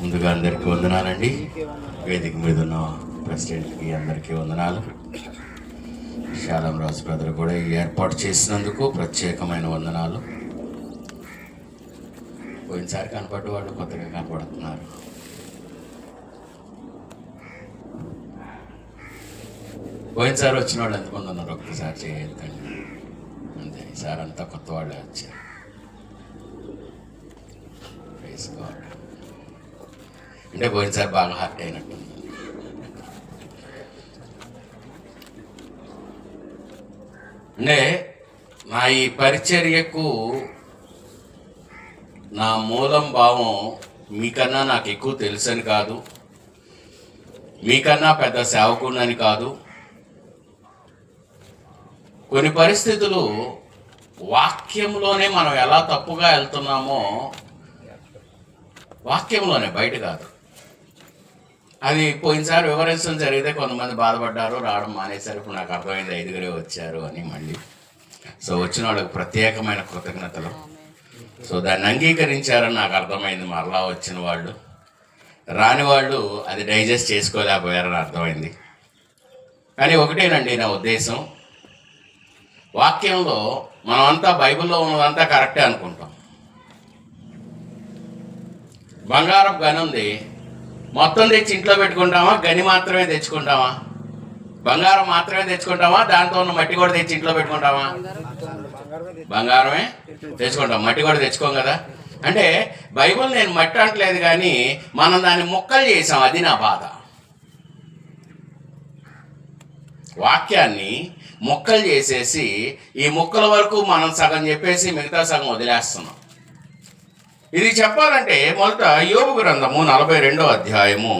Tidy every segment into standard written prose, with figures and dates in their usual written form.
ముందుగా అందరికీ వందనాలండి. వేదిక మీద ఉన్న ప్రెసిడెంట్కి అందరికీ వందనాలు. శాలం రాజు బ్రదర్ కూడా ఈ ఏర్పాటు చేసినందుకు ప్రత్యేకమైన వందనాలు. పోయినసారి కనపడ్డ వాళ్ళు కొత్తగా కనపడుతున్నారు. పోయినసారి వచ్చిన వాళ్ళు ఎంతమంది ఉన్నారు ఒక్కసారి చేయొద్దండి. అంతే, ఈసారి అంతా కొత్త వాళ్ళే వచ్చారు. అంటే పోయినసారి బాగా హార్ట్ అయినట్టుంది. అంటే నా ఈ పరిచర్యకు నా మూలం భావం మీకన్నా నాకు ఎక్కువ తెలుసని కాదు, మీకన్నా పెద్ద సేవకుడిని కాదు. కొన్ని పరిస్థితులు వాక్యంలోనే మనం ఎలా తప్పుగా వెళ్తున్నామో వాక్యంలోనే, బయట కాదు. అది పోయినసారి వివరించడం జరిగితే కొంతమంది బాధపడ్డారు, రావడం మానేశారు. ఇప్పుడు నాకు అర్థమైంది 5గురే వచ్చారు అని. మళ్ళీ సో వచ్చిన వాళ్ళకి ప్రత్యేకమైన కృతజ్ఞతలు. సో దాన్ని అంగీకరించారని నాకు అర్థమైంది. మరలా వచ్చిన వాళ్ళు, రాని వాళ్ళు అది డైజెస్ట్ చేసుకోలేకపోయారని అర్థమైంది. కానీ ఒకటేనండి నా ఉద్దేశం, వాక్యంలో మనమంతా బైబిల్లో ఉన్నదంతా కరెక్టే అనుకుంటాం. బంగారపు గని ఉంది, మొత్తం తెచ్చి ఇంట్లో పెట్టుకుంటామా? గని మాత్రమే తెచ్చుకుంటామా? బంగారం మాత్రమే తెచ్చుకుంటామా? దాంతో ఉన్న మట్టి కూడా తెచ్చి ఇంట్లో పెట్టుకుంటామా? బంగారమే తెచ్చుకుంటాం, మట్టి కూడా తెచ్చుకోం కదా. అంటే బైబిల్ నేను మట్టి అంటలేదు, కానీ మనం దాన్ని ముక్కలు చేసాం. అది నా బాధ. వాక్యాన్ని ముక్కలు చేసేసి ఈ ముక్కల వరకు మనం సగం చెప్పేసి మిగతా సగం వదిలేస్తున్నాం. ఇది చెప్పాలంటే మొదట యోబు గ్రంథము 42వ అధ్యాయము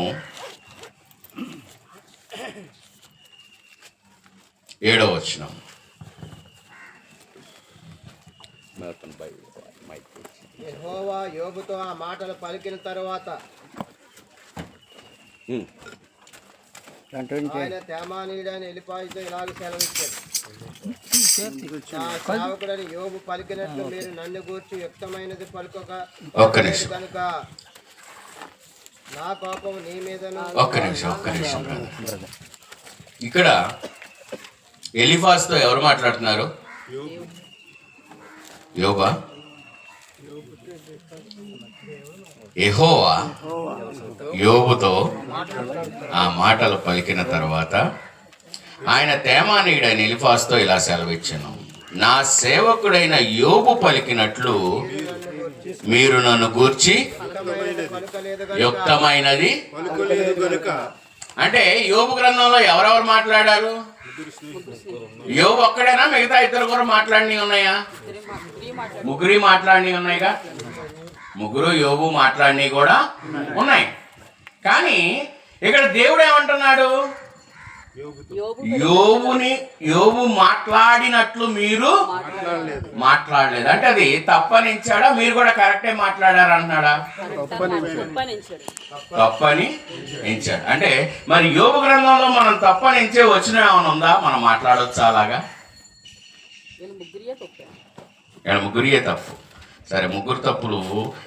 7వ వచనం. యెహోవా యోబుతో ఆ మాటలు పలికిన తరువాత ఆయన తేమానీయుడైన ఎలీఫజుతో ఇలాగ సెలవిచ్చాడు, నా సేవకుడని యోబు పలికినట్లు మీరు నన్ను గూర్చి యుక్తమైనది పలుకక కనుక నా కోపం నీ మీదను. ఒక్క నిమిషం. ఇక్కడ ఎలీఫజుతో ఎవరు మాట్లాడుతున్నారు? యోబా? యెహోవా యోబుతో ఆ మాటలు పలికిన తర్వాత ఆయన తేమానీయుడైన ఎలీఫజుతో ఇలా సెలవిచ్చాను, నా సేవకుడైన యోబు పలికినట్లు మీరు నన్ను గూర్చి యుక్తమైనది. అంటే యోబు గ్రంథంలో ఎవరెవరు మాట్లాడారు? యోబు ఒక్కడేనా? మిగతా ఇద్దరు కూడా మాట్లాడినవి ఉన్నాయా? ముగ్గురి మాట్లాడినవి ఉన్నాయిగా. ముగ్గురు యోబు మాట్లాడినవి కూడా ఉన్నాయి. కానీ ఇక్కడ దేవుడు ఏమంటున్నాడు? యోబు మాట్లాడినట్లు మీరు మాట్లాడలేదు. అంటే అది తప్పనించాడా? మీరు కూడా కరెక్టే మాట్లాడారు అంటున్నాడా? తప్పని ఎంచాడు. అంటే మరి యోబు గ్రంథంలో మనం తప్పనించే వచ్చిన ఏమైనా ఉందా? మనం మాట్లాడొచ్చా అలాగా? ఇక్కడ ముగ్గురియే తప్పు. సరే, ముగ్గురు తప్పులు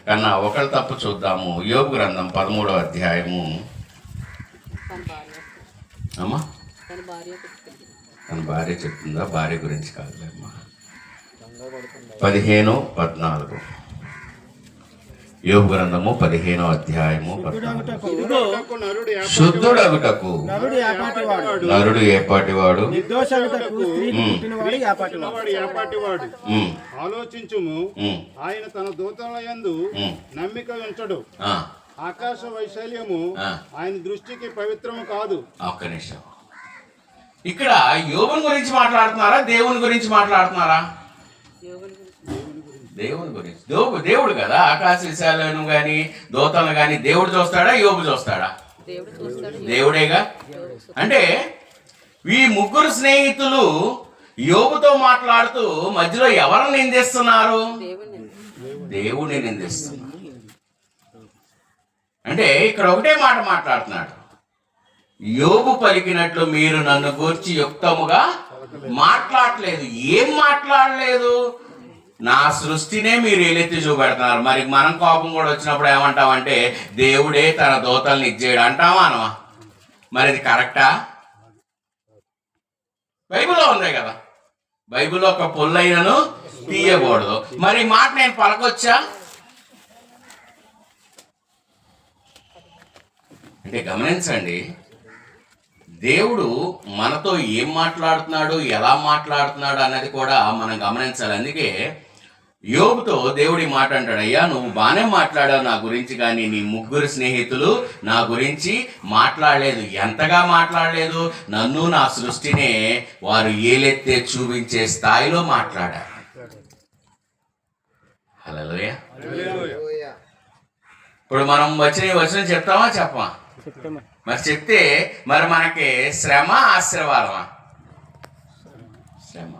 కన్నా ఒకళ్ళ తప్పు చూద్దాము. యోబు గ్రంథం 13వ అధ్యాయము. అమ్మా, తన భార్య చెప్తుందా? భార్య గురించి కాదులేమ్మా. 15:14 యోబు గ్రంథము 15వ అధ్యాయము 14. శుద్ధుడగుటకు నరుడు ఏపాటివాడు, ఆలోచించుము, ఆయన తన దూతల యందు నమ్మిక ఉంచడు. ఆకాశ వైశాల్యము ఆయన దృష్టికి పవిత్రము కాదు. ఒక్క నిమిషం. ఇక్కడ యోబుని గురించి మాట్లాడుతున్నారా? దేవుని గురించి మాట్లాడుతున్నారా? దేవుని గురించి. దేవుడు కదా ఆకాశ విశాలను గాని దూతలను గాని దేవుడు చూస్తాడా? యోబు చూస్తాడా? దేవుడేగా. అంటే ఈ ముగ్గురు స్నేహితులు యోబుతో మాట్లాడుతూ మధ్యలో ఎవరిని నిందిస్తున్నారు? దేవుడిని నిందిస్తున్నారు. అంటే ఇక్కడ ఒకటే మాట మాట్లాడుతున్నాడు, యోబు పలికినట్లు మీరు నన్ను గూర్చి యుక్తముగా మాట్లాడలేదు. ఏం మాట్లాడలేదు? నా సృష్టినే మీరు ఏలెత్తి చూపెడుతున్నారు. మరి మనం కోపం కూడా వచ్చినప్పుడు ఏమంటామంటే దేవుడే తన దూతల్ని ఇచ్చేయడు అంటామా అనమా? మరి ఇది కరెక్టా? బైబిల్లో ఉంది కదా, బైబిల్లో ఒక పొల్లైనను తీయకూడదు. మరి ఈ మాట నేను పలకొచ్చా అంటే గమనించండి, దేవుడు మనతో ఏం మాట్లాడుతున్నాడు, ఎలా మాట్లాడుతున్నాడు అన్నది కూడా మనం గమనించాలి. అందుకే యోబుతో దేవుడి మాట అంటాడు, అయ్యా నువ్వు బాగానే మాట్లాడావు నా గురించి, కానీ నీ ముగ్గురు స్నేహితులు నా గురించి మాట్లాడలేదు. ఎంతగా మాట్లాడలేదు? నన్ను నా సృష్టినే వారు ఏలెత్తే చూపించే స్థాయిలో మాట్లాడారు. హల్లెలూయా. హల్లెలూయా. ఇప్పుడు మనం వచ్చిన చెప్తామా చెప్పమా? మరి చెప్తే మరి మనకి శ్రమ ఆశీర్వాదమా? శ్రమ.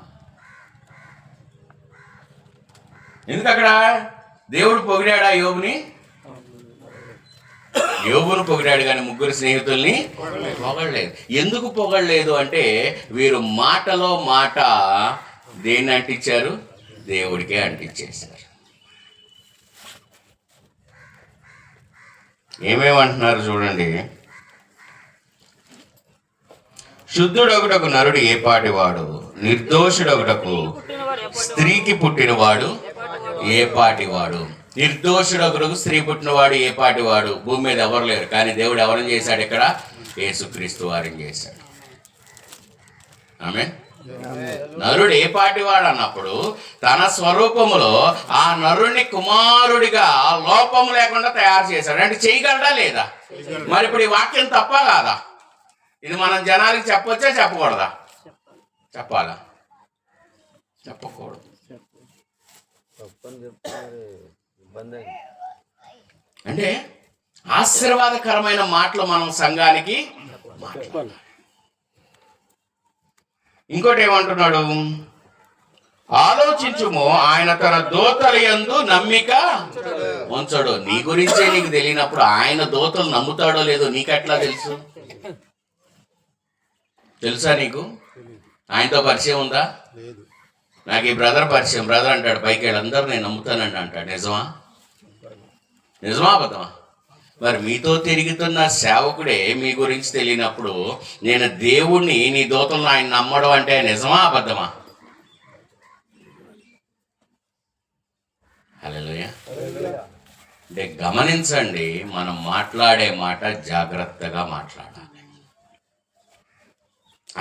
ఎందుకు అక్కడ దేవుడు పొగిడాడా యోబుని? యోబును పొగిడాడు కానీ ముగ్గురు స్నేహితుల్ని పొగడలేదు. ఎందుకు పొగడలేదు అంటే వీరు మాటలో మాట దేన్ని అంటించారు? దేవుడికే అంటించేశారు. ఏమేమంటున్నారు చూడండి. శుద్ధుడొకటకు నరుడు ఏ పాటివాడు, నిర్దోషుడొకటకు స్త్రీకి పుట్టినవాడు ఏ పాటివాడు. నిర్దోషుడొకటకు స్త్రీ పుట్టినవాడు ఏ పాటివాడు. భూమి మీద ఎవరు లేరు, కానీ దేవుడు ఎవరిని చేశాడు? ఇక్కడ యేసుక్రీస్తు వారిని చేశాడు. ఆమె నరుడు ఏ పాటివాడు అన్నప్పుడు తన స్వరూపములో ఆ నరుడిని కుమారుడిగా లోపం లేకుండా తయారు చేశాడు. అంటే చేయగలడా లేదా? మరి ఇప్పుడు ఈ వాక్యం తప్ప కాదా? ఇది మనం జనాలకి చెప్పొచ్చా చెప్పకూడదా? చెప్పాలా? చెప్పకూడదు. అంటే ఆశీర్వాదకరమైన మాటలు మనం సంఘానికి మాట్లాడాలి. ఇంకోటి ఏమంటున్నాడు? ఆలోచించుము, ఆయన తన దూతల యందు నమ్మిక ఉంచడు. నీ గురించే నీకు తెలియనప్పుడు ఆయన దూతలు నమ్ముతాడో లేదో నీకెట్లా తెలుసు? తెలుసా నీకు? ఆయనతో పరిచయం ఉందా? నాకు ఈ బ్రదర్ పరిచయం. బ్రదర్ అంటాడు పైకి వెళ్ళి అందరూ నేను నమ్ముతానండి అంటాడు. నిజమా? నిజమా అబద్ధమా? మరి మీతో తిరుగుతున్న సేవకుడే మీ గురించి తెలియనప్పుడు నేను దేవుణ్ణి నీ దూతలను ఆయన నమ్మడం అంటే నిజమా అబద్ధమా? హల్లెలూయా. అంటే గమనించండి, మనం మాట్లాడే మాట జాగ్రత్తగా మాట్లాడాలి.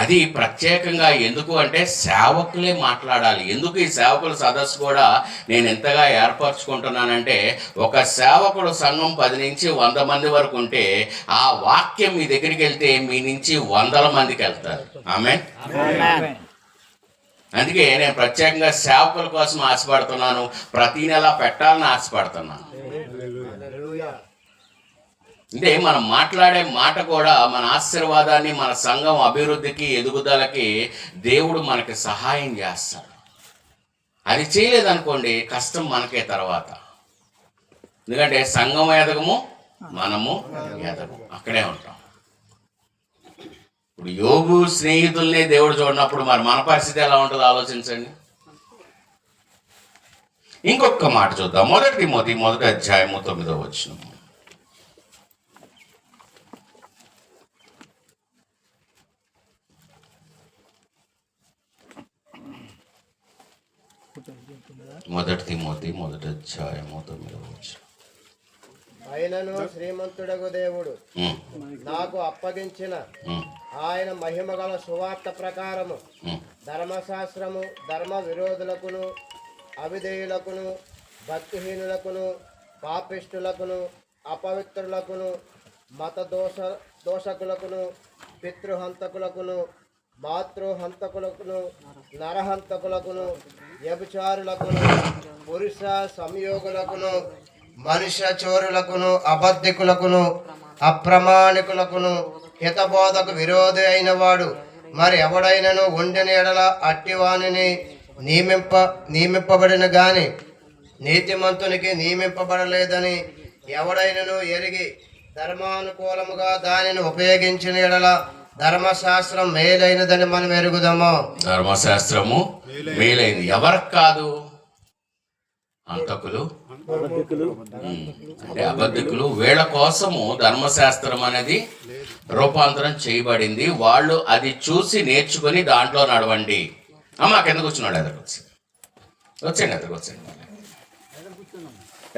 అది ప్రత్యేకంగా ఎందుకు అంటే సేవకులే మాట్లాడాలి. ఎందుకు ఈ సేవకుల సదస్సు కూడా నేను ఎంతగా ఏర్పరచుకుంటున్నానంటే, ఒక సేవకుడు సంఘం 10 నుంచి 100 మంది వరకు ఉంటే ఆ వాక్యం మీ దగ్గరికి వెళ్తే మీ నుంచి 100 మందికి వెళ్తారు. ఆమేన్. అందుకే నేను ప్రత్యేకంగా సేవకుల కోసం ఆశపడుతున్నాను. ప్రతి నెల పెట్టాలని ఆశపడుతున్నాను. అంటే మనం మాట్లాడే మాట కూడా మన ఆశీర్వాదాన్ని, మన సంఘం అభివృద్ధికి, ఎదుగుదలకి దేవుడు మనకి సహాయం చేస్తాడు. అది చేయలేదనుకోండి కష్టం మనకే తర్వాత. ఎందుకంటే సంఘం ఎదగము, మనము ఎదగము, అక్కడే ఉంటాం. ఇప్పుడు యోబు స్నేహితుల్ని దేవుడు చూడనప్పుడు మరి మన పరిస్థితి ఎలా ఉంటుందో ఆలోచించండి. ఇంకొక మాట చూద్దాం. 1 తిమోతి 1వ అధ్యాయం 9వ వచనం. మొదటి తిమోతి 1వ అధ్యాయం 9వ వచనం. ఆయనను శ్రీమంతుడగు దేవుడు నాకు అప్పగించిన ఆయన మహిమగల సువార్త ప్రకారము ధర్మశాస్త్రము ధర్మ విరోధులకును, అవిధేయులకును, భక్తిహీనులకును, పాపిష్టులకును, అపవిత్రులకును, మత దోషకులకును, పితృహంతకులకును, మాతృహంతకులకును, నరహంతకులకును, వ్యభిచారులకును, పురుష సంయోగులకును, మనుష్య చోరులకును, అబద్ధికులకును, అప్రమాణికులకును, హితబోధకు విరోధి అయిన వాడు మరి ఎవడైనను ఉండిన ఎడల అట్టివానిని నియమింపబడిన గాని నీతిమంతునికి నియమింపబడలేదని ఎవడైనను ఎరిగి ధర్మానుకూలముగా దానిని ఉపయోగించిన ఎడల ధర్మశాస్త్రం మేలైనదని మనం ఎరుగుదాము. ధర్మశాస్త్రము మేలైనది. ఎవరికి కాదు? అంతకులు, అంటే అబద్ధికులు, వీళ్ళ కోసము ధర్మశాస్త్రం అనేది రూపాంతరం చేయబడింది. వాళ్ళు అది చూసి నేర్చుకుని దాంట్లో నడవండి. అమ్మ కిందకు వచ్చినాడు, వచ్చేయండి,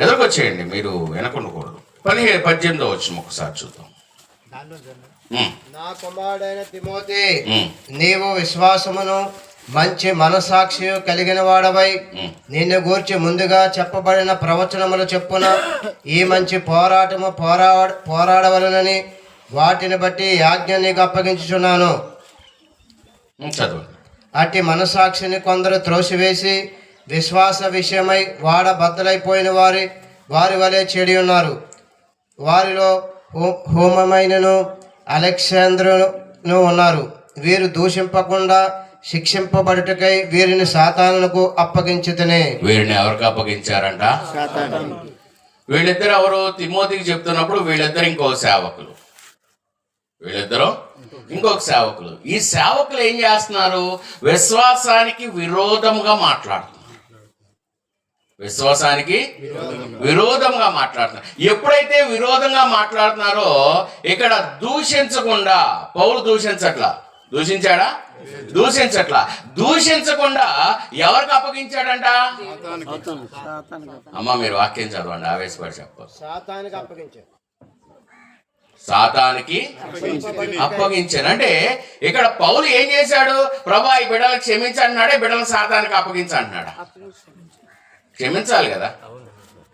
ఎదురుకొచ్చేయండి, మీరు వెనకుండకూడదు. 18 వచ్చిన ఒకసారి చూద్దాం. నా కుమారుడైన తిమోతి, నీవు విశ్వాసమును మంచి మనసాక్షి కలిగిన వాడవై నిన్ను గూర్చి ముందుగా చెప్పబడిన ప్రవచనములు చెప్పున ఈ మంచి పోరాటము పోరాడవలనని వాటిని బట్టి ఆజ్ఞ నీకు అప్పగించుచున్నాను. అట్టి మనసాక్షిని కొందరు త్రోసివేసి విశ్వాస విషయమై బద్దలైపోయిన వారి వలె చెడి ఉన్నారు. వారిలో హోమమైనను అలెగ్జాంద్రును ఉన్నారు. వీరు దూషింపకుండా శిక్షింపబడుటకై వీరిని సాతానులకు అప్పగించితేనే. వీరిని ఎవరికి అప్పగించారంట? వీళ్ళిద్దరు ఎవరు? తిమోతికి చెప్తున్నప్పుడు వీళ్ళిద్దరు ఇంకొక సేవకులు. ఈ సేవకులు ఏం చేస్తున్నారు? విశ్వాసానికి విరోధంగా మాట్లాడుతున్నారు. ఎప్పుడైతే విరోధంగా మాట్లాడుతున్నారో ఇక్కడ దూషించకుండా, పౌలు దూషించకుండా ఎవరికి అప్పగించాడంట? అమ్మ మీరు వాక్యం చదవండి, ఆవేశపడి చెప్పారు. సాతానికి అప్పగించాను అంటే ఇక్కడ పౌలు ఏం చేశాడు? ప్రభా ఈ బిడ్డలకు క్షమించంటున్నాడే, బిడ్డలకు సాతానికి అప్పగించంటున్నాడా? క్షమించాలి కదా,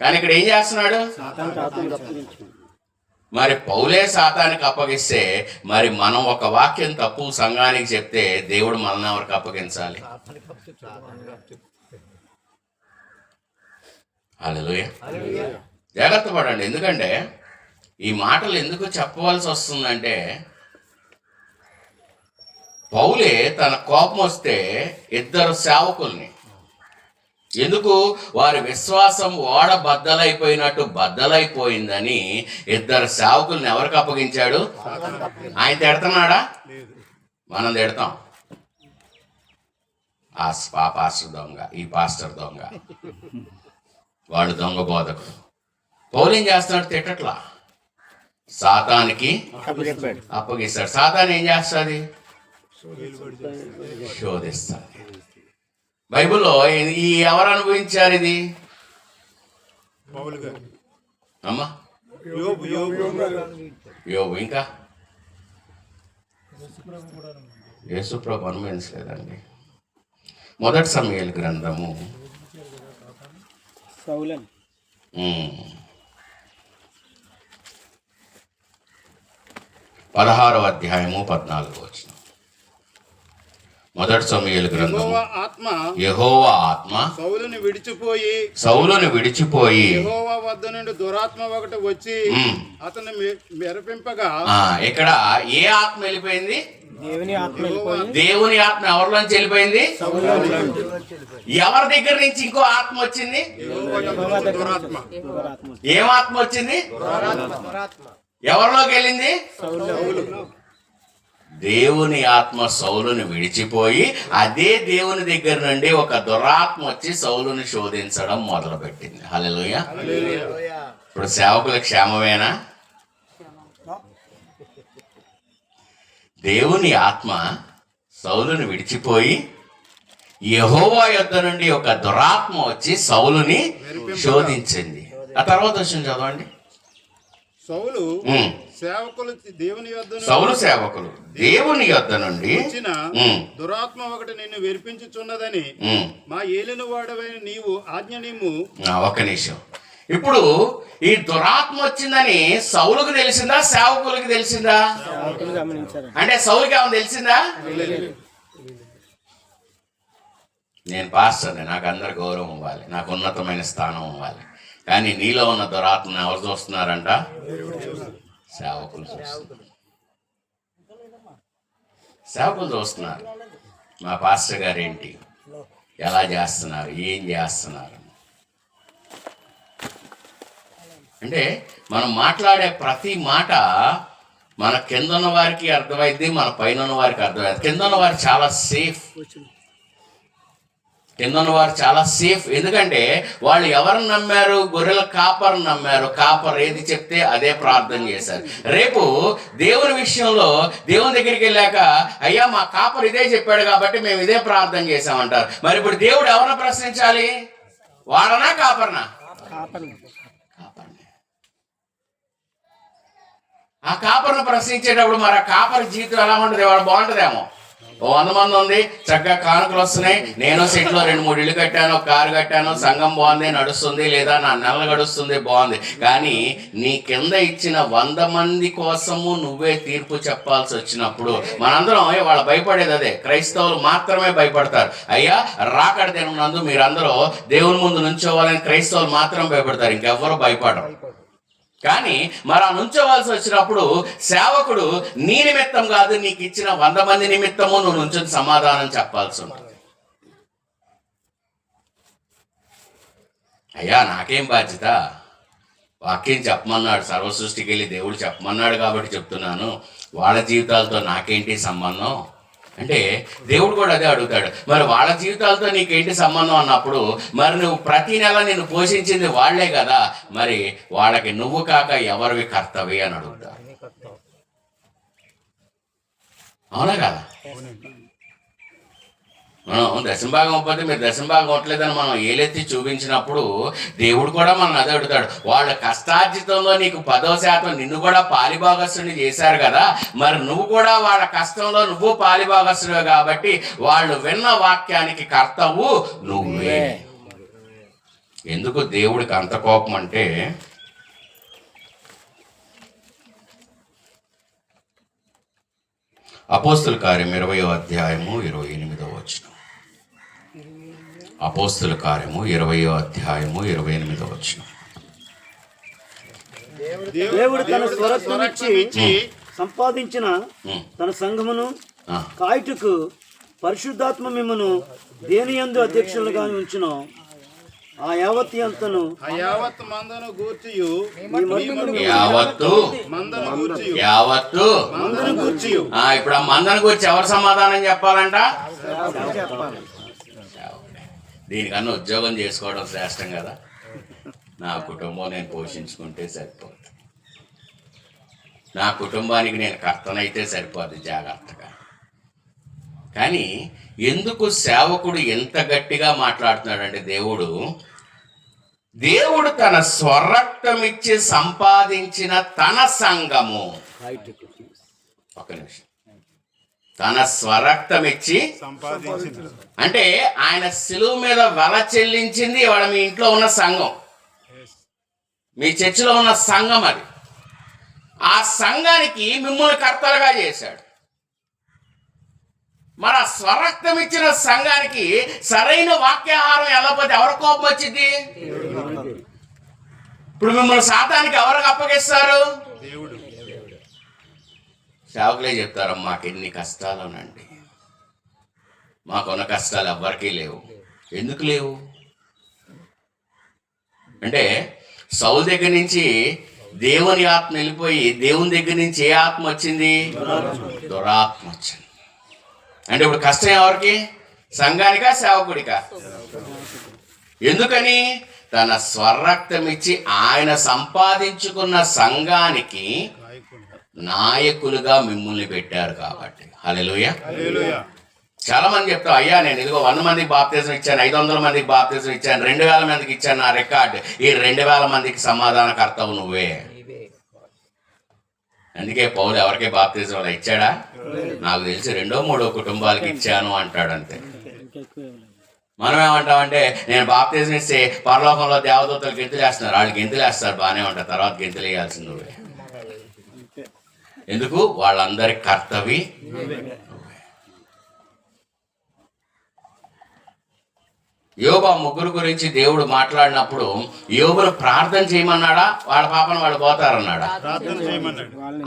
కానీ ఇక్కడ ఏం చేస్తున్నాడు? మరి పౌలే సాతానికి అప్పగిస్తే మరి మనం ఒక వాక్యం తప్పు సంఘానికి చెప్తే దేవుడు మనల్ని ఎవరికి అప్పగించాలి? హల్లెలూయా. జాగ్రత్త పడండి. ఎందుకంటే ఈ మాటలు ఎందుకు చెప్పవలసి వస్తుందంటే, పౌలే తన కోపం వస్తే ఇద్దరు సేవకుల్ని, ఎందుకు? వారి విశ్వాసం బద్దలైపోయిందని ఇద్దరు సేవకుల్ని ఎవరికి అప్పగించాడు? ఆయన తిడుతున్నాడా? మనం తిడతాం. ఆ పాస్టర్ దొంగ, ఈ పాస్టర్ దొంగ, వాడు దొంగ బోధకుడు. పౌలు ఏం చేస్తున్నాడు? తిట్టట్లా, సాతానికి అప్పగిస్తాడు. సాతాను ఏం చేస్తుంది? శోధిస్తుంది. బైబిల్లో ఈ ఎవరు అనుభవించారు ఇది? అమ్మా యోబు, ఇంకా యేసుప్రభు అనుభవించలేదండి. మొదటి సమూయేలు గ్రంథము 16వ అధ్యాయము 14వ వచనం. మొదటి సమూయేలు గ్రంథం. యెహోవా ఆత్మ సౌలుని విడిచిపోయి యెహోవా వద్ద నుండి దురాత్మ ఒకటి వచ్చి అతన్ని మెరపింపగా. ఇక్కడ ఏ ఆత్మ వెళ్ళిపోయింది? దేవుని ఆత్మ ఎవరిలోంచి వెళ్ళిపోయింది? ఎవరి దగ్గర నుంచి ఇంకో ఆత్మ వచ్చింది? ఏం ఆత్మ వచ్చింది? ఎవరిలోకి వెళ్ళింది? దేవుని ఆత్మ సౌలుని విడిచిపోయి అదే దేవుని దగ్గర నుండి ఒక దురాత్మ వచ్చి సౌలుని శోధించడం మొదలుపెట్టింది. హల్లెలూయా. ఇప్పుడు సేవకుల క్షేమమేనా? దేవుని ఆత్మ సౌలుని విడిచిపోయి యెహోవా యొద్ద నుండి ఒక దురాత్మ వచ్చి సౌలుని శోధించింది. ఆ తర్వాత వచ్చింది చదవండి. సౌలు సేవకులు దేవుని యొద్ద నుండి దురాత్మ ఒకటి నిన్ను వెరిపించుచున్నదని మా ఏలిన వాడవైన నీవు ఆజ్ఞనిమ్ము. ఒక్క నిమిషం. ఇప్పుడు ఈ దురాత్మ వచ్చిందని సౌలుకు తెలిసిందా, సేవకులకు తెలిసిందా? అంటే సౌలుకి ఏమైనా తెలిసిందా? నేను పాస్టర్ని, నాకు అందరు గౌరవం ఇవ్వాలి, నాకు ఉన్నతమైన స్థానం ఇవ్వాలి. కానీ నీలో ఉన్న దురాత్మను ఎవరు చూస్తున్నారంట? సేవకులు చూస్తున్నారు. మా పాస్టర్ గారు ఏంటి, ఎలా చేస్తున్నారు, ఏం చేస్తున్నారు అంటే మనం మాట్లాడే ప్రతి మాట మన కింద ఉన్న వారికి అర్థమైంది, మన పైన ఉన్న వారికి అర్థమైంది. కింద ఉన్న వారికి చాలా సేఫ్, కింద ఉన్న వారు చాలా సేఫ్. ఎందుకంటే వాళ్ళు ఎవరిని నమ్మారు? గొర్రెల కాపర్ని నమ్మారు. కాపర్ ఏది చెప్తే అదే ప్రార్థన చేశారు. రేపు దేవుని విషయంలో దేవుని దగ్గరికి వెళ్ళాక, అయ్యా మా కాపర్ ఇదే చెప్పాడు కాబట్టి మేము ఇదే ప్రార్థన చేశామంటారు. మరి ఇప్పుడు దేవుడు ఎవరిని ప్రశ్నించాలి? వాళ్ళనా కాపర్నా? కాపర్ని. ఆ కాపర్ను ప్రశ్నించేటప్పుడు మరి ఆ కాపర్ జీవితం ఎలా ఉంటుంది? వాడు బాగుంటుందేమో. 100 మంది ఉంది, చక్కగా కానుకలు వస్తున్నాయి, నేను సిటీలో 2-3 ఇళ్ళు కట్టాను, ఒక కారు కట్టాను, సంఘం బాగుంది, నడుస్తుంది, లేదా నా నెల గడుస్తుంది, బాగుంది. కానీ నీ కింద ఇచ్చిన 100 మంది కోసము నువ్వే తీర్పు చెప్పాల్సి వచ్చినప్పుడు మనందరం వాళ్ళు భయపడేది అదే. క్రైస్తవులు మాత్రమే భయపడతారు. అయ్యా రాకడ దినమునందు మీరందరూ దేవుని ముందు నుంచోవాలని క్రైస్తవులు మాత్రం భయపడతారు, ఇంకెవ్వరూ భయపడరు. కానీ మరి ఆ నుంచోవాల్సి వచ్చినప్పుడు సేవకుడు నీ నిమిత్తం కాదు, నీకు ఇచ్చిన 100 మంది నిమిత్తము నువ్వు నుంచొని సమాధానం చెప్పాల్సి ఉంటుంది. అయ్యా నాకేం బాధ్యత? వాక్యం చెప్పమన్నాడు, సర్వసృష్టికి వెళ్ళి దేవుడు చెప్పమన్నాడు కాబట్టి చెప్తున్నాను, వాళ్ళ జీవితాలతో నాకేంటి సంబంధం అంటే దేవుడు కూడా అదే అడుగుతాడు. మరి వాళ్ళ జీవితాలతో నీకేంటి సంబంధం అన్నప్పుడు, మరి నువ్వు ప్రతి నెల నిన్ను పోషించింది వాళ్లే కదా, మరి వాళ్ళకి నువ్వు కాక ఎవరివి కర్తవ్య అని అడుగుతాడు. అవునా కదా? మనం దశంభాగం ఇవ్వకపోతే మీరు దశంభాగం ఇవ్వట్లేదని మనం ఏలెత్తి చూపించినప్పుడు దేవుడు కూడా మనం అదే అడుగుతాడు. వాళ్ళ కష్టార్జితంలో నీకు 10% నిన్ను కూడా పాలిభాగస్తుని చేశారు కదా, మరి నువ్వు కూడా వాళ్ళ కష్టంలో నువ్వు పాలిభాగస్తుడే కాబట్టి వాళ్ళు విన్న వాక్యానికి కర్తవు నువ్వే. ఎందుకు దేవుడికి అంత కోపం అంటే, అపోస్తుల కార్యం 20వ అధ్యాయము 28వ వచనం. అపోస్తుల కార్యము 20వ అధ్యాయము 28వ వచనం. దేవుడు తన స్వరత్వం ఇచ్చి సంపాదించిన తన సంఘమును కాయుటకు పరిశుద్ధాత్మ మిమ్మను దేని యందు అధ్యక్షులుగా ఉంచును. ఆ యావత్ అంతను మందను గూర్చియు ఇప్పుడు ఆ మందను గురించి ఎవరు సమాధానం చెప్పాలంట? దీనికన్నా ఉద్యోగం చేసుకోవడం శ్రేష్టం కదా, నా కుటుంబం నేను పోషించుకుంటే సరిపోతుంది, నా కుటుంబానికి నేను కర్తనైతే సరిపోదు జాగ్రత్తగా. కానీ ఎందుకు సేవకుడు ఎంత గట్టిగా మాట్లాడుతున్నాడంటే, దేవుడు తన స్వరక్తం ఇచ్చి సంపాదించిన తన సంఘము, ఒక నిమిషం, తన స్వరక్తం ఇచ్చి అంటే ఆయన శిలువ మీద వెల చెల్లించింది ఇవాళ మీ ఇంట్లో ఉన్న సంఘం, మీ చర్చిలో ఉన్న సంఘం. అది ఆ సంఘానికి మిమ్మల్ని కర్తలుగా చేశాడు. మరి ఆ స్వరక్తం ఇచ్చిన సంఘానికి సరైన వాక్యాహారం ఎలా పోతే ఎవరి కోపం వచ్చింది? ఇప్పుడు మిమ్మల్ని సాతానికి ఎవరికి అప్పగిస్తారు? సేవకులే చెప్తారు, మాకు ఎన్ని కష్టాలునండి, మాకున్న కష్టాలు ఎవ్వరికీ లేవు. ఎందుకు లేవు అంటే, సౌలు దగ్గర నుంచి దేవుని ఆత్మ వెళ్ళిపోయి దేవుని దగ్గర నుంచి ఏ ఆత్మ వచ్చింది? దురాత్మ వచ్చింది. అంటే ఇప్పుడు కష్టం ఎవరికి? సంఘానికా సేవకుడికా? ఎందుకని? తన స్వరక్తం ఇచ్చి ఆయన సంపాదించుకున్న సంఘానికి నాయకులుగా మిమ్మల్ని పెట్టారు కాబట్టి. హల్లెలూయా. చాలా మంది చెప్తావు, అయ్యా నేను ఇదిగో 100 మందికి బాప్తిజం ఇచ్చాను, 500 మందికి బాప్తిజం ఇచ్చాను, 2000 మందికి ఇచ్చాను, నా రికార్డు. ఈ 2000 మందికి సమాధానకర్తవు నువ్వే. అందుకే పౌలు ఎవరికే బాప్తిజం ఇచ్చాడా? నాకు తెలిసి 2-3 కుటుంబాలకి ఇచ్చాను అంటాడు, అంతే. మనం ఏమంటామంటే, నేను బాప్తిజం ఇస్తే పరలోకంలో దేవదూతలు గెంతులేస్తున్నారు, వాళ్ళు గెంతులేస్తారు, బాగానే ఉంటారు, తర్వాత గెంతులు వేయాల్సింది నువ్వే. ఎందుకు? వాళ్ళందరి కర్తవి. యోబు ముగ్గురు గురించి దేవుడు మాట్లాడినప్పుడు యోబును ప్రార్థన చేయమన్నాడా? వాళ్ళ పాపను వాళ్ళు పోతారన్నాడా?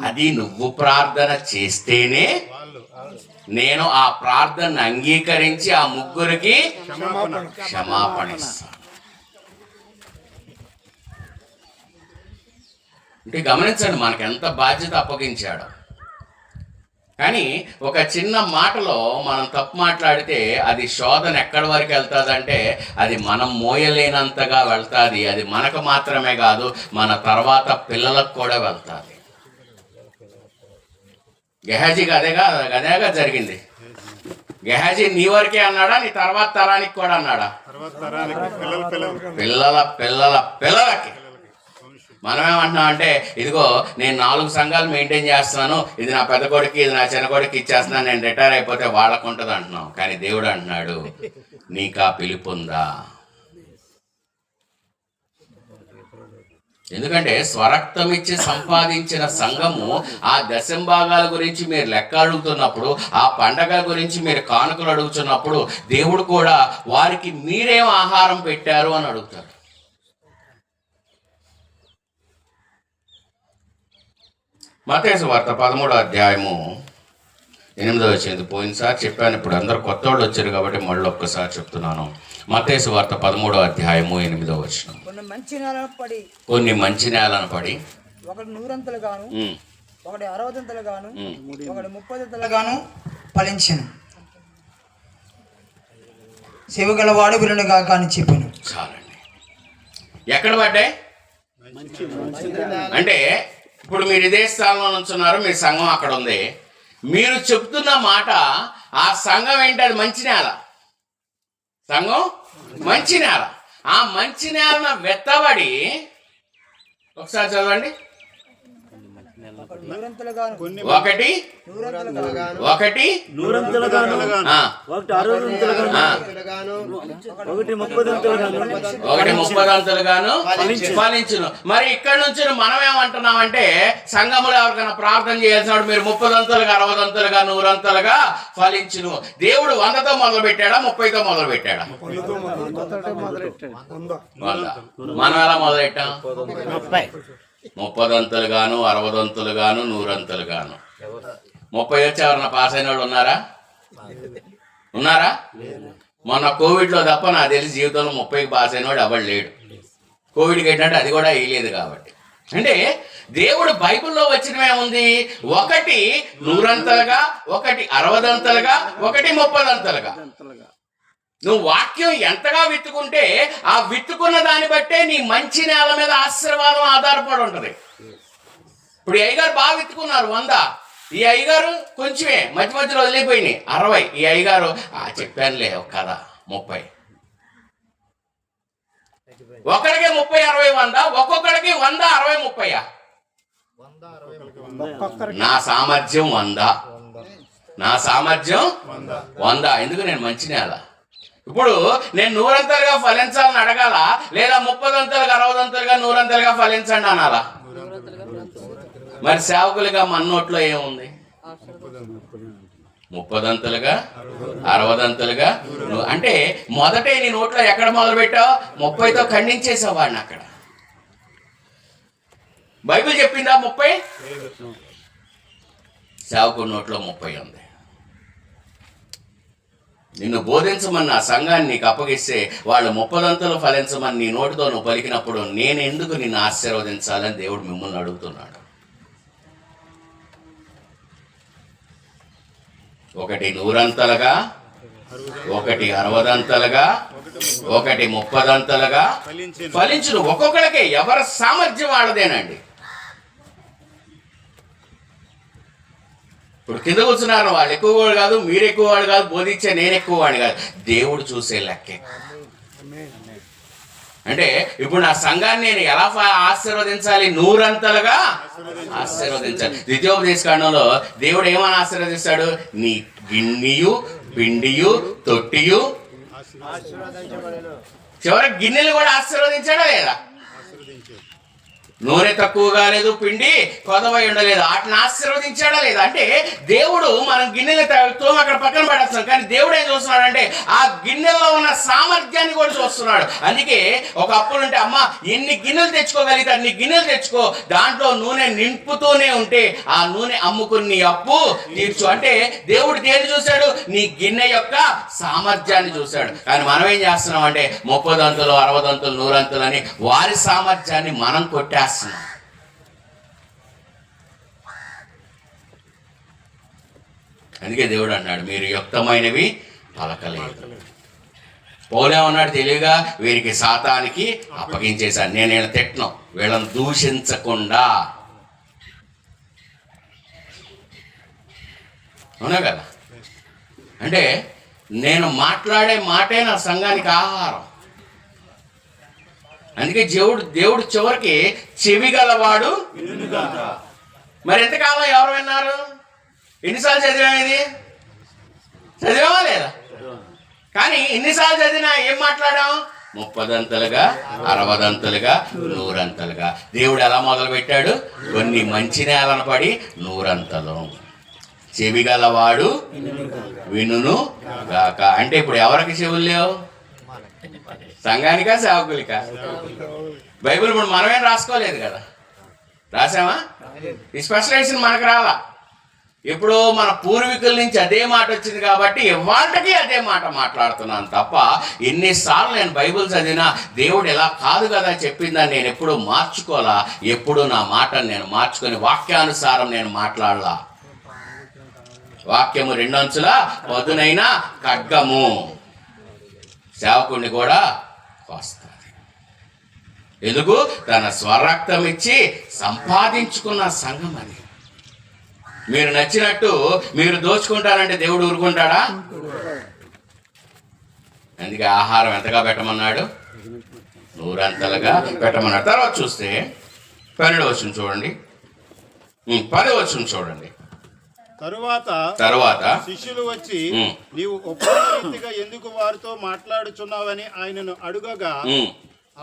అది నువ్వు ప్రార్థన చేస్తేనే నేను ఆ ప్రార్థన అంగీకరించి ఆ ముగ్గురికి క్షమాపణ ఇస్తాను. అంటే గమనించండి, మనకు ఎంత బాధ్యత అప్పగించాడు. కానీ ఒక చిన్న మాటలో మనం తప్పు మాట్లాడితే అది శోధన ఎక్కడి వరకు వెళ్తుందంటే అది మనం మోయలేనంతగా వెళ్తుంది. అది మనకు మాత్రమే కాదు, మన తర్వాత పిల్లలకు కూడా వెళ్తుంది. గెహాజీకి అదేగా జరిగింది. గెహాజీ నీ వరకే అన్నాడా, నీ తర్వాత తరానికి కూడా అన్నాడా? పిల్లలకి. మనమేమంటున్నాం అంటే ఇదిగో నేను 4 సంఘాలు మెయింటైన్ చేస్తున్నాను, ఇది నా పెద్ద కొడుకు, ఇది నా చిన్న కొడుకు ఇచ్చేస్తున్నాను, నేను రిటైర్ అయిపోతే వాళ్ళకు ఉంటుంది అంటున్నాం. కానీ దేవుడు అంటున్నాడు, నీకా పిలుపు ఉందా? ఎందుకంటే స్వరక్తం ఇచ్చి సంపాదించిన సంఘము ఆ దశంభాగాల గురించి మీరు లెక్క అడుగుతున్నప్పుడు, ఆ పండగల గురించి మీరు కానుకలు అడుగుతున్నప్పుడు దేవుడు కూడా వారికి మీరేం ఆహారం పెట్టారు అని అడుగుతారు. మత్తయి సువార్త 13వ అధ్యాయము 8వ వచనం. పోయినసారి చెప్పాను, ఇప్పుడు అందరు కొత్త వాళ్ళు వచ్చారు కాబట్టి మళ్ళీ ఒక్కసారి చెప్తున్నాను. మత్తయి సువార్త 13వ అధ్యాయము 8వ వచనం. కొన్ని మంచి నేలను పడి ఒకటి 100 గాను, ఒకటి 60 గాను, ఒకటి 30 గాను ఫలించెను. చెవిగలవాడు వినును గాక అని చెప్పాను. చాలండి. ఎక్కడ పడ్డాయి అంటే ఇప్పుడు మీరు ఇదే స్థానంలో నుంచున్నారు, మీ సంఘం అక్కడ ఉంది. మీరు చెప్తున్న మాట ఆ సంఘం ఏంటి? అది మంచి నేల. సంఘం మంచి నేల. ఆ మంచి నేలను వెత్తబడి ఒకసారి చదవండి. ఒకటి 100 గాను, ఒకటి 60 గాను, ఒకటి 30 గాను ఫలించును. మరి ఇక్కడ నుంచి మనం ఏమంటున్నామంటే సంఘములో ఎవరికైనా ప్రార్థన చేయాల్సిన మీరు 30 60 100 ఫలించును. దేవుడు 100తో మొదలు పెట్టాడా, 30తో మొదలు పెట్టాడా? మనం ఎలా మొదలు పెట్టాం? 30 గాను, 60 గాను, 100 గాను. 30 వచ్చి ఎవరన్నా పాస్ అయిన వాళ్ళు ఉన్నారా? మొన్న కోవిడ్లో తప్ప నాకు తెలిసి జీవితంలో 30కి పాస్ అయినవాడు ఎవడు లేడు. కోవిడ్కి ఏంటంటే అది కూడా వేయలేదు కాబట్టి. అంటే దేవుడు బైబిల్లో వచ్చినవేముంది? ఒకటి 100 ఒకటి 60 ఒకటి 30 నువ్వు వాక్యం ఎంతగా విత్తుకుంటే ఆ విత్తుకున్న దాన్ని బట్టే నీ మంచి నేల మీద ఆశీర్వాదం ఆధారపడి ఉంటుంది. ఇప్పుడు ఈ అయ్యగారు బాగా విత్తుకున్నారు 100, ఈ అయ్యగారు కొంచెమే మధ్య మధ్యలో వదిలిపోయినాయి 60, ఈ అయ్యగారు చెప్పానులే ఒక కథ 30. ఒకడికి 30 60 100, ఒక్కొక్కడికి 100 60 30. నా సామర్థ్యం 100, నా సామర్థ్యం 100. ఎందుకు? నేను మంచి నేల. ఇప్పుడు నేను 100 ఫలించాలని అడగాల, లేదా 30 60 100 ఫలించండి అనాలా? మరి సేవకులుగా మన నోట్లో ఏముంది? 30 60 అంటే మొదటే నీ నోట్లో ఎక్కడ మొదలు పెట్టావు? 30తో ఖండించేసావు వాడిని. అక్కడ బైబిల్ చెప్పిందా 30? సేవకుడి నోట్లో 30 ఉంది. నిన్ను బోధించమని ఆ సంఘాన్ని నీకు అప్పగిస్తే వాళ్ళు 30 ఫలించమని నీ నోటితో నువ్వు పలికినప్పుడు నేను ఎందుకు నిన్ను ఆశీర్వదించాలని దేవుడు మిమ్మల్ని అడుగుతున్నాడు. ఒకటి 100 ఒకటి 60 ఒకటి 30 ఫలించును. ఒక్కొక్కడికే ఎవరి సామర్థ్యం వాళ్ళదేనండి. ఇప్పుడు కింద కూర్చున్నారు వాళ్ళు ఎక్కువ వాడు కాదు, మీరు ఎక్కువ వాడు కాదు, బోధించే నేను ఎక్కువ వాడిని కాదు, దేవుడు చూసే లెక్కే. అంటే ఇప్పుడు నా సంఘాన్ని నేను ఎలా ఆశీర్వదించాలి? 100 ఆశీర్వదించాలి. ద్వితీయోపదేశకాండంలో దేవుడు ఏమని ఆశీర్వదిస్తాడు? నీ గిన్నెయు పిండియు తొట్టియు, చివరికి గిన్నెలు కూడా ఆశీర్వదించాడా లేదా? నూనె తక్కువగా లేదు, పిండి కొదవై ఉండలేదు, వాటిని ఆశీర్వదించాడా లేదా? అంటే దేవుడు మనం గిన్నెలు తోమ అక్కడ పక్కన పడేస్తాం, కానీ దేవుడు ఏం చూస్తున్నాడు అంటే ఆ గిన్నెల్లో ఉన్న సామర్థ్యాన్ని కూడా చూస్తున్నాడు. అందుకే ఒక అప్పులు ఉంటే అమ్మ ఎన్ని గిన్నెలు తెచ్చుకోగలిగితే అన్ని గిన్నెలు తెచ్చుకో, దాంట్లో నూనె నింపుతూనే ఉంటే ఆ నూనె అమ్ముకుని నీ అప్పు తీర్చు. అంటే దేవుడు దేన్ని చూశాడు? నీ గిన్నె యొక్క సామర్థ్యాన్ని చూశాడు. కానీ మనం ఏం చేస్తున్నాం అంటే 30 60 100 అని వారి సామర్థ్యాన్ని మనం కొట్టేస్తున్నాం. అందుకే దేవుడు అన్నాడు మీరు యుక్తమైనవి పలకలేదు. పౌలేమన్నాడు తెలివిగా వీరికి సాతానికి అప్పగించేశాను. నేను వీళ్ళని తిట్టను, వీళ్ళని దూషించకుండా. అవునా కదా? అంటే నేను మాట్లాడే మాటే నా సంఘానికి ఆహారం. అందుకే దేవుడు చివరికి చెవి గలవాడు. మరి ఎంతకాలం ఎవరు విన్నారు? ఎన్నిసార్లు చదివాం ఇది? చదివామా లేదా? కానీ ఎన్నిసార్లు చదివినా ఏం మాట్లాడాం? 30 60 100. దేవుడు ఎలా మొదలు పెట్టాడు? కొన్ని మంచి నేలను పడి 100. చెవి గలవాడు వినును గాక. అంటే ఇప్పుడు ఎవరికి చెవులు లేవు? సంఘానికా సేవకులికా? బైబిల్ ఇప్పుడు మనమేం రాసుకోలేదు కదా, రాసామా? ఈ స్పెషలైజేషన్ మనకు రాలా. ఇప్పుడు మన పూర్వీకుల నుంచి అదే మాట వచ్చింది కాబట్టి ఇవాళకి అదే మాట మాట్లాడుతున్నాను తప్ప ఎన్నిసార్లు నేను బైబిల్ చదివినా దేవుడు ఎలా కాదు కదా చెప్పిందని నేను ఎప్పుడూ మార్చుకోలా. ఎప్పుడు నా మాటను నేను మార్చుకొని వాక్యానుసారం నేను మాట్లాడలా. వాక్యము 2 అంచుల పదునైన ఖడ్గము, సేవకుడిని కూడా కోస్తుంది. ఎందుకు? తన స్వరక్తం ఇచ్చి సంపాదించుకున్న సంఘం అది. మీరు నచ్చినట్టు మీరు దోచుకుంటారంటే దేవుడు ఊరుకుంటాడా? అందుకే ఆహారం ఎంతగా పెట్టమన్నాడు? 100 పెట్టమన్నాడు. తర్వాత చూస్తే 12వ వచనం చూడండి, 10వ వచనం చూడండి. తరువాత శిష్యులు వచ్చి నీవు ఒప్పంద రీతిగా ఎందుకు వారితో మాట్లాడుచున్నావని ఆయనను అడుగగా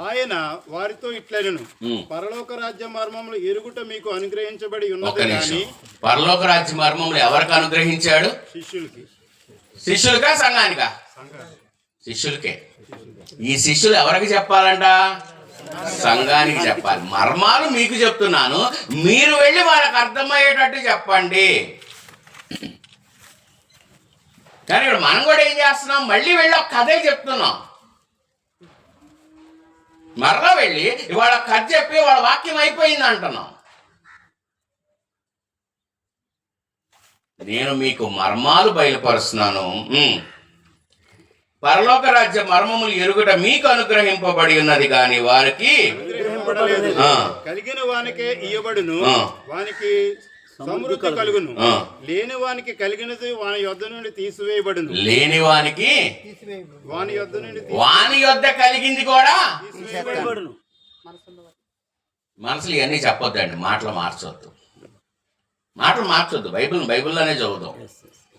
ఆయన వారితో ఇట్లనెను, పరలోక రాజ్య మర్మములు ఎరుగుట మీకు అనుగ్రహించబడి ఉన్నది కానీ. పరలోక రాజ్య మర్మములు ఎవరికి అనుగ్రహించాడు? శిష్యులకా సంఘానికా? శిష్యులకే. ఈ శిష్యులు ఎవరికి చెప్పాలంట? సంఘానికి చెప్పాలి. మర్మాలు మీకు చెప్తున్నాను, మీరు వెళ్ళి వాళ్ళకి అర్థమయ్యేటట్టు చెప్పండి. కానీ ఇప్పుడు మనం కూడా ఏం చేస్తున్నాం? మళ్ళీ వెళ్ళి ఒక కథే చెప్తున్నాం. మరలా వెళ్ళి ఇవాళ కథ చెప్పి వాళ్ళ వాక్యం అయిపోయింది అంటున్నాం. నేను మీకు మర్మాలు బయలుపరుస్తున్నాను. పరలోక రాజ్య మర్మములు ఎరుగుట మీకు అనుగ్రహింపబడి ఉన్నది కానీ వారికి కలిగిన వానికే ఇయ్యబడును, వానికి సమృద్ధి కలుగును. లేని వానికి కలిగినది వాని యొద్ద నుండి తీసివేయబడును. లేని వానికి వాని యొద్ద కలిగింది కూడా తీసివేయబడును. మనసులు ఇవన్నీ చెప్పొద్దండి, మాటలు మార్చొద్దు. బైబిల్లోనే చదువుతాం.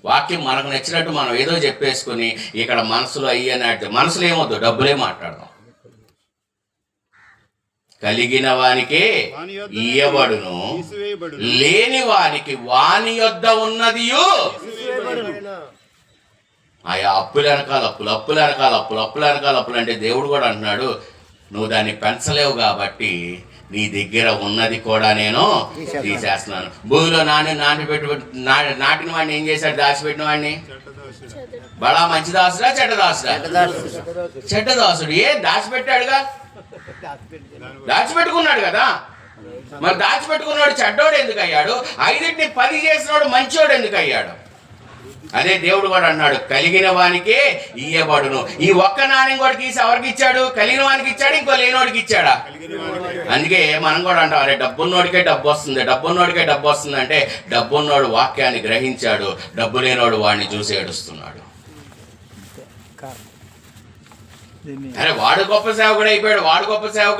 వాక్యం మనకు నచ్చినట్టు మనం ఏదో చెప్పేసుకుని ఇక్కడ మనసులో అయ్యనట్టు మనసులో ఏమొద్దు, డబ్బులే మాట్లాడదాం. కలిగిన వానికే ఇయ్యబడును, లేని వానికి వాని యొద్ద ఉన్నదియు. ఆయా అప్పుల వెనకాల అప్పులు అంటే దేవుడు కూడా అంటున్నాడు, నువ్వు దాన్ని పెంచలేవు కాబట్టి నీ దగ్గర ఉన్నది కూడా నేను తీసేస్తున్నాను. భూమిలో నాటిన వాడిని ఏం చేశాడు? దాచిపెట్టిన వాడిని. బడా మంచి దాసుడా చెడ్డ దాసుడా? చెడ్డ దాసుడు. దాచిపెట్టాడుగా, దాచిపెట్టుకున్నాడు కదా. మరి దాచిపెట్టుకున్నాడు చెడ్డోడు ఎందుకు అయ్యాడు? 5ని 10 చేసినోడు మంచోడు ఎందుకు అయ్యాడు? అదే దేవుడు కూడా అన్నాడు, కలిగిన వానికే ఇయ్యబడును. ఈ ఒక్క నాణ్యం కూడా తీసి ఎవరికి ఇచ్చాడు? కలిగిన వానికి ఇచ్చాడు, ఇంకో లేనోడికి ఇచ్చాడా? అందుకే మనం కూడా అంటాం, అరే డబ్బున్నోడికే డబ్బు వస్తుంది అంటే డబ్బున్నోడు వాక్యాన్ని గ్రహించాడు, డబ్బు లేనోడు వాడిని చూసి ఏడుస్తున్నాడు. అరే వాడు గొప్ప సేవకుడు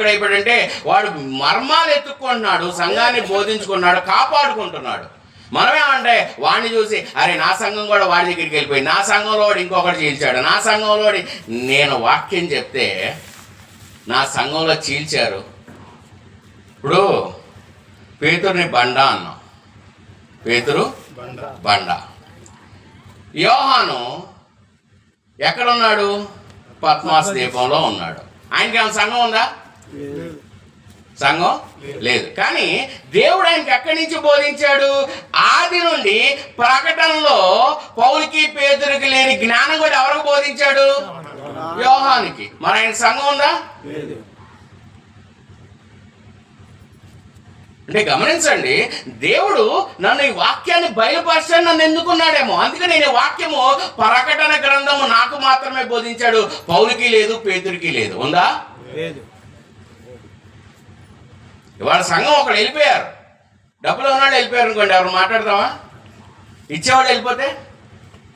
అయిపోయాడు అంటే వాడు మర్మాలు ఎత్తుక్కుంటున్నాడు, సంఘాన్ని బోధించుకున్నాడు, కాపాడుకుంటున్నాడు. మనమేమంటే వాడిని చూసి అరే నా సంఘం కూడా వాడి దగ్గరికి వెళ్ళిపోయి, నా సంఘంలో వాడు ఇంకొకటి చీల్చాడు, నా సంఘంలో నేను వాక్యం చెప్తే నా సంఘంలో చీల్చారు. ఇప్పుడు పేతురుని బండ అన్నాం, పేతురు బండ. యోహాను ఎక్కడున్నాడు? పద్మాస్ దీపంలో ఉన్నాడు. ఆయనకి ఏమైనా సంఘం ఉందా? సంఘం లేదు. కానీ దేవుడు ఆయనకి ఎక్కడి నుంచి బోధించాడు? ఆది నుండి ప్రకటనలో పౌలుకి పేతురుకి లేని జ్ఞానం కూడా ఎవరికి బోధించాడు? యోహానికి. మరి ఆయన సంఘం ఉందా? అంటే గమనించండి, దేవుడు నన్ను ఈ వాక్యాన్ని బయలుపరచని నన్ను ఎన్నుకున్నాడేమో. అందుకే నేను ఈ వాక్యము ప్రకటన గ్రంథము నాకు మాత్రమే బోధించాడు. పౌలుకి లేదు, పేతురికి లేదు. ఉందా? లేదు. ఇవాళ సంఘం ఒకళ్ళు వెళ్ళిపోయారు, డబ్బులు ఉన్నాడు వెళ్ళిపోయారు అనుకోండి, ఎవరు మాట్లాడతావా? ఇచ్చేవాడు వెళ్ళిపోతే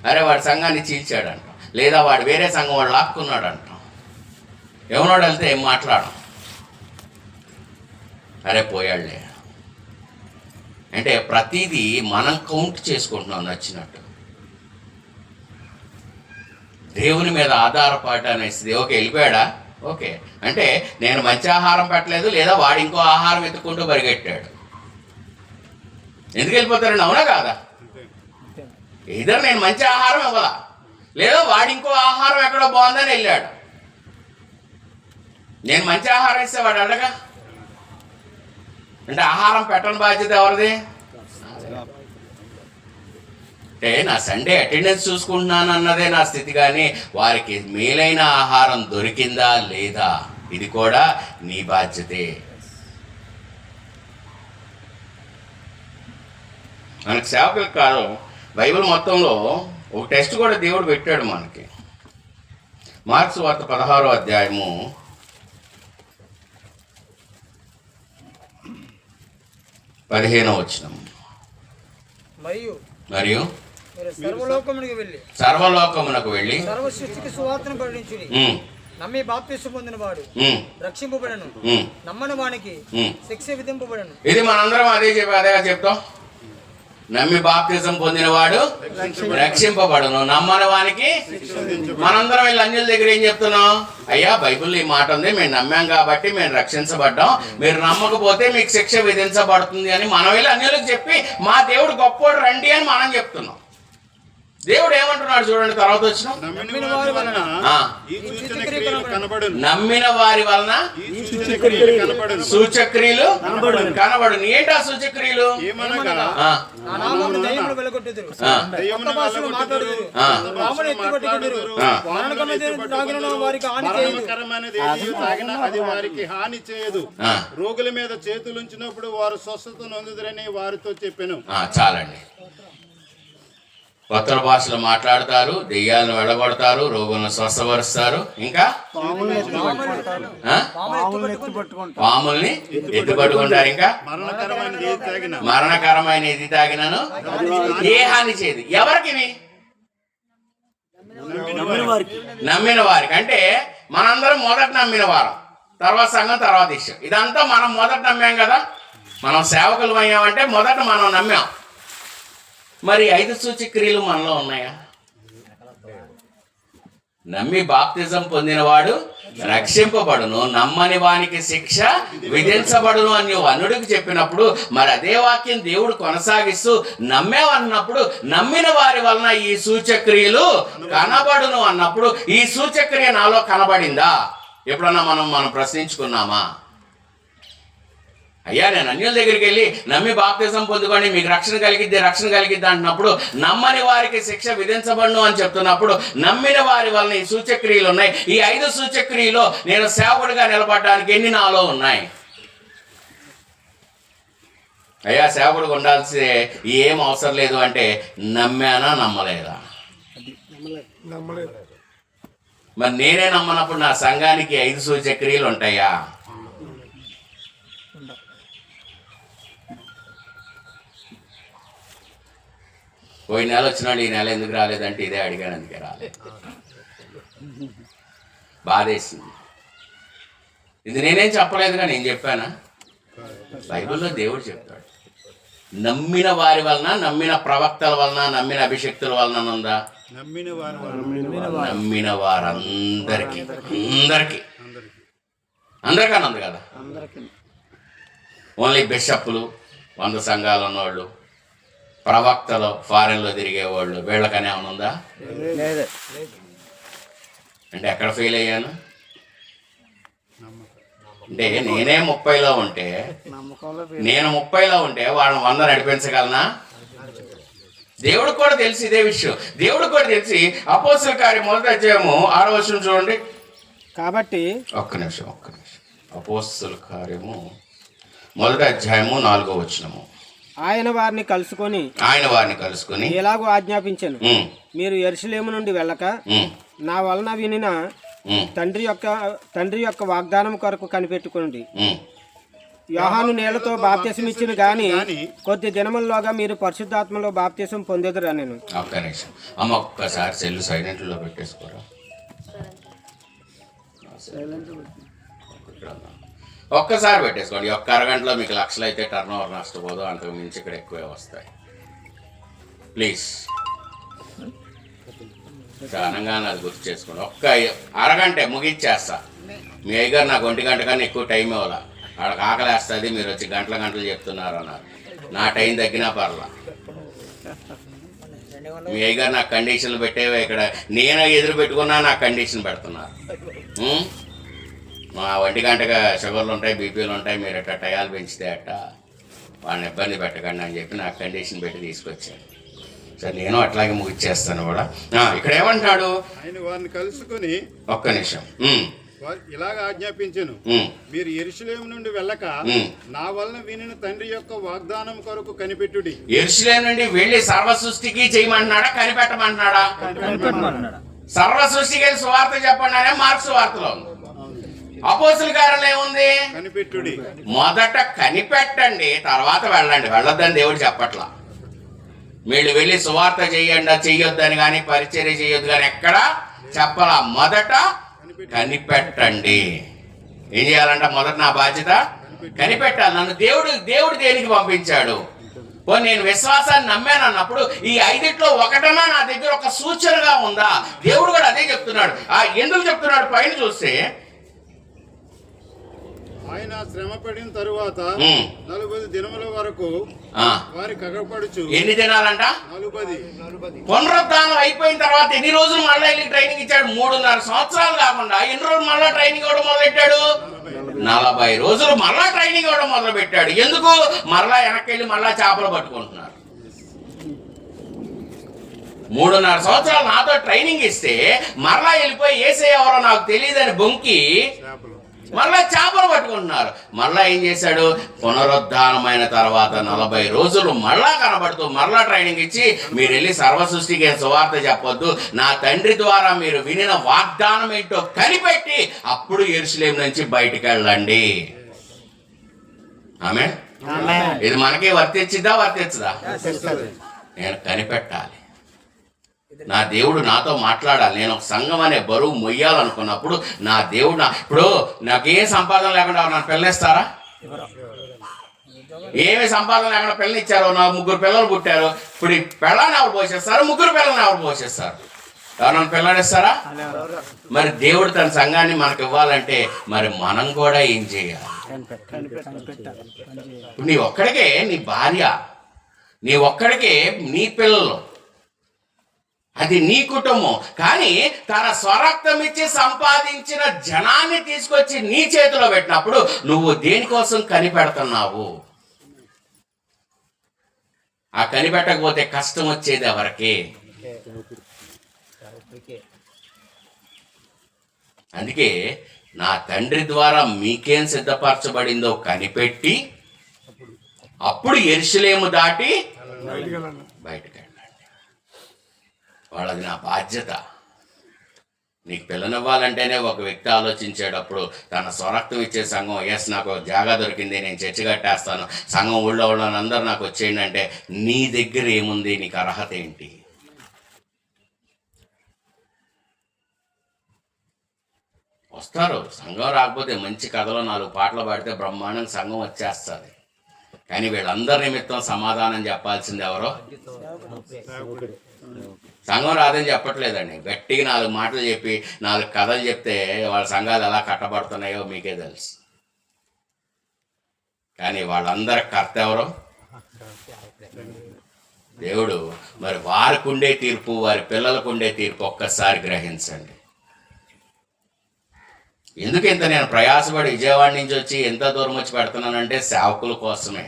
అరే వాడి సంఘాన్ని చీల్చాడంట, లేదా వాడు వేరే సంఘం వాడు లాక్కున్నాడు అంటాం. ఎవనాడు వెళ్తే ఏం మాట్లాడం, అరే పోయాడులే. అంటే ప్రతిదీ మనం కౌంట్ చేసుకుంటున్నాం నచ్చినట్టు. దేవుని మీద ఆధారపడ అనేసి ఓకే వెళ్ళిపోయాడా, ఓకే అంటే నేను మంచి ఆహారం పెట్టలేదు, లేదా వాడు ఇంకో ఆహారం ఎత్తుకుంటూ పరిగెట్టాడు. ఎందుకు వెళ్ళిపోతారండి? అవునా కాదా? ఇద్దరు నేను మంచి ఆహారం ఇవ్వాలా, లేదా వాడు ఇంకో ఆహారం ఎక్కడో బాగుందని వెళ్ళాడు. నేను మంచి ఆహారం ఇస్తే వాడు అడగా. అంటే ఆహారం పెట్టని బాధ్యత ఎవరిది? అంటే నా సండే అటెండెన్స్ చూసుకుంటున్నాను అన్నదే నా స్థితి, కానీ వారికి మేలైన ఆహారం దొరికిందా లేదా ఇది కూడా నీ బాధ్యతే. మనకు సేవకులకు కాదు, బైబిల్ మొత్తంలో ఒక టెస్ట్ కూడా దేవుడు పెట్టాడు మనకి. మార్క్స్ వార్త 16వ అధ్యాయము 15వ వచనం. మరియు మీరు సర్వలోకమునకు వెళ్ళి సర్వ సృష్టికి సువార్తను ప్రకటించుడి. నమ్మి బాప్తిసం పొందిన వాడు రక్షింపబడను, నమ్మని వానికి శిక్ష విధింపబడను. ఇది మనందరం అదేగా చెప్తాం. నమ్మి బాప్తిజం పొందినవాడు రక్షింపబడును, నమ్మని వానికి. మనందరం వీళ్ళు అన్యుల దగ్గర ఏం చెప్తున్నాం? అయ్యా బైబిల్లో ఈ మాట ఉంది, మేము నమ్మాం కాబట్టి మేము రక్షించబడ్డాం, మీరు నమ్మకపోతే మీకు శిక్ష విధించబడుతుంది అని మనం వెళ్ళి అన్యులకు చెప్పి మా దేవుడు గొప్పోడు రండి అని మనం చెప్తున్నాం. దేవుడు ఏమంటున్నాడు చూడండి, తర్వాత వచ్చిన నమ్మిన వారి వలన సూచక్రియలు కనబడును. ఏంటి ఆ సూచక్రియలు? అది వారికి హాని చేయదు, రోగుల మీద చేతులుంచినప్పుడు వారు స్వస్థత నొందుదురని వారితో చెప్పాను. చాలండి. కొత్త భాషలు మాట్లాడతారు, దెయ్యాలను వెళ్ళగొడతారు, రోగులను స్వస్థపరుస్తారు, ఇంకా పాముల్ని ఎత్తుపట్టుకుంటారు, ఇంకా మరణకరమైన ఏది తాగినను ఏ హాని చేయదు. ఎవరికి? నమ్మిన వారికి. అంటే మనందరం మొదట నమ్మిన వారం, తర్వాత సంఘం, తర్వాత ఇష్టం. ఇదంతా మనం మొదట నమ్మాం కదా. మనం సేవకులు అయ్యామంటే మొదట మనం నమ్మాం. మరి 5 సూచక్రియలు మనలో ఉన్నాయా? నమ్మి బాప్తిజం పొందినవాడు రక్షింపబడును, నమ్మని వానికి శిక్ష విధించబడును అని అనుడికి చెప్పినప్పుడు, మరి అదే వాక్యం దేవుడు కొనసాగిస్తూ నమ్మేవన్నప్పుడు నమ్మిన వారి వలన ఈ సూచక్రియలు కనబడును అన్నప్పుడు ఈ సూచక్రియ నాలో కనబడిందా? ఎప్పుడన్నా మనం ప్రశ్నించుకున్నామా? అయ్యా నేను అన్యుల దగ్గరికి వెళ్ళి నమ్మి బాప్తిజం పొందుకోండి మీకు రక్షణ కలిగిద్ది అంటున్నప్పుడు, నమ్మని వారికి శిక్ష విధించబడును అని చెప్తున్నప్పుడు నమ్మిన వారి వలన ఈ సూచక్రియలు ఉన్నాయి. ఈ 5 సూచక్రియలో నేను సేవకుడిగా నిలబడడానికి ఎన్ని నాలో ఉన్నాయి? అయ్యా సేవకుడిగా ఉండాల్సి ఏం అవసరం లేదు అంటే నమ్మానా నమ్మలేదా? మరి నేనే నమ్మనప్పుడు నా సంఘానికి 5 సూచక్రియలు ఉంటాయా? పోయిన నెల వచ్చినాడు, ఈ నెల ఎందుకు రాలేదంటే ఇదే అడిగాను, అందుకే రాలేదు. బాధేసింది. ఇది నేనేం చెప్పలేదుగా, నేను చెప్పానా? బైబిల్లో దేవుడు చెప్తాడు. నమ్మిన వారి వలన, నమ్మిన ప్రవక్తల వలన, నమ్మిన అభిషక్తుల వలన ఉందా? నమ్మిన వారందరికీ అందరికీ ఉంది కదా. ఓన్లీ బిషప్లు, 100 సంఘాలు ఉన్నవాళ్ళు, ప్రవక్తలు, ఫారెన్లో తిరిగేవాళ్ళు, వీళ్ళకనే ఏమైనా ఉందా? అంటే ఎక్కడ ఫెయిల్ అయ్యాను అంటే నేనే 30లో ఉంటే వాళ్ళని 100 నడిపించగలనా? దేవుడికి కూడా తెలిసి ఇదే విషయం. దేవుడికి కూడా తెలిసి అపోస్తలుల కార్యం 1వ అధ్యాయము 6వ వచనం చూడండి. కాబట్టి ఒక్క నిమిషం. అపోస్తలుల కార్యము మొదటి అధ్యాయము 4వ వచనము. ఆయన వారిని కలుసుకొని ఆయన వారిని కలుసుకుని ఎలాగో ఆజ్ఞాపించెను, ఉమ్, మీరు యెరూషలేము నుండి వెళ్ళక ఉమ్, నా వలన వినిన ఉమ్, తండ్రి యొక్క వాగ్దానం కొరకు కనిపెట్టుకోండి. ఉమ్. యోహాను నీళ్లతో బాప్తిసం ఇచ్చిన గాని కొద్ది దినముల్లోగా మీరు పరిశుద్ధాత్మలో బాప్తిసం పొందెదరు నేను. ఒక్క నిమిషం అమ్మ, ఒక్కసారి సెల్లు సైలెంట్లో పెట్టేసుకోరా. ఒక్కసారి పెట్టేసుకోండి. ఒక్క అరగంటలో మీకు లక్షలు అయితే టర్న్ ఓవర్ నష్టపోదు, అంతకు మించి ఇక్కడ ఎక్కువే వస్తాయి. ప్లీజ్ అనంగానే అది గుర్తు చేసుకోండి. ఒక్క అరగంటే ముగిచ్చేస్తా. మీ అయ్యగారు నాకు 1 గంట కన్నా ఎక్కువ టైం ఇవ్వాల. వాళ్ళకి ఆకలేస్తుంది, మీరు వచ్చి గంటలు చెప్తున్నారు అన్నారు. నా టైం తగ్గినా పర్లా. మీ అయ్యగారు నాకు కండిషన్లు పెట్టేవే. ఇక్కడ నేను ఎదురు పెట్టుకున్నా నాకు కండిషన్ పెడుతున్నారు. మా 1 గంటగా షుగర్లు ఉంటాయి, బీపీలు ఉంటాయి, మీరు అట్ట టయాలు పెంచితే అట్ట వాళ్ళని ఇబ్బంది పెట్టకండి అని చెప్పి నాకు కండిషన్ పెట్టి తీసుకొచ్చాను. సరే నేను అట్లాగే ముగిచ్చేస్తాను కూడా. ఇక్కడ ఏమంటాడు? ఆయన వారిని కలుసుకుని ఒక్క నిమిషం. ఇలాగ ఆజ్ఞాపించెను, మీరు యెరూషలేము నుండి వెళ్ళక నా వలన వినిన తండ్రి యొక్క వాగ్దానం కొరకు కనిపెట్టుడి. యెరూషలేము నుండి వెళ్ళి సర్వ సృష్టికి చేయమంటున్నాడా, కనిపెట్టమంటున్నాడా? సర్వ సృష్టికి వెళ్ళి సువార్త చెప్పండి అనే మార్క్స్ వార్తలో ఉంది. అపోస్తుల కార్యాలు ఏముంది? కనిపెట్టుడి. మొదట కనిపెట్టండి, తర్వాత వెళ్ళండి. వెళ్ళొద్దని దేవుడు చెప్పట్లా. వీళ్ళు వెళ్ళి సువార్త చెయ్యొద్దని కానీ పరిచర్య చేయొద్దు కానీ ఎక్కడ చెప్పలా. మొదట కనిపెట్టండి. ఏం చేయాలంట? మొదట నా బాధ్యత కనిపెట్టాలి. నన్ను దేవుడు దేనికి పంపించాడు? నేను విశ్వాసాన్ని నమ్మాను అన్నప్పుడు ఈ 5 ఒకటన్నా నా దగ్గర ఒక సూచనగా ఉందా? దేవుడు కూడా అదే చెప్తున్నాడు. ఎందుకు చెప్తున్నాడు? పైన చూస్తే ఆయన శ్రమ పడిన తరువాత 40 దినముల వరకు వారి కగపడుచు. ఎన్ని దినాలంట? 40. పునరుద్ధానం అయిపోయిన తర్వాత ఎన్ని రోజులు మళ్ళీ వెళ్ళి ట్రైనింగ్ ఇచ్చాడు? 3.5 సంవత్సరాలు కాకుండా ఎన్ని రోజులు మళ్ళా ట్రైనింగ్ ఇవ్వడం మొదలెట్టాడు? 40 రోజులు మళ్ళా ట్రైనింగ్ ఇవ్వడం మొదలు పెట్టాడు. ఎందుకు? మరలా వెనక్కి వెళ్ళి మళ్ళా చేపలు పట్టుకుంటున్నారు. 3.5 సంవత్సరాలు నాతో ట్రైనింగ్ ఇస్తే మరలా వెళ్ళిపోయి యేసయ్య ఎవరో నాకు తెలియదని బొంకి మరలా చేపలు పట్టుకుంటున్నారు. మరలా ఏం చేశాడు? పునరుద్ధానమైన తర్వాత 40 రోజులు మరలా కనబడుతూ మరలా ట్రైనింగ్ ఇచ్చి మీరు వెళ్ళి సర్వ సృష్టికి సువార్త చెప్పొద్దు, నా తండ్రి ద్వారా మీరు వినిన వాగ్దానం ఏంటో కనిపెట్టి అప్పుడు యెరూషలేము నుంచి బయటికి వెళ్ళండి. ఆమేన్. ఇది మనకి వర్తించదా? నేను కనిపెట్టాలి. నా దేవుడు నాతో మాట్లాడాలి. నేను ఒక సంఘం అనే బరువు మొయ్యాలనుకున్నప్పుడు నా దేవుడు ఇప్పుడు నాకేం సంపాదన లేకుండా నన్ను పెళ్ళిస్తారా? ఏమి సంపాదన లేకుండా పెళ్ళనిచ్చారు. నా 3 పిల్లలు పుట్టారు. ఇప్పుడు ఈ పిల్లని ఎవరు పోషిస్తారు? 3 పిల్లల్ని ఎవరు పోషిస్తారు? ఎవరన్నా పిల్లనిస్తారా? మరి దేవుడు తన సంఘాన్ని మనకు ఇవ్వాలంటే మరి మనం కూడా ఏం చేయాలి? ఇప్పుడు నీ ఒక్కడికే నీ భార్య, నీ ఒక్కడికే నీ పిల్లలు, అది నీ కుటుంబం. కానీ తన స్వరక్తం ఇచ్చి సంపాదించిన జనాన్ని తీసుకొచ్చి నీ చేతిలో పెట్టినప్పుడు నువ్వు దేనికోసం కనిపెడుతున్నావు? ఆ కనిపెట్టకపోతే కష్టం వచ్చేది ఎవరికి? అందుకే నా తండ్రి ద్వారా మీకేం సిద్ధపరచబడిందో కనిపెట్టి అప్పుడు యెరూషలేము దాటి బయటకు వాళ్ళది నా బాధ్యత. నీకు పిల్లనివ్వాలంటేనే ఒక వ్యక్తి ఆలోచించేటప్పుడు తన స్వరక్తం ఇచ్చే సంఘం, ఎస్ నాకు జాగా దొరికింది, నేను చర్చి కట్టేస్తాను, సంఘం ఊళ్ళో అందరూ నాకు వచ్చేయండి అంటే నీ దగ్గర ఏముంది? నీకు అర్హత ఏంటి? వస్తారు. సంఘం రాకపోతే మంచి కథలో 4 పాటలు పాడితే బ్రహ్మాండంగా సంఘం వచ్చేస్తుంది. కానీ వీళ్ళందరి నిమిత్తం సమాధానం చెప్పాల్సింది ఎవరో? సంఘం రాదని చెప్పట్లేదండి. గట్టిగా 4 మాటలు చెప్పి 4 కథలు చెప్తే వాళ్ళ సంఘాలు ఎలా కట్టబడుతున్నాయో మీకే తెలుసు. కానీ వాళ్ళందరి కర్త ఎవరో? దేవుడు. మరి వారికి ఉండే తీర్పు, వారి పిల్లలకు ఉండే తీర్పు ఒక్కసారి గ్రహించండి. ఎందుకు ఇంత నేను ప్రయాసపడి విజయవాడ నుంచి వచ్చి ఎంత దూరం వచ్చి పెడుతున్నానంటే సేవకుల కోసమే.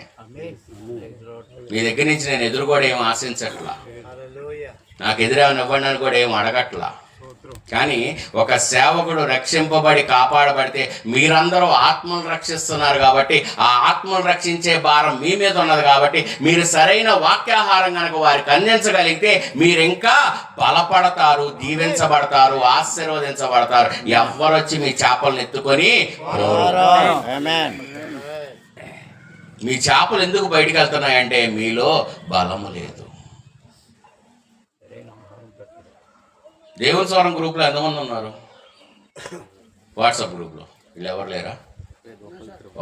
మీ దగ్గర నుంచి నేను ఎదురు కూడా ఏం ఆశించట్లా, నాకు ఎదురేమని ఇవ్వండి అని కూడా ఏం అడగట్లా. కానీ ఒక సేవకుడు రక్షింపబడి కాపాడబడితే మీరందరూ ఆత్మను రక్షిస్తున్నారు కాబట్టి ఆ ఆత్మను రక్షించే భారం మీ మీద ఉన్నది కాబట్టి మీరు సరైన వాక్యాహారం కనుక వారికి అందించగలిగితే మీరు ఇంకా బలపడతారు, దీవించబడతారు, ఆశీర్వదించబడతారు. ఎవ్వరొచ్చి మీ చేపలను ఎత్తుకొని మీ చేపలు ఎందుకు బయటికి వెళ్తున్నాయంటే మీలో బలము లేదు. దేవుని స్వరం గ్రూప్లో ఎంతమంది ఉన్నారు? వాట్సాప్ గ్రూప్లో వీళ్ళు ఎవరు లేరా?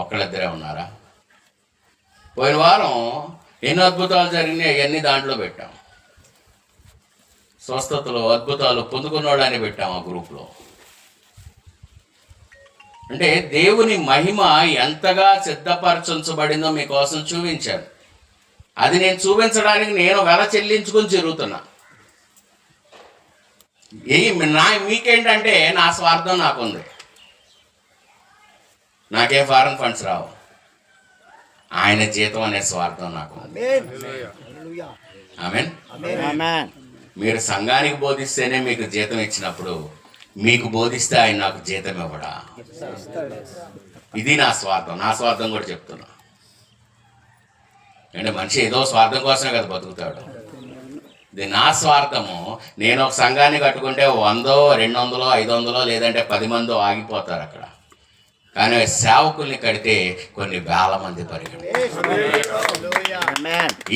ఒక్కళ్ళిద్దరే ఉన్నారా? పోయిన వారం ఎన్ని అద్భుతాలు జరిగినాయి అవన్నీ దాంట్లో పెట్టాం. స్వస్థతలు, అద్భుతాలు పొందుకున్నవాడని పెట్టాం ఆ గ్రూప్లో. అంటే దేవుని మహిమ ఎంతగా సిద్ధపరచబడిందో మీకోసం చూపించాను. అది నేను చూపించడానికి నేను వెల చెల్లించుకొని తిరుగుతున్నా. మీకేంటంటే నా స్వార్థం నాకుంది. నాకే ఫారెన్ ఫండ్స్ రావు, ఆయన జీతం అనే స్వార్థం నాకుంది. ఆమేన్. మీరు సంఘానికి బోధిస్తేనే మీకు జీతం ఇచ్చినప్పుడు మీకు బోధిస్తే ఆయన నాకు జీతం ఇవ్వడా? ఇది నా స్వార్థం. నా స్వార్థం కూడా చెప్తున్నా. అంటే మనిషి ఏదో స్వార్థం కోసమే కదా బతుకుతాడు. ఇది నా స్వార్థము. నేను ఒక సంఘాన్ని కట్టుకుంటే 100, 200, 500 లేదంటే 10 మంది ఆగిపోతారు అక్కడ. కానీ సేవకుల్ని కడితే కొన్ని వేల మంది పరిగెడతారు.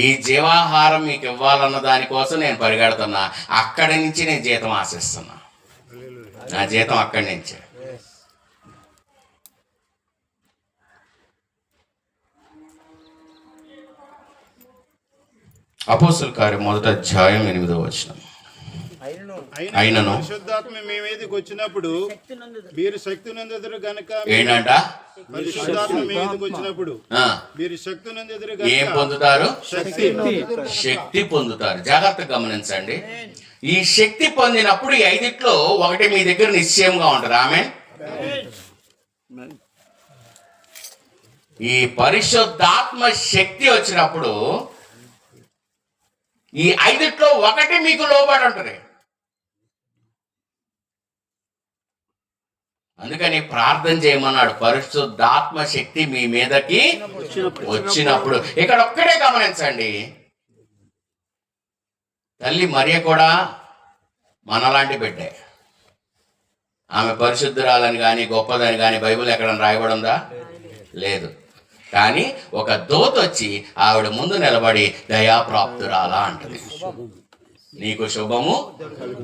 ఈ జీవాహారం మీకు ఇవ్వాలన్న దానికోసం నేను పరిగెడుతున్నా. అక్కడి నుంచి నేను జీతం ఆశిస్తున్నా. నా జీతం అక్కడి నుంచే. అపోస్తలుల కార్యం 1వ అధ్యాయం 8వ వచనం. అయినను పరిశుద్ధాత్మ మీ మీదకి వచ్చినప్పుడు మీరు శక్తి నందెదురు గనుక. ఏంటంట? పరిశుద్ధాత్మ మీ మీదకి వచ్చినప్పుడు మీరు శక్తి నందెదురు ఏం పొందుతారు? శక్తి పొందుతారు. జాగ్రత్తగా గమనించండి. ఈ శక్తి పొందినప్పుడు ఈ 5 ఒకటి మీ దగ్గర నిశ్చయంగా ఉంటుంది. ఆమేన్. ఈ పరిశుద్ధాత్మ శక్తి వచ్చినప్పుడు ఈ 5 ఒకటి మీకు లోబడి ఉంటుంది. అందుకని ప్రార్థన చేయమన్నాడు. పరిశుద్ధాత్మ శక్తి మీ మీదకి వచ్చినప్పుడు. ఇక్కడ ఒక్కడే గమనించండి. తల్లి మరియ కూడా మనలాంటి బిడ్డే. ఆమె పరిశుద్ధురాలని కానీ గొప్పదని కానీ బైబిల్ ఎక్కడ రాయబడి ఉందా? లేదు. కానీ ఒక దూత వచ్చి ఆవిడ ముందు నిలబడి దయాప్రాప్తురాలా అంటది. నీకు శుభము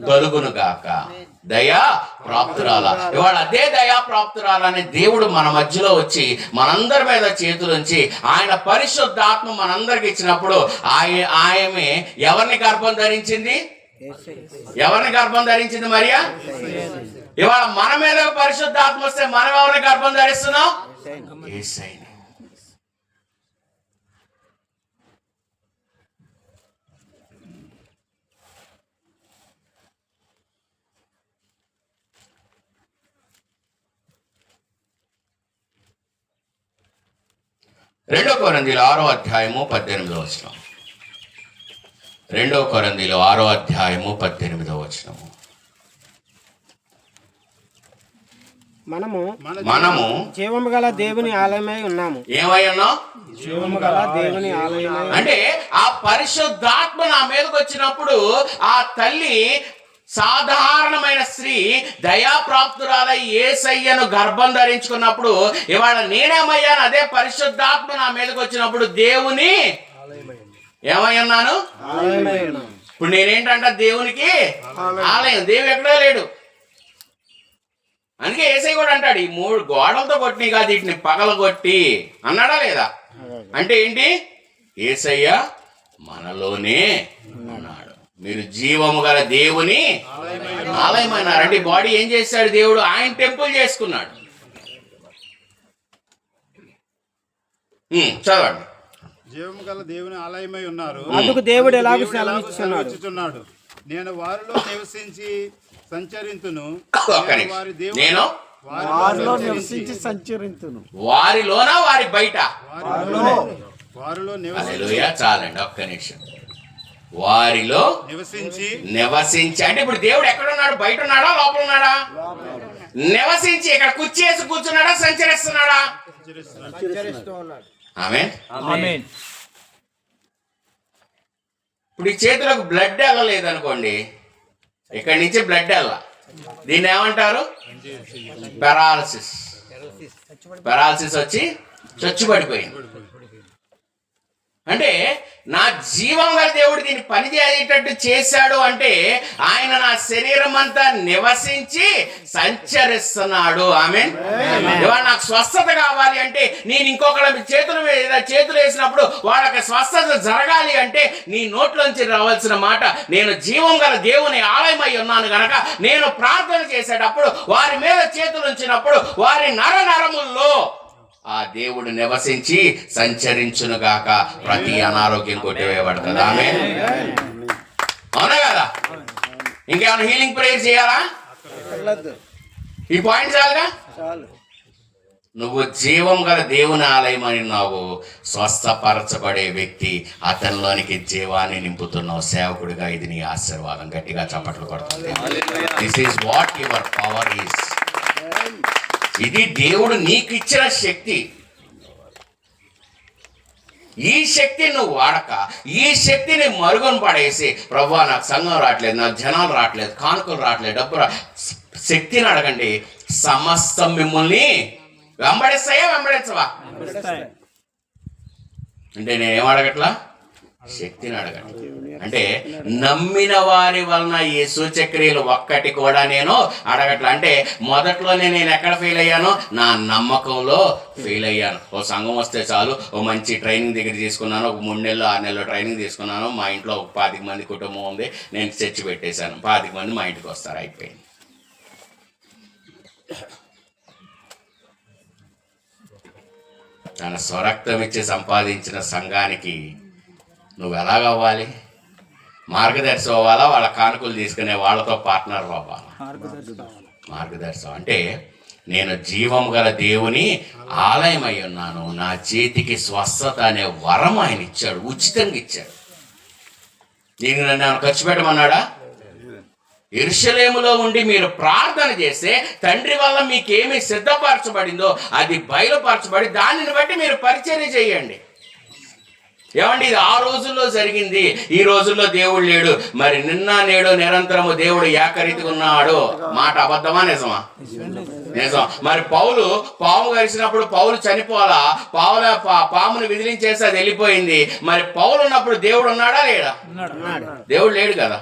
కలుగును గాక, దయా ప్రాప్తురాలా. ఇవాళ అదే దయా ప్రాప్తురాలని దేవుడు మన మధ్యలో వచ్చి మనందరి మీద చేతులుంచి ఆయన పరిశుద్ధాత్మ మనందరికి ఇచ్చినప్పుడు ఆమె ఎవరిని గర్భం ధరించింది? ఎవరిని గర్భం ధరించింది? మరియా. ఇవాళ మన మీద పరిశుద్ధాత్మ వస్తే మనం ఎవరిని గర్భం ధరిస్తున్నాం? యేసయ్యని. రెండో కొరింథీయులు 6వ అధ్యాయము 18వ వచనం. 2 కొరింథీయులు 6వ అధ్యాయము 18వ వచనము. మనము జీవము గల దేవుని ఆలయమై ఉన్నాము. ఏమై ఉన్నాం? జీవము గల దేవుని ఆలయమై. అంటే ఆ పరిశుద్ధాత్మ నా మీదకి వచ్చినప్పుడు ఆ తల్లి సాధారణమైన స్త్రీ దయాప్రాప్తురాలై యేసయ్యను గర్భం ధరించుకున్నప్పుడు ఇవాళ నేనేమయ్యాను? అదే పరిశుద్ధాత్మ నా మీదకి వచ్చినప్పుడు దేవుని ఏమై ఉన్నాను? ఇప్పుడు నేనేంటంట? దేవునికి ఆలయం. దేవుడు ఎక్కడా లేడు. అందుకే యేసయ్య కూడా అంటాడు, ఈ 3 గోడలతో కొట్టి కాదు, వీటిని పగలగొట్టి అన్నాడా లేదా? అంటే ఏంటి? యేసయ్య మనలోనే ఉన్నాడు. మీరు జీవము గల దేవుని ఆలయమన్నారు. అంటే బాడీ ఏం చేశాడు? దేవుడు ఆయన టెంపుల్ చేసుకున్నాడు. చదవండి. జీవము గల దేవుని ఆలయమై ఉన్నారు. అందుకు దేవుడు ఎలాగూ సెలవిస్తున్నాడు. నేను వారిలో నివసించి సంచరింతును. నేను వారిలో నివసించి సంచరింతును. వారిలోనా వారి బయట? వారిలో హల్లెలూయా. చాలండి, ఒక్క నిమిషం. వారిలో నివసించి అంటే ఇప్పుడు దేవుడు ఎక్కడున్నాడు? బయట ఉన్నాడా, లోపల ఉన్నాడా? నివసించి ఇక్కడ కుర్చేసి కూర్చున్నాడా, సంచరిస్తున్నాడా? సంచరిస్తూ ఉన్నాడు. ఆమేన్. ఇప్పుడు ఈ చేతులకు బ్లడ్ వెళ్ళలేదనుకోండి, ఇక్కడి నుంచి బ్లడ్ వెళ్ళ, దీన్ని ఏమంటారు? పెరాలసిస్ వచ్చి చచ్చుబడిపోయింది. అంటే నా జీవం గల దేవుడు దీన్ని పని చేసేటట్టు చేశాడు అంటే ఆయన నా శరీరం అంతా నివసించి సంచరిస్తున్నాడు. ఆమేన్. ఇవాళ నాకు స్వస్థత కావాలి అంటే, నేను ఇంకొకళ్ళ చేతులు వేసినప్పుడు వాళ్ళకి స్వస్థత జరగాలి అంటే నీ నోట్లోంచి రావాల్సిన మాట, నేను జీవం గల దేవుని ఆలయమై ఉన్నాను గనక నేను ప్రార్థన చేసేటప్పుడు వారి మీద చేతులు ఉంచినప్పుడు వారి నరముల్లో ఆ దేవుడు నివసించి సంచరించునుగాక, ప్రతి అనారోగ్యం కొట్టివేయబడుతుంది. ఆమేన్. అవునా కదా? ఇంకేమైనా హీలింగ్ ప్రేయర్ చేయాలా? ఈ పాయింట్ చాలుగా. నువ్వు జీవం గల దేవుని ఆలయం అని ఉన్నావు, స్వస్థపరచబడే వ్యక్తి, అతనిలోనికి జీవాన్ని నింపుతున్నావు. సేవకుడిగా ఇది నీ ఆశీర్వాదం. గట్టిగా చప్పట్లు కొడుతుంది. This is what your power is. ఇది దేవుడు నీకు ఇచ్చిన శక్తి. ఈ శక్తి నువ్వు వాడక, ఈ శక్తిని మరుగున పడేసి, ప్రభువా నాకు సంఘం రావట్లేదు, నాకు జనాలు రావట్లేదు, కానుకలు రావట్లేదు, డబ్బు శక్తిని అడగండి, సమస్తం మిమ్మల్ని వెంబడిస్తాయా, వెంబడించవా? అంటే నేనేం అడగట్లా, శక్తిని అడగండి. అంటే నమ్మిన వారి వలన ఈ సూచక్రియలు ఒక్కటి కూడా నేను అడగట్లా. అంటే మొదట్లోనే నేను ఎక్కడ ఫెయిల్ అయ్యాను? నా నమ్మకంలో ఫెయిల్ అయ్యాను. ఓ సంఘం వస్తే చాలు, ఓ మంచి ట్రైనింగ్ దగ్గర తీసుకున్నాను, ఒక 3 నెలలు 6 నెలలు ట్రైనింగ్ తీసుకున్నాను, మా ఇంట్లో ఒక 25 మంది కుటుంబం ఉంది, నేను చర్చి పెట్టేశాను, 25 మంది మా ఇంటికి వస్తారు, అయిపోయింది. తన స్వరక్తం ఇచ్చి సంపాదించిన సంఘానికి నువ్వు ఎలాగవ్వాలి? మార్గదర్శి అవ్వాలా? వాళ్ళ కానుకలు తీసుకునే వాళ్ళతో పార్ట్నర్ అవ్వాలా? మార్గదర్శి అంటే నేను జీవం గల దేవుని ఆలయం అయి ఉన్నాను, నా చేతికి స్వస్థత అనే వరం ఆయన ఇచ్చాడు, ఉచితంగా ఇచ్చాడు. దీనికి నన్ను ఖర్చు పెట్టమన్నాడా? యెరూషలేములో ఉండి మీరు ప్రార్థన చేస్తే తండ్రి వల్ల మీకేమి సిద్ధపరచబడిందో అది బయలుపరచబడి దానిని బట్టి మీరు పరిచర్య చేయండి. ఏమండి, ఇది ఆ రోజుల్లో జరిగింది, ఈ రోజుల్లో దేవుడు లేడు. మరి నిన్న నేడు నిరంతరము దేవుడు ఏకరీతిగా ఉన్నాడు. మాట అబద్ధమా నిజమా? నిజం. మరి పాము కలిసినప్పుడు పౌలు చనిపోవాలా? పామును విదిలించేసి అది వెళ్ళిపోయింది. మరి పౌలు ఉన్నప్పుడు దేవుడు ఉన్నాడా లేడా? దేవుడు లేడు కదా.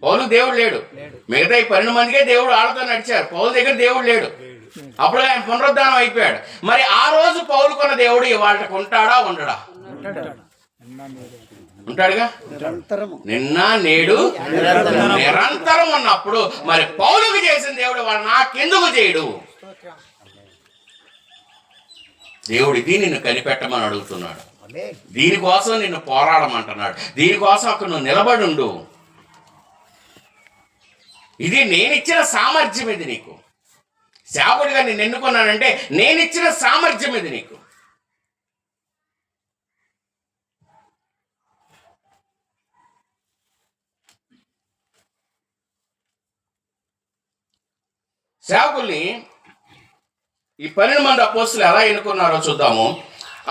పౌలు దేవుడు లేడు. మిగతా ఈ 12 మందికే దేవుడు ఆళ్ళతో నడిచారు, పౌలు దగ్గర దేవుడు లేడు. అప్పుడు ఆయన పునరుద్ధానం అయిపోయాడు. మరి ఆ రోజు పౌలుకున్న దేవుడు ఇవాళకి ఉంటాడా, ఉండడా? ఉంటాడుగా. నిన్న నేడు నిరంతరం ఉన్నప్పుడు మరి పౌలుకు చేసిన దేవుడు వాడు నాకెందుకు చేయడు? దేవుడు ఇది నిన్ను కనిపెట్టమని అడుగుతున్నాడు. దీనికోసం నిన్ను పోరాడమంటున్నాడు. దీనికోసం అక్కడ నువ్వు నిలబడి ఉండు. ఇది నేనిచ్చిన సామర్థ్యం. ఇది నీకు సేవకుడిగా నేను ఎన్నుకున్నానంటే నేనిచ్చిన సామర్థ్యం ఇది నీకు. సేవకుల్ని ఈ 12 మంది అపోస్తులు ఎలా ఎన్నుకున్నారో చూద్దాము.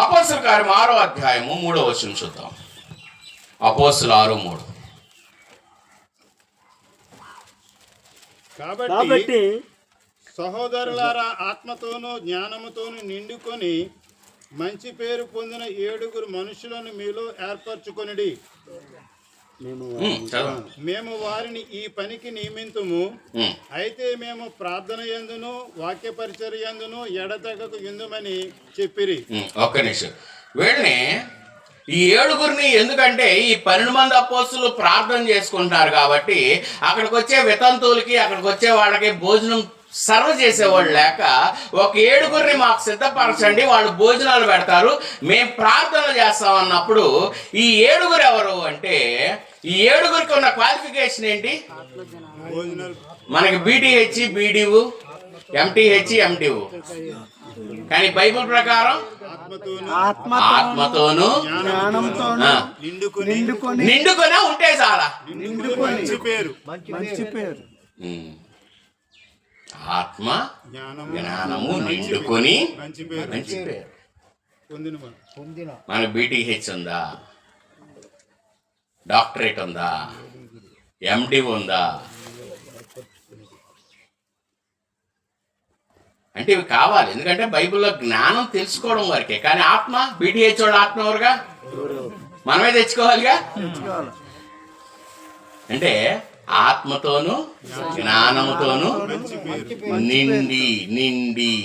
అపోస్తుల కార్యం 6వ అధ్యాయము 3వ వచనం చూద్దాం. అపోస్తులు 6:3. కాబట్టి సహోదరులారా, ఆత్మతోనూ జ్ఞానముతోనూ నిండుకొని మంచి పేరు పొందిన 7 మనుషులను మీలో ఏర్పరచుకొనిడి. మేము వారిని ఈ పనికి నియమింతుము. అయితే మేము ప్రార్థన యందును వాక్య పరిచర్య యందును ఎడతెగక యుందుమని చెప్పిరి. ఒక్క నిమిషం. వీళ్ళని ఈ 7 ఎందుకంటే ఈ 12 మంది అపోస్తులు ప్రార్థన చేసుకుంటున్నారు కాబట్టి అక్కడికి వచ్చే వితంతువులకి, అక్కడికి వచ్చే వాళ్ళకి భోజనం సర్వ్ చేసేవాళ్ళు లేక ఒక 7 మాకు సిద్ధపరచండి, వాళ్ళు భోజనాలు పెడతారు, మేము ప్రార్థనలు చేస్తామన్నప్పుడు ఈ 7 ఎవరు అంటే, ఈ 7 ఉన్న క్వాలిఫికేషన్ ఏంటి? మనకి బీటీహెచ్, బీడీవు, ఎంటీహెచ్ ఎండిఓ. కానీ బైబిల్ ప్రకారం ఆత్మతోను ఆ, నిండుకొని ఉంటే చాలా. మంచి పేరు ఆత్మ జ్ఞానము నిండుకొని మంచి పేరు మంచి పేరు. పొందిన వాడు. మన బీటీహెచ్ ఉందా, డాక్టరేట్ ఉందా, ఎండి ఉందా? అంటే ఇవి కావాలి, ఎందుకంటే బైబిల్లో జ్ఞానం తెలుసుకోవడం వరకే. కానీ ఆత్మ, బీటీహెచ్ వాళ్ళు ఆత్మ ఎవరుగా? మనమే తెచ్చుకోవాలిగా. అంటే ఆత్మతోను జ్ఞానముతోను నిండి నిండి.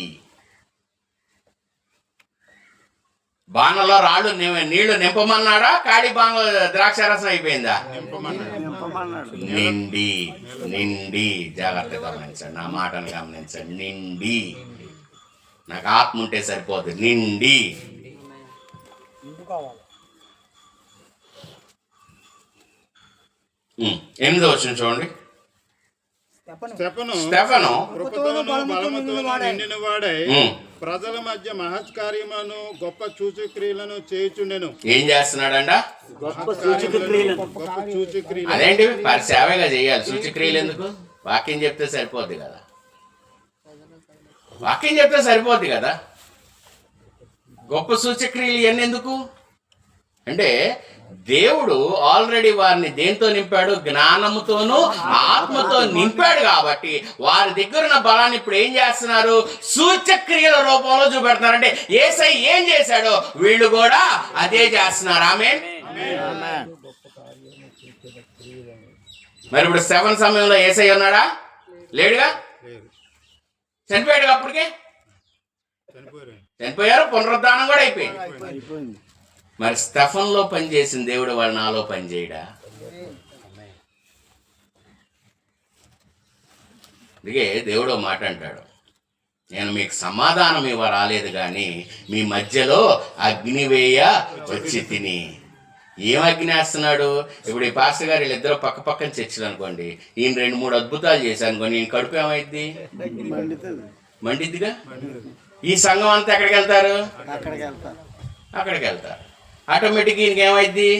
బాణలో రాళ్ళు నీళ్లు నింపమన్నాడా? ఖాళీ బాణ ద్రాక్షారసం అయిపోయిందా? నిండి నిండి. జాగ్రత్తగా గమనించండి, నా మాటను గమనించండి. నిండి. నాకు ఆత్మ ఉంటే సరిపోదు, నిండి. ఎనిమిదో వచ్చిన చూడండి. స్టెఫను కృపతోను బలముతోను నిండిన వాడై ప్రజల మధ్య మహత్కార్యములను గొప్ప సూచక్రియలను చేయుచుండెను. ఏం చేస్తున్నాడంట? గొప్ప సూచక్రియలను. గొప్ప సూచక్రియలు అదేంటి, సేవగా చేయాలి. సూచక్రియలు ఎందుకు? వాక్యం చెప్తే సరిపోద్ది కదా. వాక్యం చెప్తే సరిపోద్ది కదా. గొప్ప సూచక్రియలు ఇవన్నీ ఎందుకు అంటే, దేవుడు ఆల్రెడీ వారిని దేంతో నింపాడు? జ్ఞానముతోనూ ఆత్మతో నింపాడు. కాబట్టి వారి దగ్గర ఉన్న బలాన్ని ఇప్పుడు ఏం చేస్తున్నారు? సూచక్రియల రూపంలో చూపెడుతున్నారు. అంటే యేసయ్య ఏం చేశాడో వీళ్ళు కూడా అదే చేస్తున్నారు. ఆమేన్. మరి ఇప్పుడు 7 సమయంలో యేసయ్య ఉన్నాడా? లేడుగా. చనిపోయాడు. అప్పటికే చనిపోయారు. పునరుద్ధానం కూడా అయిపోయింది. మరి స్టెఫన్లో పనిచేసిన దేవుడు వాళ్ళు నాలో పనిచేయడా? అందుకే దేవుడు మాట అంటాడు, నేను మీకు సమాధానం ఇవ్వ రాలేదు కానీ మీ మధ్యలో అగ్నివేయ వచ్చి తిని. ఏం అగ్ని వేస్తున్నాడు? ఇప్పుడు ఈ పాస్టర్ గారు వీళ్ళిద్దరూ పక్క పక్కన చర్చలు అనుకోండి, ఈయన 2-3 అద్భుతాలు చేశాను అనుకోండి, ఈయన కడుపు ఏమైద్ది? మండిద్దిగా. ఈ సంఘం అంతా ఎక్కడికి వెళ్తారు? అక్కడికి వెళ్తారు. ఆటోమేటిక్ ఈయనకి ఏమైద్ది?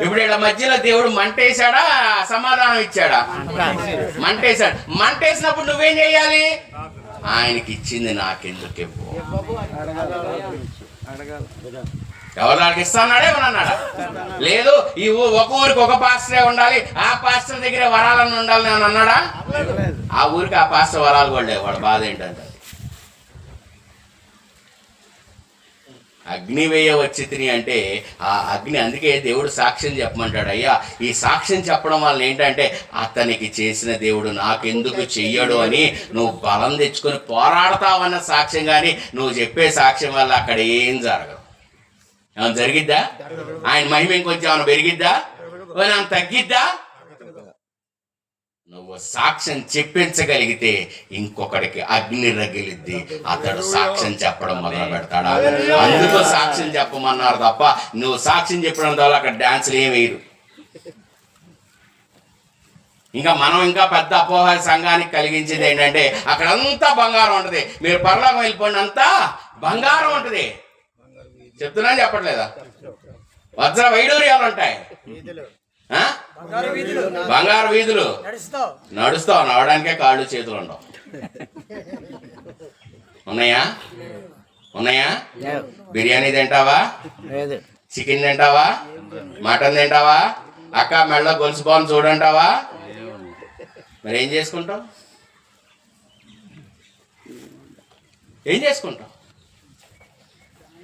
ఇప్పుడు వీళ్ళ మధ్యలో దేవుడు మంటేశాడా, సమాధానం ఇచ్చాడా? మంటేశాడు. మంటేసినప్పుడు నువ్వేం చేయాలి? ఆయనకి ఇచ్చింది నాకెందుకు ఇవ్వు? ఎవరు నాకు ఇస్తాన్నాడే అన్నాడా? లేదు, ఈ ఒక ఊరికి ఒక పాస్టరే ఉండాలి, ఆ పాస్టర్ దగ్గరే వరాలను ఉండాలి అని అన్నాడా? ఆ ఊరికి ఆ పాస్టర్ వరాలు కూడా లేవు. వాడు బాధ ఏంటంటే అగ్నివేయ వచ్చి తిని అంటే ఆ అగ్ని. అందుకే దేవుడు సాక్ష్యం చెప్పమంటాడు. అయ్యా, ఈ సాక్ష్యం చెప్పడం వల్ల ఏంటంటే అతనికి చేసిన దేవుడు నాకెందుకు చెయ్యడు అని నువ్వు బలం తెచ్చుకొని పోరాడతావన్న సాక్ష్యం. కానీ నువ్వు చెప్పే సాక్ష్యం వల్ల అక్కడ ఏం జరగదు. ఏమైనా జరిగిద్దా? ఆయన మహిమ ఇంకొంచెం ఏమైనా పెరిగిద్దా? ఏమైనా తగ్గిద్దా? నువ్వు సాక్ష్యం చెప్పించగలిగితే ఇంకొకడికి అగ్ని రగిలిద్ది, అతడు సాక్ష్యం చెప్పడం మొదలు పెడతాడా? అందుకు సాక్ష్యం చెప్పమన్నారు తప్ప నువ్వు సాక్ష్యం చెప్పడం ద్వారా అక్కడ డాన్సులు ఏమి వేయరు. ఇంకా మనం ఇంకా పెద్ద అపోహ సంఘానికి కలిగించింది ఏంటంటే అక్కడంతా బంగారం ఉంటుంది, మీరు పరలోకం వెళ్ళిపోండి అంతా బంగారం ఉంటుంది. చెప్తున్నా చెప్పట్లేదా? వజ్ర వైడూర్యాలు ఉంటాయి, బంగారు వీధులు. నడుస్తావు, నడవడానికే కాళ్ళు చేతులు ఉండవు. ఉన్నాయా? బిర్యానీ తింటావా? చికెన్ తింటావా? మటన్ తింటావా? అక్క మెళ్ళ గొలుసు బాగుంది చూడంటావా? మరి ఏం చేసుకుంటావు?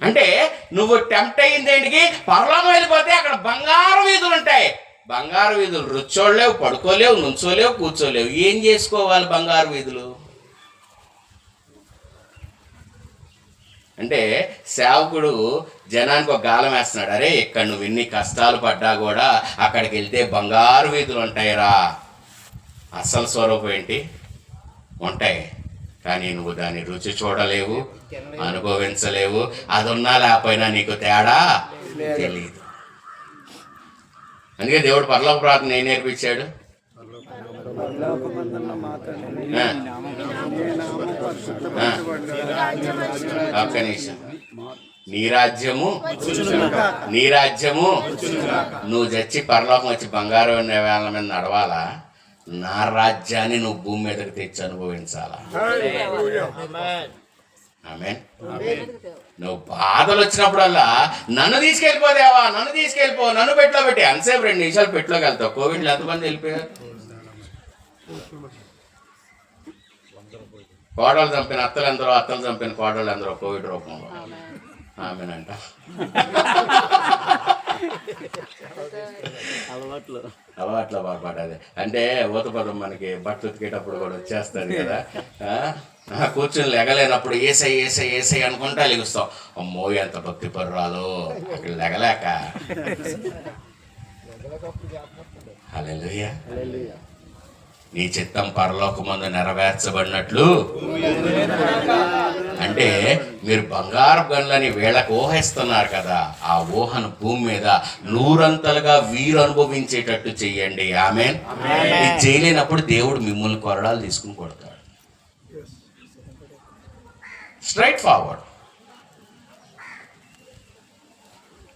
అంటే నువ్వు టెంప్ట్ అయ్యింది ఏంటికి? పరలోకం వెళ్ళిపోతే అక్కడ బంగారు వీధులు ఉంటాయి. బంగారు వీధులు రుచోలేవు, పడుకోలేవు, నుంచోలేవు, కూర్చోలేవు. ఏం చేసుకోవాలి బంగారు వీధులు? అంటే సేవకుడు జనానికి ఒక గాలం వేస్తున్నాడు, అరే ఇక్కడ నువ్వు ఎన్ని కష్టాలు పడ్డా కూడా అక్కడికి వెళ్తే బంగారు వీధులు ఉంటాయిరా. అసలు స్వరూపం ఏంటి? ఉంటాయి, కానీ నువ్వు దాని రుచి చూడలేవు, అనుభవించలేవు. అది ఉన్నా లేకపోయినా నీకు తేడా తెలియదు. అందుకే దేవుడు పరలోక ప్రార్థన ఏం నేర్పించాడు? ఒక్క నిమిషం. నీ రాజ్యము నీ రాజ్యము నువ్వు చచ్చి పరలోకం వచ్చి బంగారం వేళ మీద నడవాలా? నా రాజ్యాన్ని నువ్వు భూమి మీదకి తెచ్చి అనుభవించాలా? ఆమేన్. నువ్వు బాధలు వచ్చినప్పుడల్లా నన్ను తీసుకెళ్ళిపోదేవా, నన్ను తీసుకెళ్ళిపో, నన్ను పెట్టలో పెట్టి అంతసేపు 2 నిమిషాలు పెట్టలోకి వెళ్తావు. కోవిడ్లో ఎంతమంది వెళ్ళిపోయారు? కోడలు చంపిన అత్తలు ఎందరో, అత్తలు చంపిన కోడలు ఎందరో కోవిడ్ రూపంలో. ఆమెనంట అలవాట్లో బాగుపడేది అంటే ఊతపదం మనకి బట్టలు ఉతికేటప్పుడు కూడా వచ్చేస్తుంది కదా. కూర్చుని లెగలేనప్పుడు ఏసై ఏసై ఏసై అనుకుంటా లెగుస్తాం. అమ్మో ఎంత భక్తి పర్రాలు అక్కడ లెగలేక. హల్లెలూయా. నీ చిత్తం పరలోకమందు నెరవేర్చబడినట్లు. అంటే మీరు బంగారు గనులని వీళ్ళకి ఊహిస్తున్నారు కదా, ఆ ఊహను భూమి మీద 100 వీరు అనుభవించేటట్టు చెయ్యండి. ఆమేన్. ఇది చేయలేనప్పుడు దేవుడు మిమ్మల్ని కొరడాలు తీసుకుని కొడతాడు. Straight forward.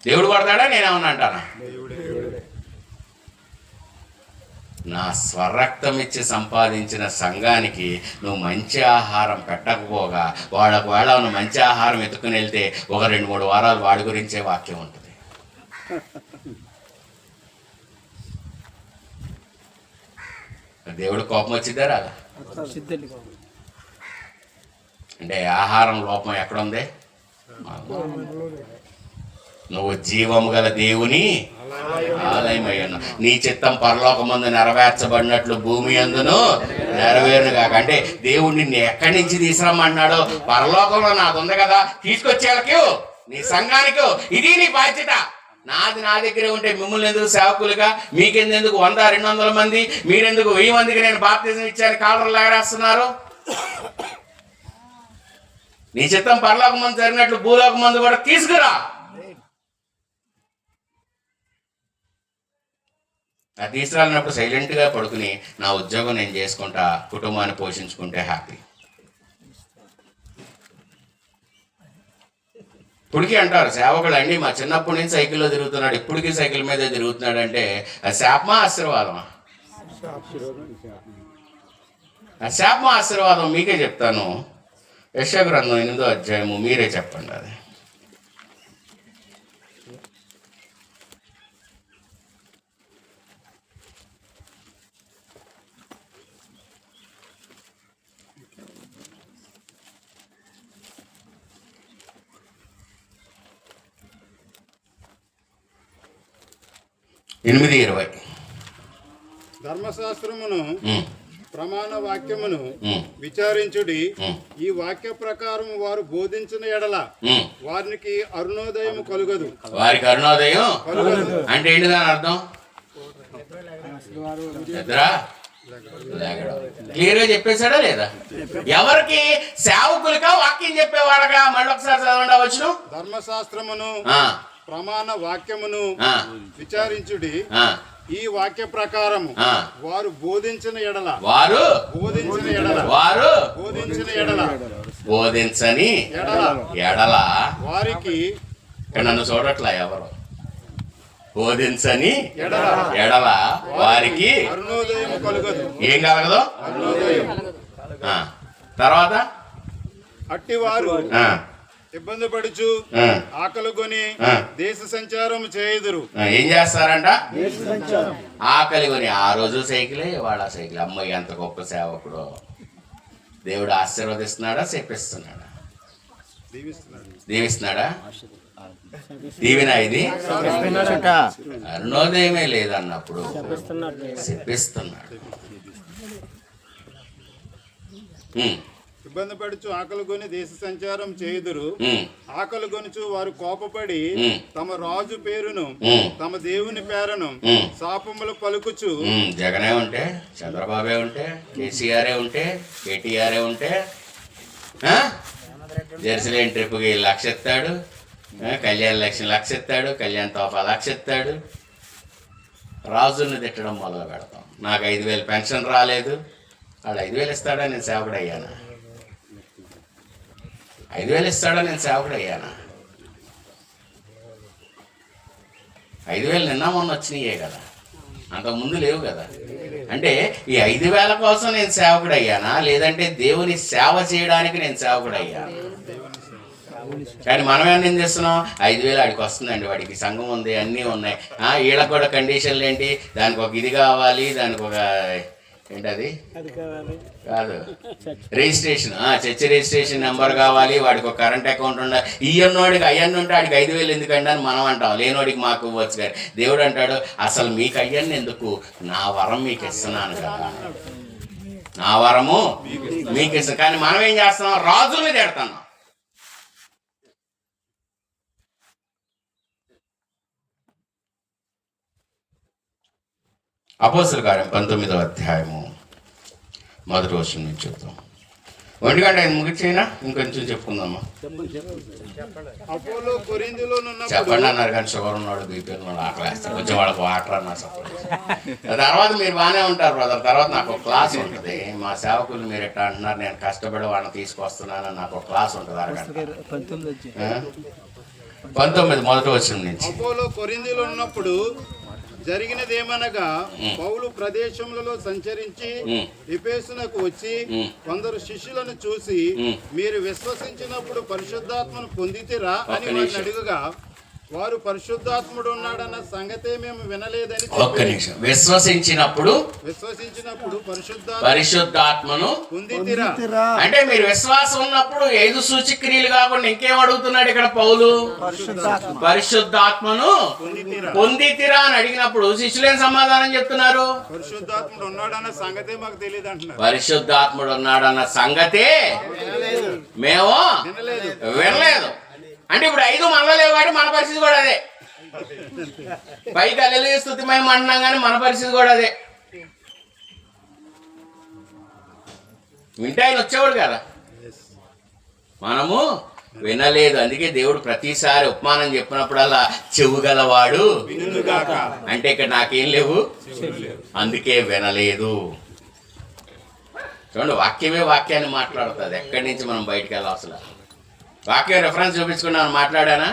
దేవుడు కొడతాడా? నేనేమన్నా అంటానా? నా స్వరక్తం ఇచ్చి సంపాదించిన సంఘానికి నువ్వు మంచి ఆహారం పెట్టకపోగా వాళ్ళకు వేళ నువ్వు మంచి ఆహారం ఎత్తుకుని వెళ్తే 1-2-3 వారాలు వాడి గురించే వాక్యం ఉంటుంది. దేవుడు కోపం వచ్చిద్దా రాదా? అంటే ఆహారం లోపం ఎక్కడుంది? నువ్వు జీవము గల దేవుని ఆలయమయ్యను. నీ చిత్తం పరలోకమందు నెరవేర్చబడినట్లు భూమి యందును నెరవేరును కాక. అంటే దేవుడు నిన్ను ఎక్కడి నుంచి తీసుకురమ్మన్నాడో పరలోకంలో నాది ఉంది కదా, తీసుకొచ్చేళ్ళకి నీ సంఘానికి ఇది నీ బాధ్యత. నాది నా దగ్గరే ఉంటే మిమ్మల్ని ఎందుకు సేవకులుగా, మీకెందుకు 100-200 మంది, మీరెందుకు 1000 మందికి నేను బాప్తిజం ఇచ్చాను కాలర్లు ఎగరేస్తున్నారు? నీ చిత్తం పరలోకమందు జరిగినట్లు భూలోకమందు కూడా తీసుకురా. అది తీసుకురాలినప్పుడు సైలెంట్గా పడుకుని నా ఉద్యోగం నేను చేసుకుంటా, కుటుంబాన్ని పోషించుకుంటే హ్యాపీ. ఇప్పటికీ అంటారు సేవకులు, అండి మా చిన్నప్పటి నుంచి సైకిల్లో తిరుగుతున్నాడు, ఇప్పటికీ సైకిల్ మీదే తిరుగుతున్నాడు అంటే అది శాపమా ఆశీర్వాదమా? అది శాపమా ఆశీర్వాదం? మీకే చెప్తాను. యెషయా గ్రంథం 8వ అధ్యాయము మీరే చెప్పండి. అది ఎనిమిది 20. ధర్మశాస్త్రమును ప్రమాణ వాక్యమును విచారించుడి. ఈ వాక్య ప్రకారం వారు బోధించిన ఎడల వారికి అరుణోదయం కలుగదు. వారికి అరుణోదయం అంటే ఏంటి దాని అర్థం? క్లియర్ గా చెప్పేశాడా లేదా? ఎవరికి? సేవకులుగా, వాక్యం చెప్పేవాళ్ళగా? మళ్ళీ ఒకసారి చదవండి వచ్చును. ధర్మశాస్త్రమును ప్రమాణ వాక్యమును విచారించుడి. ఈ వాక్య ప్రకారము వారు బోధించిన ఎడల బోధించని ఎడల వారికి నన్ను చూడట్లా ఎవరు? బోధించని ఎడల వారికి అరుణోదయం కలుగదు. ఏం కలగదు? తర్వాత అట్టివారు ఇబ్బంది పడుచు ఆకలి కొని దేశ సంచారం చేయుదురు. ఏం చేస్తారంట? ఆకలి కొని. ఆ రోజు సైకిలే, వాళ్ళ సైకిల్. అమ్మాయి ఎంత గొప్ప సేవకుడు! దేవుడు ఆశీర్వదిస్తున్నాడా, శపిస్తున్నాడా? దీవిస్తున్నాడా? దీవెన ఇది. అరుణోదయమే లేదన్నప్పుడు శపిస్తున్నాడు. ఇబ్బంది పడుచు ఆకలి కొని దేశ సంచారం చేయుదురు. ఆకలి కొనుచు వారు కోపపడి తమ రాజు పేరును తమ దేవుని పేరును శాపములు పలుకుచు. జగనే ఉంటే, చంద్రబాబే ఉంటే, కేసీఆరే ఉంటే, కేటీఆరే ఉంటే, జెరూసలేం ట్రిప్కి 1,00,000 ఎత్తాడు, కళ్యాణ్ లక్ష్మి 1,00,000 ఎత్తాడు, కళ్యాణ్ తోఫా 1,00,000 ఎత్తాడు. రాజుని తిట్టడం మొదలు పెడతాం. నాకు 5,000 పెన్షన్ రాలేదు, వాళ్ళు 5,000 ఇస్తాడా, నేను సేవకుడు అయ్యాను. 5,000 ఇస్తాడా? నేను సేవకుడు అయ్యానా? 5,000 నిన్న మొన్న వచ్చినాయే కదా, అంతకుముందు లేవు కదా. అంటే ఈ 5,000 కోసం నేను సేవకుడు అయ్యానా, లేదంటే దేవుని సేవ చేయడానికి నేను సేవకుడు అయ్యాను? కానీ మనం ఏం చేస్తున్నాం? 5,000 వాడికి వస్తుందండి, వాడికి సంఘం ఉంది, అన్నీ ఉన్నాయి, వీళ్ళకి కూడా కండిషన్లు ఏంటి, దానికి ఒక ఇది కావాలి, దానికి ఒక ఏంటది కాదు రిజిస్ట్రేషన్, చర్చ్ రిజిస్ట్రేషన్ నెంబర్ కావాలి, వాడికి ఒక కరెంట్ అకౌంట్ ఉండాలి. ఈయన్నోడికి అయ్యన్ని ఉంటే వాడికి 5,000 ఎందుకండి అని మనం అంటాం, లేనోడికి మాకు ఇవ్వచ్చు. కానీ దేవుడు అంటాడు, అసలు మీకు అయ్యన్ని ఎందుకు, నా వరం మీకు ఇస్తున్నాను కదా, నా వరము మీకు ఇస్తాను. కానీ మనం ఏం చేస్తున్నాం? రాజుల్ని తిడుతున్నాం. అపోస్తలుల కార్యం 19వ అధ్యాయము మొదటి వచనం నుంచి చెప్తాం. 1:05 ముగిచేనా, ఇంకొంచెం చెప్పుకుందామా? అపోలో కొరింథీలో చెప్పండి అన్నారు, కానీ షుగర్ ఉన్నాడు, బీపీ ఉన్నాడు, ఆకలేస్తారు, కొంచెం వాళ్ళకి వాటర్ అన్నారు చెప్పండి. తర్వాత మీరు బాగానే ఉంటారు బ్రదర్. తర్వాత నాకు ఒక క్లాస్ ఉంటుంది, మా సేవకులు మీరు ఎట్లా అంటున్నారు, నేను కష్టపడి వాళ్ళని తీసుకొస్తున్నానని నాకు ఒక క్లాస్ ఉంటుంది అరగంట. 19 మొదటి వచనం నుంచి. అపోలో కొరింథీలో ఉన్నప్పుడు జరిగినదేమనగా, పౌలు ప్రదేశములలో సంచరించి ఎఫెసునకు వచ్చి కొందరు శిష్యులను చూసి, మీరు విశ్వసించినప్పుడు పరిశుద్ధాత్మను పొందితిరా అని వారిని అడుగగా, వారు పరిశుద్ధాత్ముడు ఉన్నాడన్న సంగతే మేము వినలేదని. ఒక్క నిమిషం. విశ్వసించినప్పుడు పరిశుద్ధాత్మను పొందితిరా అంటే మీరు విశ్వాసం ఉన్నప్పుడు 5 సూచక్రియలు కాకుండా ఇంకేం అడుగుతున్నాడు ఇక్కడ పౌలు? పరిశుద్ధాత్మను పొందితిరా అని అడిగినప్పుడు శిష్యులేం సమాధానం చెప్తున్నారు? పరిశుద్ధాత్ముడు ఉన్నాడన్న సంగతే మాకు తెలియదు అంటున్నారు. పరిశుద్ధాత్ముడు ఉన్నాడన్న సంగతే మేము వినలేదు. అంటే ఇప్పుడు 5 మనలో లేవు కాబట్టి మన పరిస్థితి కూడా అదే. పైకి హల్లెలూయా స్తుతి మహిమ అంటున్నాం కానీ మన పరిస్థితి కూడా అదే. వింటే ఆయన వచ్చేవాడు కదా, మనము వినలేదు. అందుకే దేవుడు ప్రతిసారి ఉపమానం చెప్పినప్పుడల్లా చెవు గలవాడు అంటే ఇక్కడ నాకేం లేవు, అందుకే వినలేదు. చూడండి, వాక్యమే వాక్యాన్ని మాట్లాడుతుంది. ఎక్కడి నుంచి మనం బయటకు వెళ్ళాలి? అసలు వాక్యం రెఫరెన్స్ చూపించుకున్నాను, మాట్లాడానా?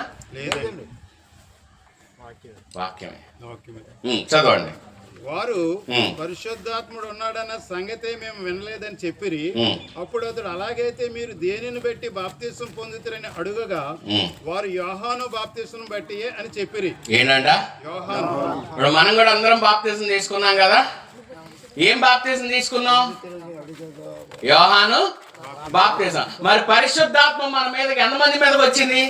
వాక్యమే. చదవండి. వారు పరిశుద్ధాత్ముడు ఉన్నాడన్న సంగతే మేము వినలేదని చెప్పిరి. అప్పుడు అతడు, అలాగైతే మీరు దేనిని బట్టి బాప్తిసం పొందుతారని అడుగగా, వారు యోహాను బాప్తిసం బట్టి అని చెప్పిరి. ఏంటంట? యోహాను. ఇప్పుడు మనం కూడా అందరం బాప్తిసం తీసుకున్నాం కదా. ఏం బాప్తిసం తీసుకున్నాం? యోహాను బాప్తిసం. మరి పరిశుద్ధాత్మ మన మీదకి ఎంతమంది మీదకి వచ్చింది?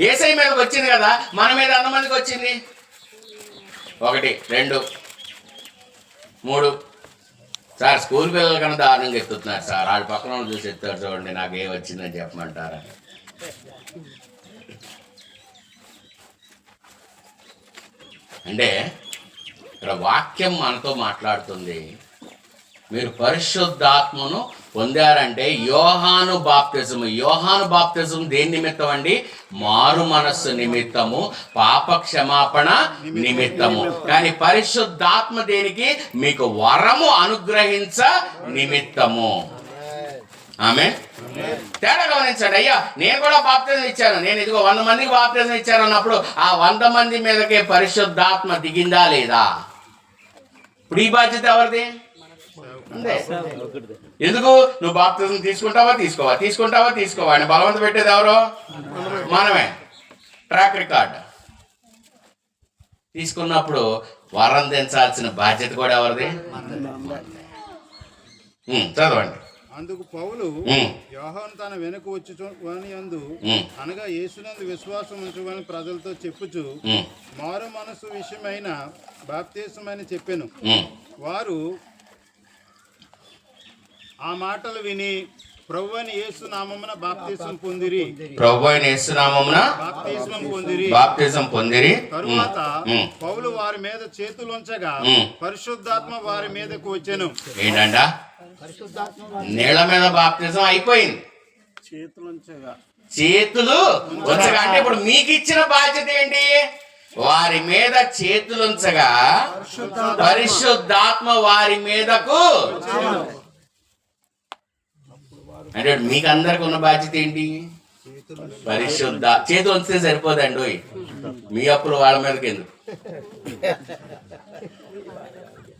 యేసయ్య మీదకి వచ్చింది కదా. మన మీద ఎంతమందికి వచ్చింది? 1, 2, 3. సార్ స్కూల్ పిల్లల కన్నా దారుణంగా ఎత్తుతున్నారు సార్. వాళ్ళ పక్కన చూసి ఎత్తారు చూడండి, నాకు ఏం వచ్చిందని చెప్పమంటారా? అంటే ఇక్కడ వాక్యం మనతో మాట్లాడుతుంది. మీరు పరిశుద్ధాత్మను పొందారంటే యోహాను బాప్తిజం దేని నిమిత్తం అండి? మారు మనస్సు నిమిత్తము, పాప క్షమాపణ నిమిత్తము. కానీ పరిశుద్ధాత్మ దేనికి? మీకు వరము అనుగ్రహించ నిమిత్తము. ఆమేన్. తేడా గమనించండి. అయ్యా నేను కూడా బాప్తిజం ఇచ్చాను, నేను ఇదిగో 100 మందికి బాప్తిజం ఇచ్చాను అన్నప్పుడు ఆ 100 మంది మీదకే పరిశుద్ధాత్మ దిగిందా లేదా? ఇప్పుడు ఈ బాధ్యత ఎవరిది? ఎందుకు? నువ్వు బాప్తిజం తీసుకుంటావా అని బలవంత పెట్టేది ఎవరో? మనమే. ట్రాక్ రికార్డ్ తీసుకున్నప్పుడు వరం దించాల్సిన బాధ్యత కూడా ఎవరిది? చదవండి. అందుకు పౌలు, యోహాను తన వెనుక వచ్చి అందు అనగా యేసునందు విశ్వాసం ఉంచువని ప్రజలతో చెప్పుచు మారు మనసు విషయమైన బాప్తిసమని చెప్పెను. వారు ఆ మాటలు విని ప్రభువైన యేసు నామమున బాప్తిసం పొందిరి. బాప్తిసం పొందిరి. తరువాత పౌలు వారి మీద చేతులుంచగా పరిశుద్ధాత్మ వారి మీదకు వచ్చెను. ఏంటంట? నీళ్ళ మీద బాప్తిజం అయిపోయింది. చేతులు ఉంచగా అంటే ఇప్పుడు మీకు ఇచ్చిన బాధ్యత ఏంటి? వారి మీద చేతులుంచగా పరిశుద్ధాత్మ వారి మీదకు. అంటే మీకు అందరికి ఉన్న బాధ్యత ఏంటి? పరిశుద్ధ. చేతి ఉంచితే సరిపోదండి, మీ అప్పులు వాళ్ళ మీదకి ఎందుకు?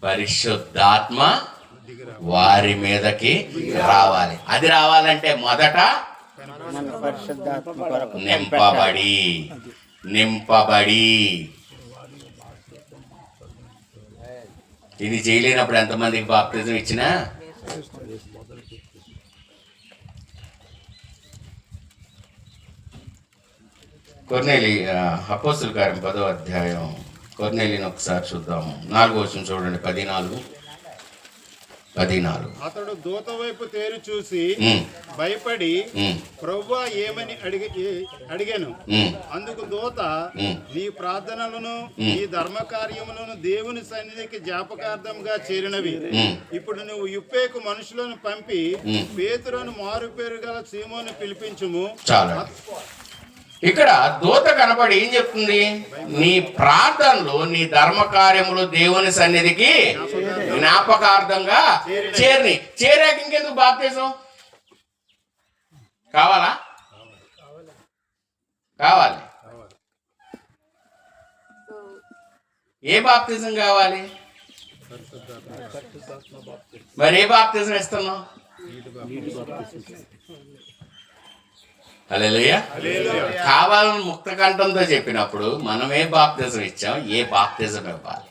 పరిశుద్ధాత్మ వారి మీదకి రావాలి. అది రావాలంటే మొదట నింపబడి ఇది చేయలేనప్పుడు ఎంతమందికి బాప్తిజం ఇచ్చినా కొర్నేలి అపోస్తుల కార్యం 10వ అధ్యాయం కొర్నేలిని ఒకసారి చూద్దాము. 4వ వచనం చూడండి. 14. అతడు దూత వైపు తేరు చూసి భయపడి ప్రభువా ఏమని అడిగాను. అందుకు దూత, నీ ప్రార్థనలను నీ ధర్మ కార్యములను దేవుని సన్నిధికి జ్ఞాపకార్థంగా చేరినవి. ఇప్పుడు నువ్వు యుప్పేకు మనుషులను పంపి పేతురును మారు పేరు గల సీమోను పిలిపించుము. చాలా ఇక్కడ దూత కనబడి ఏం చెప్తుంది? నీ ప్రార్థనలు నీ ధర్మ కార్యములు దేవుని సన్నిధికి జ్ఞాపకార్థంగా చేరాక ఇంకెందుకు బాప్తిజం కావాలా? కావాలి. ఏ బాప్తిజం కావాలి? మరి ఏ బాప్తిజం ఇస్తున్నావు? హల్లెలూయా. కావాలని ముక్త కంఠంతో చెప్పినప్పుడు మనం ఏ బాప్తిజం ఇచ్చాం, ఏ బాప్తిజం ఇవ్వాలి?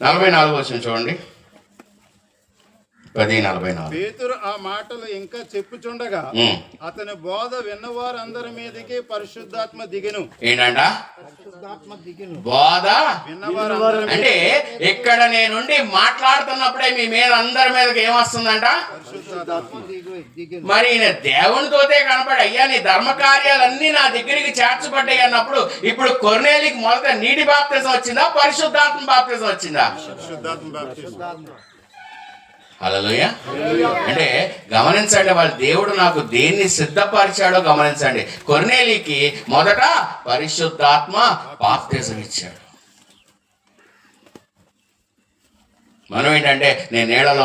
44 వచనం చూడండి. 10:44. పేతురు ఆ మాటలు ఇంకా చెప్పుచుండగా అతని బోధ విన్నవారందరి మీదకి పరిశుద్ధాత్మ దిగెను. ఏంటంట? బోధ అంటే ఇక్కడ నేనుండి మాట్లాడుతున్నప్పుడే మీ మీద అందరి మీదకి ఏమొస్తుందంట? మరి ఈయన దేవునితోటే కనపడి, అయ్యా నీ ధర్మ కార్యాలన్నీ నా దగ్గరికి చేర్చబడ్డాయి అన్నప్పుడు ఇప్పుడు కొర్నేలికి మొదట నీటి బాప్తిజం వచ్చిందా, పరిశుద్ధాత్మ బాప్తిజం వచ్చిందా? హల్లెలూయా. అంటే గమనించండి, వాళ్ళ దేవుడు నాకు దేన్ని సిద్ధపరిచాడో గమనించండి. కొర్నేలికి మొదట పరిశుద్ధాత్మ బాప్తిజం ఇచ్చాడు. మనం ఏంటంటే నేను నీళ్ళలో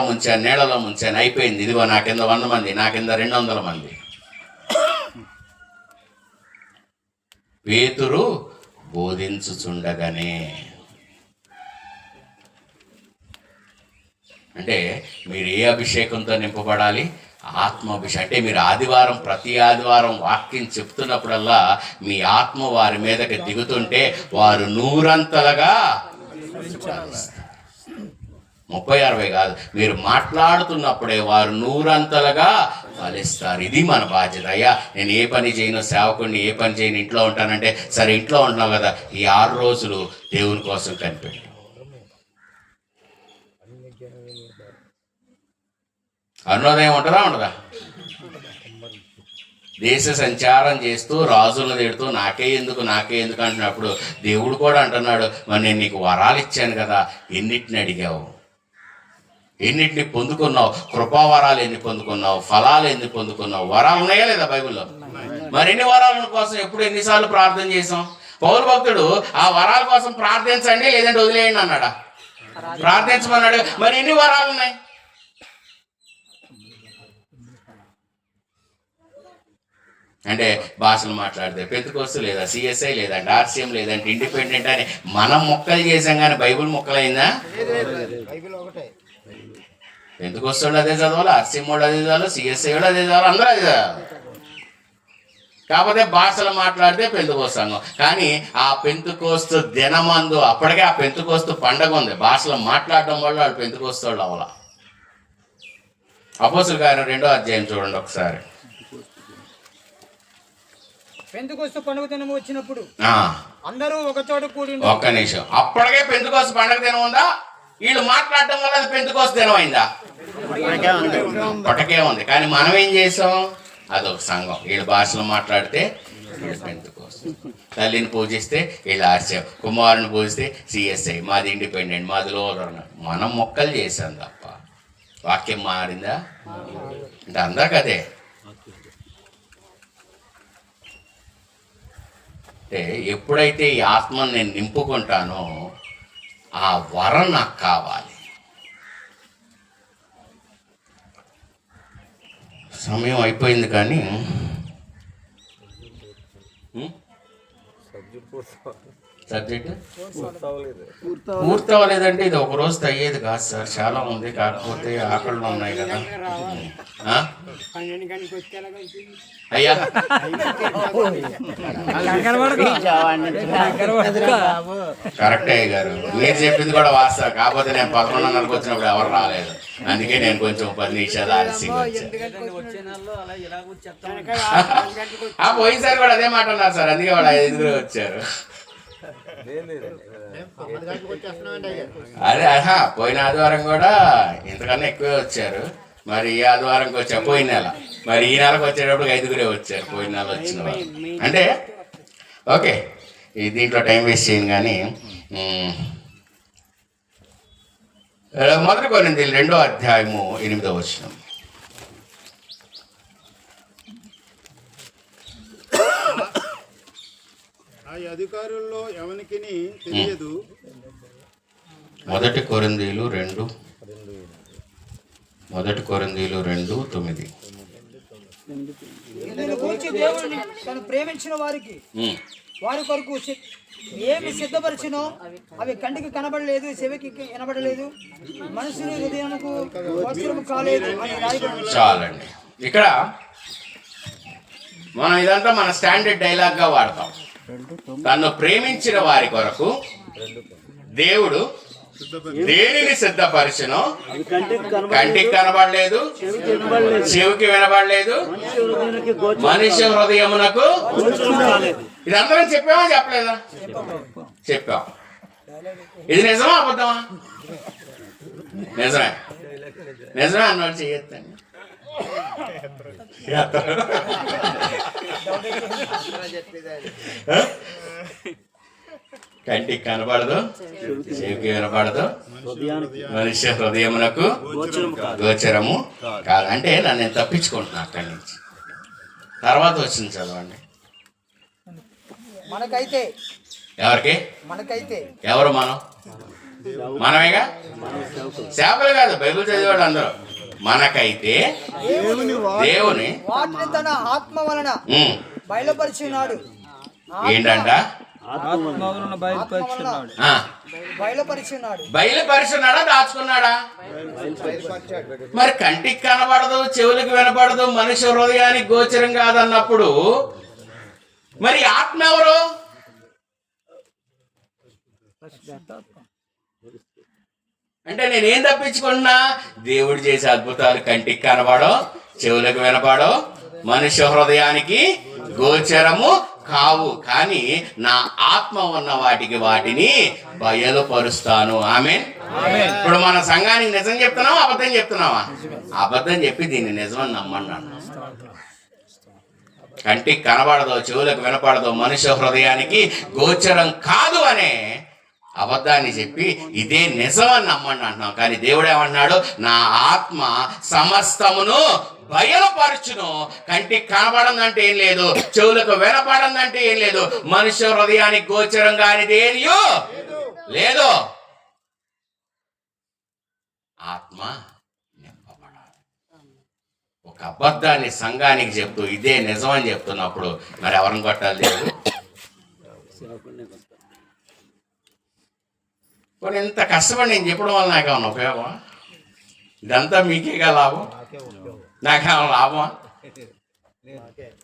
ముంచాను అయిపోయింది, ఇదిగో నా కింద 100 మంది, నా కింద 200 మంది. పేతురు బోధించుచుండగానే, అంటే మీరు ఏ అభిషేకంతో నింపబడాలి? ఆత్మాభిషేకం. అంటే మీరు ప్రతి ఆదివారం వాక్యం చెప్తున్నప్పుడల్లా మీ ఆత్మ వారి మీదకి దిగుతుంటే వారు 100 30-60 కాదు, మీరు మాట్లాడుతున్నప్పుడే వారు 100 ఫలిస్తారు. ఇది మన బాధ్యత. అయ్యా నేను ఏ పని చేయను, సేవకుడిని ఏ పని చేయను, ఇంట్లో ఉంటానంటే సరే ఇంట్లో ఉంటున్నావు కదా, ఈ 6 రోజులు దేవుని కోసం కనిపెట్టు. అరుణోదయం ఉండదా? దేశ సంచారం చేస్తూ రాజులను తిడుతూ నాకే ఎందుకు అంటున్నప్పుడు దేవుడు కూడా అంటున్నాడు, మరి నేను నీకు వరాలు ఇచ్చాను కదా, ఎన్నిటిని అడిగావు, ఎన్నిటిని పొందుకున్నావు? కృపావరాలు ఎన్ని పొందుకున్నావు? ఫలాలు ఎన్ని పొందుకున్నావు? వరాలు ఉన్నాయా లేదా బైబిల్లో? మరి ఎన్ని వరాల కోసం ఎన్నిసార్లు ప్రార్థన చేసాం? పౌలు భక్తుడు ఆ వరాల కోసం ప్రార్థించండి లేదంటే వదిలేయండి అన్నాడా? ప్రార్థించమన్నాడు. మరి ఎన్ని వరాలు ఉన్నాయి? అంటే భాషలు మాట్లాడితే పెంతెకోస్తు లేదా సిఎస్ఐ లేదంటే ఆర్సీఎం లేదంటే ఇండిపెండెంట్ అని మనం మొక్కలు చేసాం, కానీ బైబిల్ మొక్కలైందా? పెంతెకోస్తు వాళ్ళు అదే చదవాలి, ఆర్సీఎం వాళ్ళు అదే చదవాలి, సిఎస్ఐ వాళ్ళు అదే చదవాలి, అందరూ అదే చదవాలి. కాకపోతే భాషలు మాట్లాడితే పెంతెకోస్తు సంఘం. కానీ ఆ పెంతెకోస్తు దినమందు అప్పటికే ఆ పెంతెకోస్తు పండగ ఉంది. భాషలు మాట్లాడడం వల్ల వాళ్ళు పెంతెకోస్తు వాళ్ళు అవ్వాల. అపోస్తుల కార్యం 2వ అధ్యాయం చూడండి ఒకసారి. పెంతెకోస్తు పండుగ దినం వచ్చినప్పుడు అందరూ ఒక చోట కూడి. ఒక్క నిమిషం, అప్పటికే పెంతెకోస్తు పండుగ దినం ఉందా? వీళ్ళు మాట్లాడటం వల్ల అది పెంతెకోస్తు దినం అయిందా? ఒకటే ఉంది. కానీ మనం ఏం చేసాం? అదొక సంఘం. వీళ్ళు భాషలు మాట్లాడితే వీళ్ళు పెంతెకోస్తు, తల్లిని పూజిస్తే వీళ్ళు ఆర్సీఎం, కుమారుని పూజిస్తే సిఎస్ఐ, మాది ఇండిపెండెంట్, మాది లోదర్. మనం మొక్కలు చేసాం తప్ప వాక్యం మారిందా? అంటే అందరికి అదే. అంటే ఎప్పుడైతే ఈ ఆత్మను నేను నింపుకుంటానో ఆ వరం నాకు కావాలి. సమయం అయిపోయింది కానీ సబ్జెక్ట్ పూర్తవ్వలేదంటే ఇది ఒక రోజు అయ్యేది కాదు సార్, చాలా ఉంది. కాకపోతే ఆకళ్ళు ఉన్నాయి కదా. అయ్యా కరెక్ట్ అయ్య గారు, మీరు చెప్పింది కూడా వాస్తవం. కాకపోతే నేను 11:30కి వచ్చినప్పుడు ఎవరు రాలేదు, అందుకే నేను కొంచెం 10 నిమిషాలు ఆలస్యంగా వచ్చాను. పోయినసారి కూడా అదే మాట అన్నారు సార్, అందుకే వాళ్ళు 5 వచ్చారు. అదే పోయిన ఆదివారం కూడా ఇంతకన్నా ఎక్కువే వచ్చారు. మరి ఈ ఆదివారంకి వచ్చా పోయిన నెల, మరి ఈ నెలకు వచ్చేటప్పుడు 5 వచ్చారు పోయిన నెల వచ్చిన వాళ్ళు. అంటే ఓకే, ఈ దీంట్లో టైం వేస్ట్ చేయను కానీ 1 కొరింథీయులు 2వ అధ్యాయము 8వ వచనం. ఆ అధికారుల్లో ఎవరికి తెలియదు. 1 కొరింథీయులు 2:9. దీని గురించి దేవుడిని తను ప్రేమించిన వారికి వారి కొరకు ఏమి సిద్ధపరిచినో అవి కంటికి కనబడలేదు, చెవికి వినబడలేదు, మనుషుని హృదయముకు గోచరము కాలేదు అని రాయబడింది. చాలండి. ఇక్కడ మనం ఇదంతా మన స్టాండర్డ్ డైలాగ్ గా వాడతాం. తను ప్రేమించిన వారి కొరకు దేవుడు దేనిని సిద్ధపరిచినో కంటికి కనబడలేదు, చెవికి వినబడలేదు, మనిషి హృదయమునకు. ఇదందరం చెప్పామా చెప్పలేదా? చెప్పాం. ఇది నిజమా అబద్ధమా? నిజమే. నిజమే అన్నవాళ్ళు చేయొద్దండి. కంటికి కనబడదు, చెవికి వినబడదు, మనిషి హృదయమునకు గోచరము కాదు. అంటే నన్ను నేను తప్పించుకుంటున్నా అక్కడి నుంచి. తర్వాత వచ్చింది చదవండి. మనకైతే ఎవరు మనం? మనమేగా, సేవకులు కాదు, బైబిల్ చదివాడు అందరూ. మనకైతే దేవుని వాటిని తన ఆత్మ వలన బయలుపరిచినాడు. ఏంటంట? బయలుపరిచినాడా దాచుకున్నాడా? మరి కంటికి కనబడదు, చెవులకు వినపడదు, మనిషి హృదయానికి గోచరం కాదన్నప్పుడు మరి ఆత్మ ఎవరు? అంటే నేనేం తప్పించుకున్నా? దేవుడు చేసే అద్భుతాలు కంటికి కనబడో, చెవులకు వినపడో, మనుష్య హృదయానికి గోచరము కావు, కానీ నా ఆత్మ ఉన్న వాటిని బయలుపరుస్తాను. ఆమేన్. ఇప్పుడు మన సంఘానికి నిజం చెప్తున్నావా అబద్ధం చెప్తున్నావా? అబద్ధం చెప్పి దీన్ని నిజమని నమ్మన్నాను. కంటికి కనబడదో, చెవులకు వినపడదో, మనుష్య హృదయానికి గోచరం కాదు అనే అబద్ధాన్ని చెప్పి ఇదే నిజం అని నమ్మండి అంటున్నాం. కానీ దేవుడు ఏమన్నాడు? నా ఆత్మ సమస్తమును బయలుపరచును. కంటికి కనబడందంటే ఏం లేదు, చెవులకు వినపడందంటే ఏం లేదు, మనుష్య హృదయానికి గోచరం కానిది ఏదియో లేదు. ఆత్మ నింపబడాలి. ఒక అబద్ధాన్ని సంఘానికి చెప్తూ ఇదే నిజం అని చెప్తున్నప్పుడు మరి ఎవరిని కొట్టాలి? దేవుడు. కొన్ని ఇంత కష్టపడి నేను చెప్పడం వల్ల నాకేమన్నా ఉపయోగమా? ఇదంతా మీకేగా లాభం, నాకేమన్నా లాభమా?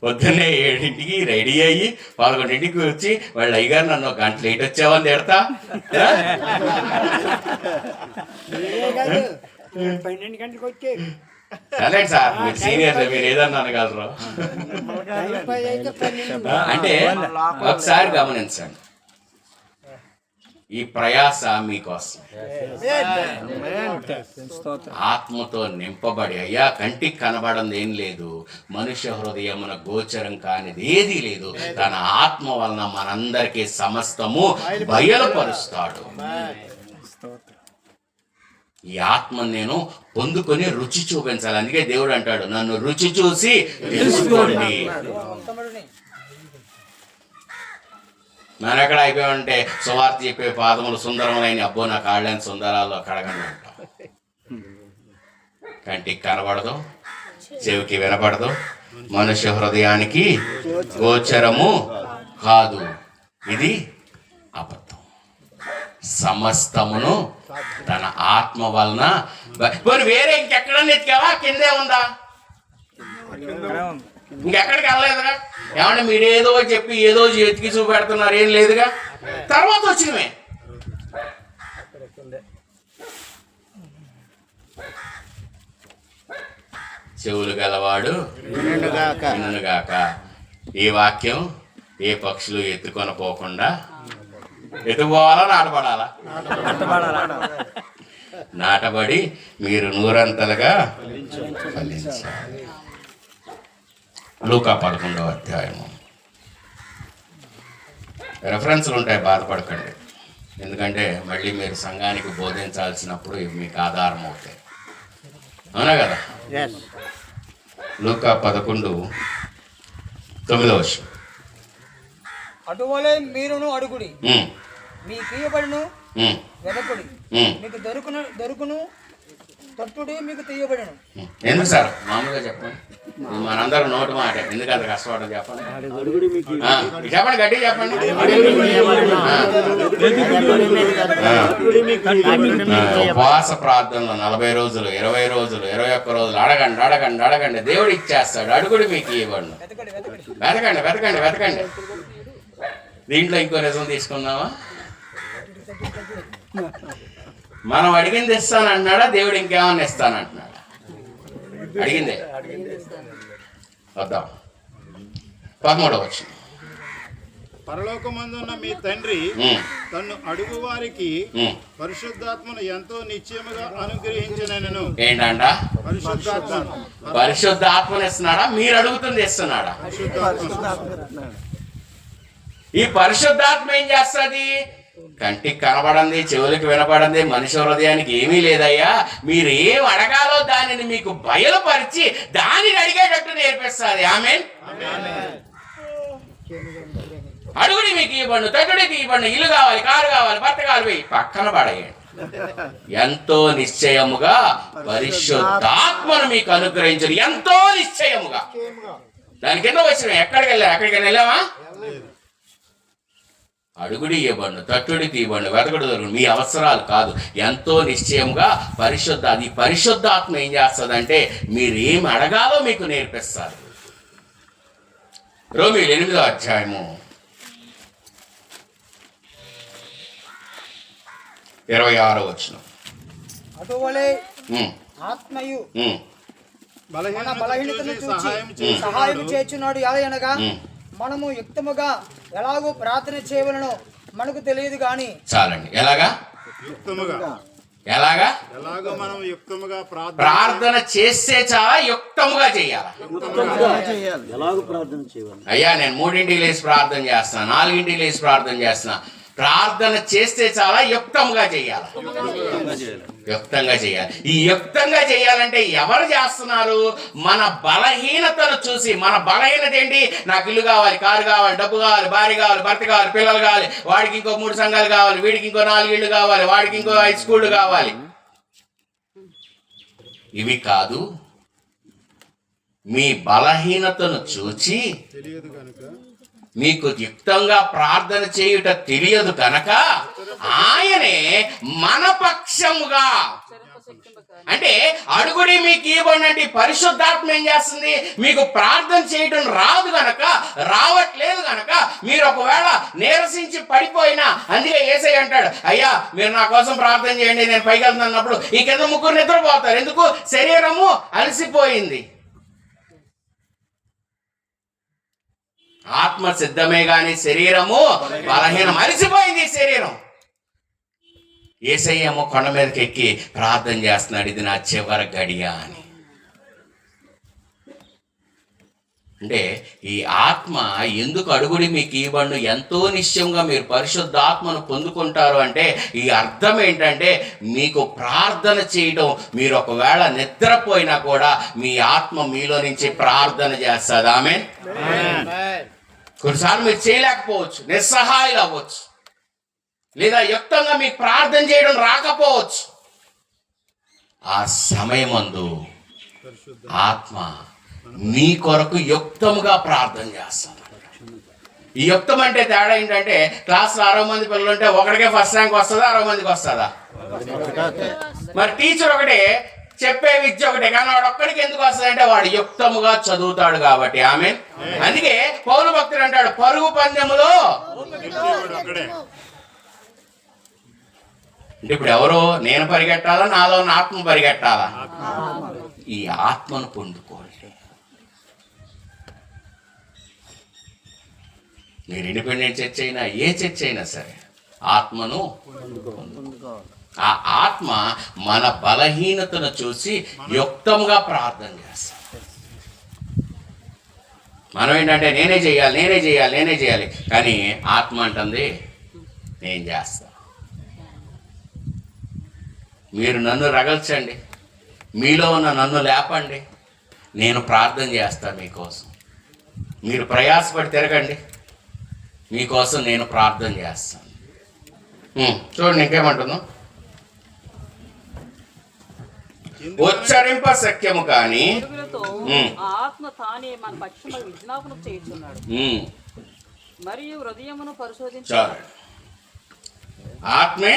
పొద్దున్నే 7ంటికి రెడీ అయ్యి 11ంటికి వచ్చి వాళ్ళు అయ్యగారు నన్ను 1 గంట లేట్ వచ్చావని తిడతా. సరే సార్, మీరు సీనియర్లు, మీరు ఏదన్నా అనగలరు. అంటే ఒకసారి గమనించండి, ఈ ప్రయాస మీకోసం. ఆత్మతో నింపబడి, అయ్యా కంటికి కనబడంది ఏం లేదు, మనుష్య హృదయమున గోచరం కానిది ఏదీ లేదు, తన ఆత్మ వలన మనందరికీ సమస్తము బయలుపరుస్తాడు. ఈ ఆత్మను నేను పొందుకొని రుచి చూపించాలి. అందుకే దేవుడు అంటాడు, నన్ను రుచి చూసి తెలుసుకోండి. మనం ఎక్కడ అయిపోయామంటే సువార్త చెప్పే పాదములు సుందరములైన, అబ్బో నా కాళ్ళని సుందరాలు కడగండి అంటాం. కంటికి కనబడదు, చెవికి వినపడదు, మనుష్య హృదయానికి గోచరము కాదు. ఇది అబద్ధం. సమస్తమును తన ఆత్మ వలన మరి వేరే ఇంకెక్కడన్నా ఎత్తికావా? కిందే ఉందా? ఇంకెక్కడికి వెళ్ళలేదుగా. ఏమంటే మీరేదో చెప్పి ఏదో ఎతికి చూపెడుతున్నారు, ఏం లేదుగా. తర్వాత వచ్చినవే. చెవులు గలవాడు వినుగాక. ఈ వాక్యం ఏ పక్షులు ఎత్తుకొని పోకుండా ఎత్తుకోవాలా, నాటపడాలా? నాటబడి మీరు నూరంతలుగా ఫలించాలి. లూకా 11వ అధ్యాయము. రెఫరెన్స్లు ఉంటాయి, బాధపడకండి. ఎందుకంటే మళ్ళీ మీరు సంఘానికి బోధించాల్సినప్పుడు ఇవి మీకు ఆధారం అవుతాయి. అవునా కదా? లూకా 11:9. అటువలే మీరును అడుగుడి, మీకు ఇయ్యబడును, వెదకుడి, మీకు దొరుకును, తట్టుడి, మీకు తీయబడును. ఎందుకు సార్? మామూలుగా చెప్పండి, మనందరం నోటి మాట. ఎందుకు అంత కష్టపడడం చెప్పండి. చెప్పండి, గట్టిగా చెప్పండి. ఉపవాస ప్రార్థనలో 40 రోజులు, 20 రోజులు, 21 రోజులు అడగండి. దేవుడు ఇచ్చేస్తాడు. అడుగుడు మీకు ఇవ్వండి. వెతకండి. దీంట్లో ఇంకో నిజం తీసుకుందామా? మనం అడిగింది ఇస్తానంటున్నాడా? దేవుడు ఇంకేమన్నా ఇస్తానంటున్నాడా? అడిగిందే. వద్దాం. 13వ వచనం. పరలోకమందున్న మీ తండ్రి తన్ను అడుగు వారికి పరిశుద్ధాత్మను ఎంతో నిశ్చయముగా అనుగ్రహించినను. ఏంటంట? పరిశుద్ధాత్మను ఇస్తున్నాడా? మీరు అడుగుతుంది ఇస్తున్నాడా? ఈ పరిశుద్ధాత్మ ఏం చేస్తుంది? కంటికి కనబడంది, చెవులకు వినపడంది, మనిషి హృదయానికి ఏమీ లేదయ్యా. మీరు ఏం అడగాలో దానిని మీకు బయలుపరిచి దానిని అడిగేటట్టు నేర్పిస్తుంది. ఆమేన్. అడుగుడి మీకు ఇవ్వండి, తట్టుడికి ఇవ్వండి. ఇల్లు కావాలి, కారు కావాలి, భర్త కావాలి, పక్కన పడేయండి. ఎంతో నిశ్చయముగా పరిశుద్ధాత్మను మీకు అనుగ్రహించరు. ఎంతో నిశ్చయముగా. దాని కింద వచ్చిన ఎక్కడికి వెళ్ళామా? అడుగుడి ఇవ్వండి, తట్టుడి తీవ్వండి, వెతకుడు దొరుకుడు. మీ అవసరాలు కాదు, ఎంతో నిశ్చయంగా అది పరిశుద్ధాత్మ ఏం చేస్తుందంటే మీరు ఏం అడగాలో మీకు నేర్పిస్తారు. రోమీయులు 8వ అధ్యాయము 26వ వచనం. అటువలే ఆత్మయు మన బలహీనతను చూచి సహాయం చేయుచున్నాడు. ఎలాగనగా మనము యుక్తముగా ఎలాగో ప్రార్థన చేయవలనో మనకు తెలియదు గాని. చాలండి. ఎలాగా మనం యుక్తముగా ప్రార్థన చేస్తే చాలా యుక్తముగా చేయాలి. అయ్యా నేను 3ంటికి లేచి ప్రార్థన చేస్తున్నా, 4ంటికి లేచి ప్రార్థన చేస్తున్నా. ప్రార్థన చేస్తే చాలా యుక్తంగా చేయాలి. ఈ యుక్తంగా చేయాలంటే ఎవరు చేస్తున్నారు? మన బలహీనతను చూసి. మన బలహీనత ఏంటి? నాకు ఇల్లు కావాలి, కారు కావాలి, డబ్బు కావాలి, భార్య కావాలి, భర్త కావాలి, పిల్లలు కావాలి, వాడికి ఇంకో 3 సంఘాలు కావాలి, వీడికి ఇంకో 4 ఇళ్ళు కావాలి, వాడికి ఇంకో 5 స్కూళ్ళు కావాలి. ఇవి కాదు. మీ బలహీనతను చూచి మీకు యుక్తంగా ప్రార్థన చేయుట తెలియదు కనుక ఆయనే మన పక్షముగా, అంటే అడుగుడి మీకు ఇవ్వండి. పరిశుద్ధాత్మ ఏం చేస్తుంది? మీకు ప్రార్థన చేయడం రాదు గనక, రావట్లేదు గనక, మీరు ఒకవేళ నీరసించి పడిపోయినా, అందుకే యేసయ్య అంటాడు, అయ్యా మీరు నా కోసం ప్రార్థన చేయండి, నేను పైకి వెళ్తున్నప్పుడు ఈ కింద 3 నిద్రపోతారు. ఎందుకు? శరీరము అలసిపోయింది. ఆత్మ సిద్ధమే గాని శరీరము బలహీనం. అలసిపోయింది శరీరం. యేసయ్యేమో కొండ మీదకి ఎక్కి ప్రార్థన చేస్తున్నాడు, ఇది నా చివరి గడియ అని. అంటే ఈ ఆత్మ ఎందుకు అడుగుడి మీకు ఇవ్వండి, ఎంతో నిశ్చయంగా మీరు పరిశుద్ధాత్మను పొందుకుంటారు అంటే ఈ అర్థం ఏంటంటే మీకు ప్రార్థన చేయటం, మీరు ఒకవేళ నిద్రపోయినా కూడా మీ ఆత్మ మీలో నుంచి ప్రార్థన చేస్తుంది. ఆమేన్. కొన్నిసార్లు మీరు చేయలేకపోవచ్చు, నిస్సహాయులు అవ్వచ్చు, లేదా యుక్తంగా మీకు ప్రార్థన చేయడం రాకపోవచ్చు. ఆ సమయమందు ఆత్మ మీ కొరకు యుక్తముగా ప్రార్థన చేస్తాను. ఈ యుక్తం అంటే తేడా ఏంటంటే క్లాస్లో 60 మంది పిల్లలు ఉంటే ఒకడికే ఫస్ట్ ర్యాంక్ వస్తుందా, 60 మందికి వస్తుందా? మరి టీచర్ ఒకటే, చెప్పే విద్య ఒకటే, కానీ వాడు ఒక్కడికి ఎందుకు వస్తుంది అంటే వాడు యుక్తముగా చదువుతాడు కాబట్టి. ఆమె అందుకే పౌలు భక్తుడు అంటాడు, పరుగు పందెములో. అంటే ఇప్పుడు ఎవరు, నేను పరిగెట్టాలా, నాలో ఆత్మ పరిగెట్టాలా? ఈ ఆత్మను పొందుకోండి. మీరు ఇండిపెండెంట్ చర్చ్ అయినా ఏ చర్చ్ అయినా సరే ఆత్మను పొందుకోవాలి. ఆ ఆత్మ మన బలహీనతను చూసి యుక్తంగా ప్రార్థన చేస్తాం. మనం ఏంటంటే నేనే చేయాలి, కానీ ఆత్మ అంటుంది నేను చేస్తా. మీరు నన్ను రగల్చండి, మీలో ఉన్న నన్ను లేపండి, నేను ప్రార్థన చేస్తాను మీకోసం. మీరు ప్రయాసపడి తిరగండి, మీకోసం నేను ప్రార్థన చేస్తాను. చూడండి ఇంకేమంటుందో, ఉచ్చరింప సఖ్యము కానీ ఆత్మ తానే మన పక్షముల విజ్ఞాపన చేయుచున్నాడు మరియు హృదయమును పరిశోధించు. ఆత్మే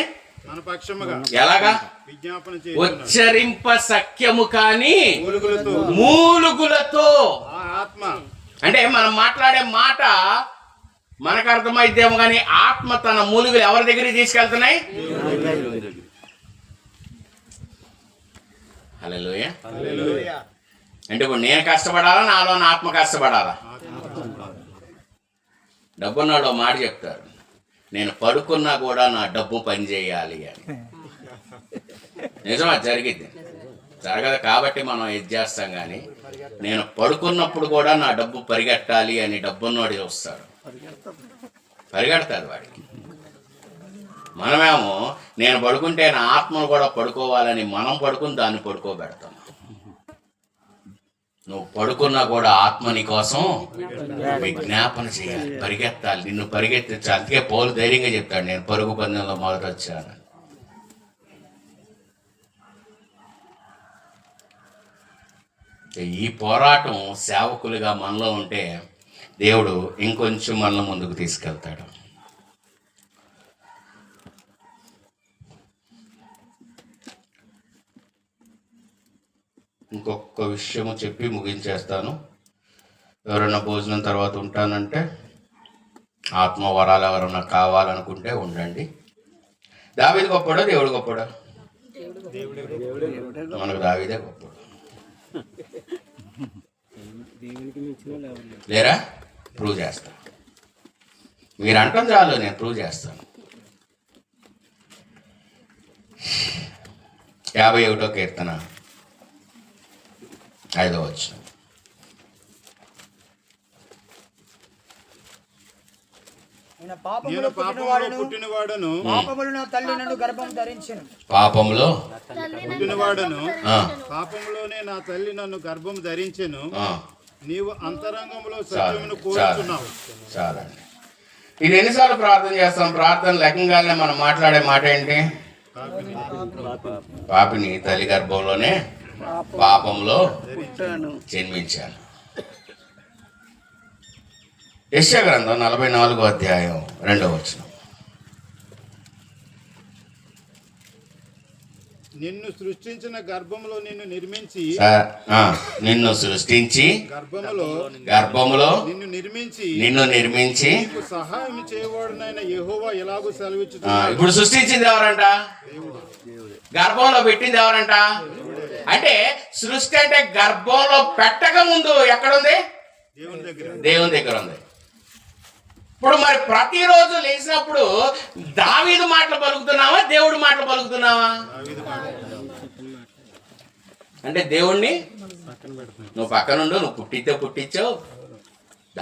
మన పక్షముగా ఎలాగా విజ్ఞాపన ఉచ్చరింప సఖ్యము కానీ మూలుగులతో. మూలుగులతో. ఆ ఆత్మ అంటే మనం మాట్లాడే మాట మనకు అర్థమైద్దేమో కానీ ఆత్మ తన మూలుగులు ఎవరి దగ్గరికి తీసుకెళ్తున్నాయి? హల్లెలూయా. అంటే ఇప్పుడు నేను కష్టపడాలా, నాలో నా ఆత్మ కష్టపడాలా? డబ్బున్నాడు మాట చెప్తారు, నేను పడుకున్నా కూడా నా డబ్బు పని చేయాలి అని. నిజమా? జరిగిద్ది. జరగదు కాబట్టి మనం ఇది చేస్తాం, కానీ నేను పడుకున్నప్పుడు కూడా నా డబ్బు పరిగెట్టాలి అని డబ్బున్నోడు చూస్తాడు, పరిగెడతాడు వాడికి. మనమేమో నేను పడుకుంటే నా ఆత్మను కూడా పడుకోవాలని మనం పడుకుని దాన్ని పడుకోబెడతాం. నువ్వు పడుకున్నా కూడా ఆత్మ నీ కోసం విజ్ఞాపన చేయాలి, పరిగెత్తాలి, నిన్ను పరిగెత్తించాలి. అందుకే పౌలు ధైర్యంగా చెప్తాడు, నేను పరుగు పందెంలో మొదట వచ్చాను. ఈ పోరాటం సేవకులుగా మనలో ఉంటే దేవుడు ఇంకొంచెం మనలో ముందుకు తీసుకెళ్తాడు. ఇంకొక విషయము చెప్పి ముగించేస్తాను. ఎవరైనా భోజనం తర్వాత ఉంటానంటే, ఆత్మ వరాలు ఎవరన్నా కావాలనుకుంటే ఉండండి. దావీదు గొప్పడా, దేవుడు గొప్పడా? మనకు దావీదే గొప్పడు. లేరా? ప్రూవ్ చేస్తా. మీరు అంటాం చాలు, నేను ప్రూవ్ చేస్తాను. 51వ కీర్తన 5వ వచనం. నేను పాపములో పుట్టినవాడను, పాపములు నా తల్లి నన్ను గర్భం ధరించెను. పాపంలో పుట్టినవాడను, పాపములోనే నా తల్లి నన్ను గర్భం ధరించెను. నీవు అంతరంగంలో సత్యమును కోరుచున్నావు. చాలండి. ఇది ఎన్నిసార్లు ప్రార్థన చేస్తాం? ప్రార్థన లెక్కగానే మనం మాట్లాడే మాట ఏంటి? పాపిని తల్లి గర్భంలోనే పాపంలో జన్మించాను. యెషయా గ్రంథం 44వ అధ్యాయం 2వ వచనం. నిన్ను సృష్టించిన గర్భములో నిన్ను నిర్మించి, నిన్ను సృష్టించి గర్భములో నిన్ను నిర్మించి నీకు సహాయం చేయవాడునైన యెహోవా ఎలాగూ సెలవిచ్చుచున్నాడు. ఇప్పుడు సృష్టించింది ఎవరంట? గర్భంలో పెట్టింది ఎవరంట? అంటే సృష్టి అంటే గర్భంలో పెట్టక ముందు ఎక్కడుంది? దేవుని దగ్గర ఉంది. ఇప్పుడు మరి ప్రతిరోజు లేచినప్పుడు దావీదు మాటలు పలుకుతున్నావా, దేవుడి మాటలు పలుకుతున్నావా? అంటే దేవుణ్ణి నువ్వు పక్కనుండు, నువ్వు పుట్టించావు.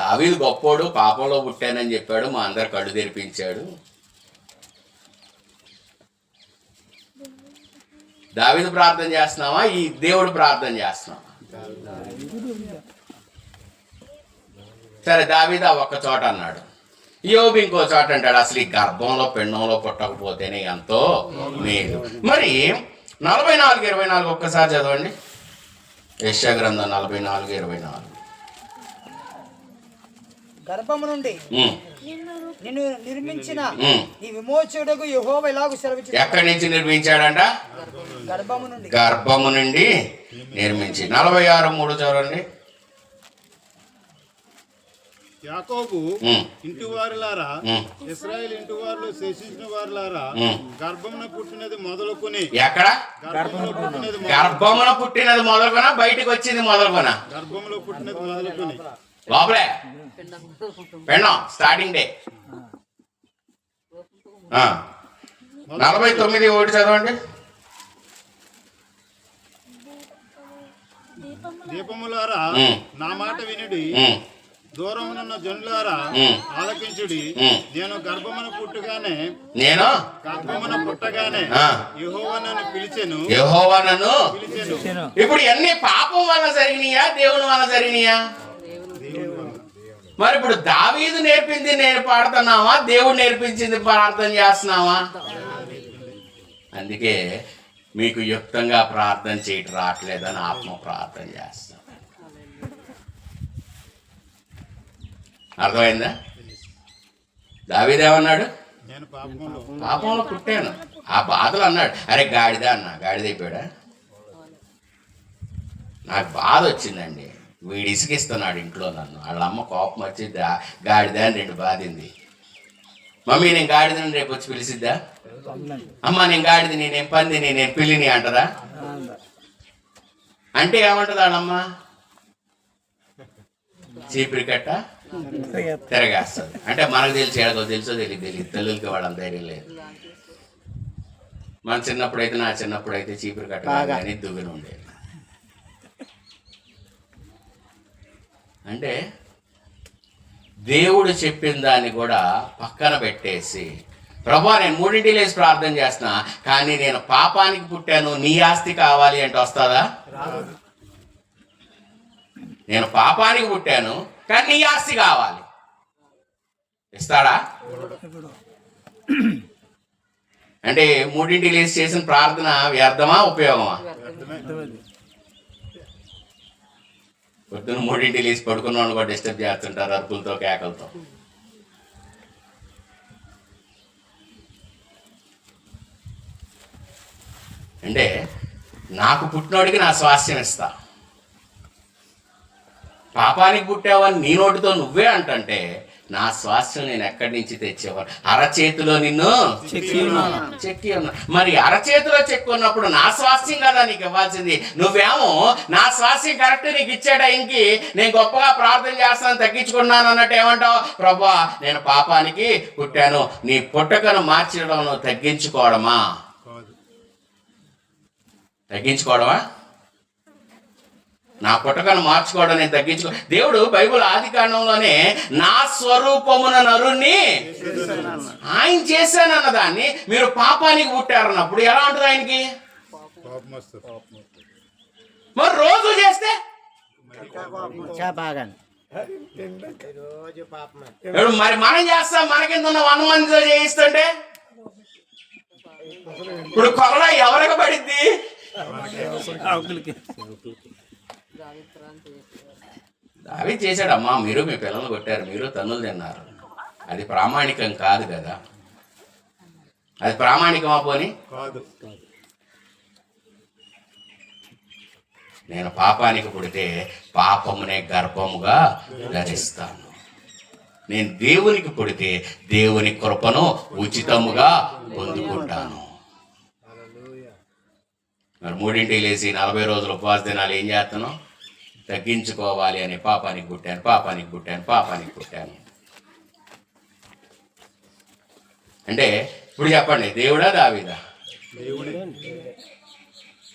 దావీదు గొప్పోడు, పాపంలో పుట్టానని చెప్పాడు, మా అందరు కళ్ళు తెరిపించాడు. దావీదు ప్రార్థన చేస్తున్నావా, ఈ దేవుడు ప్రార్థన చేస్తున్నావా? సరే, దావీదు ఒక్క చోట అన్నాడు, యోబు ఇంకో చోట అంటాడు, అసలు ఈ గర్భంలో పెండంలో పుట్టకపోతేనే ఎంతో మేలు. మరి 44:24 ఒక్కసారి చదవండి. యెషయా గ్రంథం 44:24. గర్భము నుండి ఉమ్, నిన్ను నిర్మించిన ఉమ్. ఈ విమోచకుడకు యెహోవా ఇలాగు సెలవిచ్చు. ఎక్కడి నుంచి నిర్మించాడంట? గర్భము నుండి. గర్భము నుండి నిర్మించి. 46:3 చదవండి. యాకోబు ఉమ్, ఇంటి వారులారా, ఉమ్. ఇశ్రాయేల్ ఇంటి వారిలో శేషించిన వారులారా, ఉమ్. గర్భమున పుట్టినది మొదలుకొని ఎక్కడ? గర్భములో పుట్టినది గర్భమున పుట్టినది మొదలుకొన, బయటికి వచ్చింది మొదలుకొన, గర్భంలో పుట్టినది మొదలుకొని లోపలే పెండం స్టార్టింగ్ డే. 49:1 చదవండి. దీపములారా ఉమ్. నా మాట వినుడి, ఉమ్, దూరమునున్న జనులారా ఉమ్. ఆలకించుడి. ఉమ్. నేను గర్భమున పుట్టగానే నేను యెహోవా నన్ను పిలిచెను. యెహోవా నన్ను. పిలిచెను. ఇప్పుడు ఎన్ని పాపం వల్ల జరిగినాయా, దేవుని వల్ల జరిగినాయా? మరి ఇప్పుడు దావీదు నేర్పింది నేను పాడుతున్నావా, దేవుడు నేర్పించింది ప్రార్థన చేస్తున్నావా? అందుకే మీకు యుక్తంగా ప్రార్థన చేయటం రావట్లేదని ఆత్మ ప్రార్థన చేస్తాం. అర్థమైందా? దావీదేమన్నాడు? నేను పాపంలో పాపంలో పుట్టాను, ఆ బాధలు అన్నాడు. అరే గాడిద అన్నా, గాడిద అయిపోయాడా? నాకు బాధ వచ్చిందండి, వీడు ఇసుకిస్తున్నాడు ఇంట్లో నన్ను. వాళ్ళ అమ్మ కోపం వచ్చి గాడిద అని 2 బాధింది. మమ్మీ నేను గాడిదని రేపు వచ్చి పిలిచిద్దా? అమ్మ నేను గాడిది, నేనేం పంది, నేనేం పిల్లిని అంటదా? అంటే ఏమంటది వాళ్ళమ్మ? చీపురి కట్ట తిరగేస్తుంది. అంటే మనకు తెలిసి ఎడగో తెలుసో తెలియదు, తల్లులకి వాళ్ళని ధైర్యం లేదు. మన చిన్నప్పుడైతే, నా చిన్నప్పుడైతే చీపురి కట్ట కానీ దువ్వెన ఉండేది. అంటే దేవుడు చెప్పిన దాన్ని కూడా పక్కన పెట్టేసి, ప్రభా నేను 3 లేసి ప్రార్థన చేస్తున్నా, కానీ నేను పాపానికి పుట్టాను, నీ ఆస్తి కావాలి అంటే వస్తుందా? నేను పాపానికి పుట్టాను కానీ నీ ఆస్తి కావాలి, ఇస్తాడా? అంటే 3 లేసి చేసిన ప్రార్థన వ్యర్థమా, ఉపయోగమా? పొద్దున్న 3 లేసి పడుకున్నాను కూడా డిస్టర్బ్ చేస్తుంటారు అరుపులతో, కేకలతో. అంటే నాకు పుట్టినోడికి నా స్వాస్థ్యం ఇస్తా, పాపానికి పుట్టావని నీ నోటితో నువ్వే అంటంటే నా స్వాస్థ్యం నేను ఎక్కడి నుంచి తెచ్చేవాడు? అరచేతిలో నిన్ను చెక్కి ఉన్నా. మరి అరచేతిలో చెక్కున్నప్పుడు నా స్వాస్థ్యం కదా నీకు ఇవ్వాల్సింది. నువ్వేమో నా స్వాస్థ్యం కరెక్ట్ నీకు ఇచ్చే టైంకి నేను గొప్పగా ప్రార్థన చేస్తాను, తగ్గించుకున్నాను అన్నట్టు ఏమంటావు? ప్రభా నేను పాపానికి పుట్టాను, నీ పుట్టకను మార్చడం నువ్వు తగ్గించుకోవడమా? తగ్గించుకోవడమా? నా పుట్టకను మార్చుకోవడం నేను తగ్గించుకో. దేవుడు బైబిల్ ఆది కాండంలోనే నా స్వరూపమున నరుణ్ణి ఆయన చేశానన్న దాన్ని మీరు పాపానికి పుట్టారన్నప్పుడు ఎలా ఉంటుంది ఆయనకి? మరి రోజు చేస్తే రోజు పాపం. ఇప్పుడు మరి మనం చేస్తాం, మనకింద ఉన్న 100 మందితో చేయిస్తుంటే ఇప్పుడు కొరడా ఎవరికి పడిద్ది? దావీదు చేశాడమ్మా, మీరు మీ పిల్లలు కొట్టారు, మీరు తన్నులు తిన్నారు, అది ప్రామాణికం కాదు కదా. అది ప్రామాణికమా? పోని కాదు. నేను పాపానికి పుడితే పాపమునే గర్భముగా ధరిస్తాను. నేను దేవునికి పుడితే దేవుని కృపను ఉచితముగా పొందుకుంటాను. మరి 3 లేసి 40 రోజులు ఉపవాస దినాలు ఏం చేస్తాను? తగ్గించుకోవాలి అని పాపానికి పుట్టాను, పాపానికి పుట్టాను, పాపానికి పుట్టాను అంటే ఇప్పుడు చెప్పండి, దేవుడా దావీదా?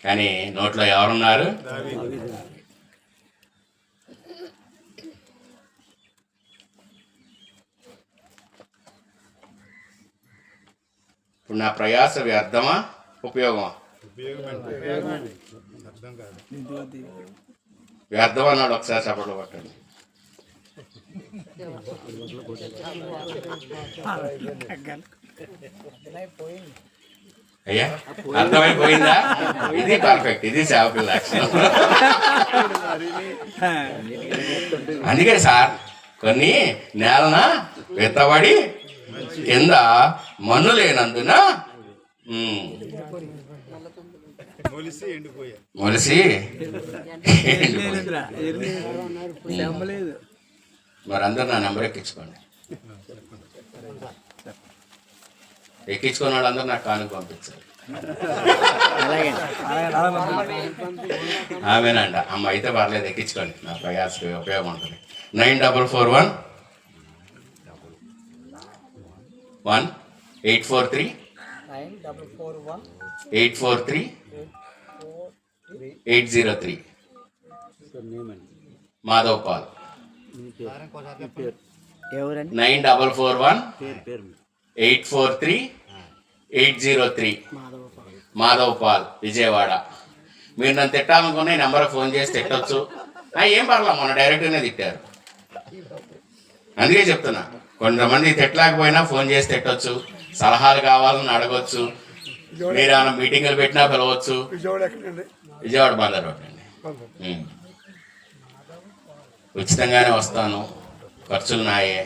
కానీ నోట్లో ఎవరున్నారు? ఇప్పుడు నా ప్రయాస వ్యర్థమా, ఉపయోగమా? అర్థం కాదు. వ్యర్థం అన్నాడు. ఒకసారి చప్పట్లు పట్టండి. అయ్యా అర్థమైపోయిందా? ఇది పర్ఫెక్ట్, ఇది సేవకుల లక్షణం. అందుకే సార్ కొన్ని నేలన విత్తబడి కింద మన్ను లేనందున మొలిసి ఎండిపోయారు. మొలిసి మరి అందరు నా నెంబర్ ఎక్కించుకోండి. ఎక్కించుకున్న వాళ్ళందరూ నాకు కానుక పంపించాలి. ఆమెనంట. అమ్మ అయితే పర్లేదు, ఎక్కించుకోండి, నా ప్రయాసకి ఉపయోగం ఉంటుంది. 9441 843 843 803 మాధవ్ పాల్. 9441 843 803 మాధవ్ పాల్, విజయవాడ. మీరు నన్ను తిట్టాలనుకున్న ఈ నెంబర్కి ఫోన్ చేసి తిట్టచ్చు. ఏం పర్లా, మొన్న డైరెక్ట్గానే తిట్టారు. అందుకే చెప్తున్నా, కొంతమంది తిట్టలేకపోయినా ఫోన్ చేసి తిట్టచ్చు, సలహాలు కావాలని అడగచ్చు, మీరు ఏమైనా మీటింగులు పెట్టినా పిలవచ్చు. విజయవాడ బందర్ రోడ్ అండి. ఉచితంగానే వస్తాను, ఖర్చులు నాయే.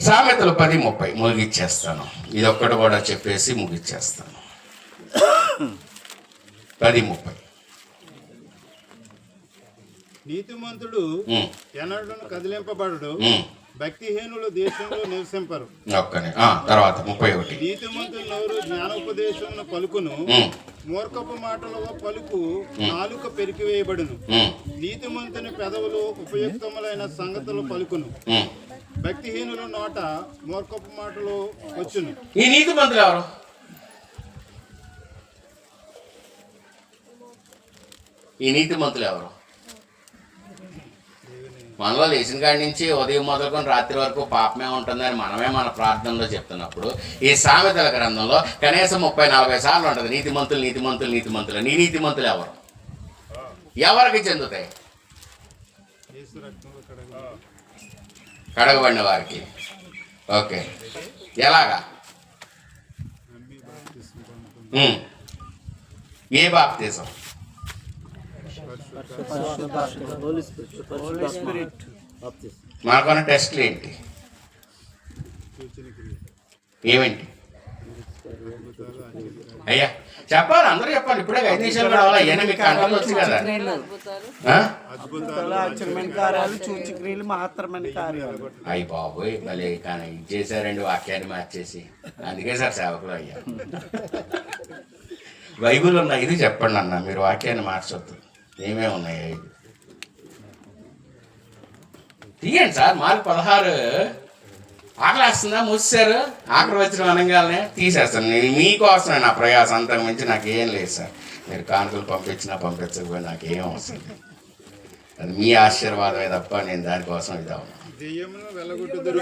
సామెతలు 10:30 ముగిచ్చేస్తాను. ఇది ఒక్కటి కూడా చెప్పేసి ముగిచ్చేస్తాను. 10:30. నీతిమంతుడు ఎన్నడను కదిలింపబడు, భక్తిహీనులు దేశంలో నివసింపరు. తర్వాత 31. నీతిమంతులు నోరు జ్ఞానోపదేశమును పలుకును, మూర్ఖపు మాటల పలుకు నాలుక పెరికివేయబడును. నీతిమంతుని పెదవులు ఉపయుక్తములైన సంగతులు పలుకును, భక్తిహీనుల నోట మూర్ఖపు మాటలు వచ్చును. ఈ నీతిమంతులు ఎవరు? ఈ నీతిమంతులు ఎవరు? మనలో లేచిన కాడి నుంచి ఉదయం మొదలుకొని రాత్రి వరకు పాపమే ఉంటుందని మనమే మన ప్రార్థనలో చెప్తున్నప్పుడు, ఈ సామెతల గ్రంథంలో కనీసం 30-40 సార్లు ఉంటుంది నీతిమంతులు నీతిమంతులు నీతిమంతులు. నీ నీతిమంతులు ఎవరు? ఎవరికి చెందుతాయి? కడగబడిన వారికి. ఓకే, ఎలాగా? ఏ బాప్తిజం? మనకున్న టెస్ట్లు ఏంటి? ఏమేంటి అయ్యా చెప్పాలి, అందరూ చెప్పాలి. ఇప్పుడే 5 నిమిషాలు కూడా అవ్వాలి. అవన్నీ మీకు కంట్రోల్ వచ్చు కదా. అయ్యి బాబోయ్, మళ్ళీ కానీ ఇది చేశారండి, వాక్యాన్ని మార్చేసి. అందుకే సార్ సేవకులు అయ్యా. బైబిల్ ఉన్న ఇది చెప్పండి అన్న, మీరు వాక్యాన్ని మార్చొద్దు. ఏమేమి ఉన్నాయి ఇది తీయండి సార్. మార్కు 16. ఆకలి వేస్తుందా? మూసేశారు. ఆకలి వచ్చిన అనగానే తీసేస్తాను. నేను మీకోసమే నా ప్రయాసం, అంతకు మించి నాకేం లేదు సార్. మీరు కానుకలు పంపించినా పంపించకపోయినా నాకేం అవసరం లేదు. అది మీ ఆశీర్వాదమే తప్ప నేను దానికోసం ఇది అవును. దెయ్యమును వెళ్ళగొట్టుదురు,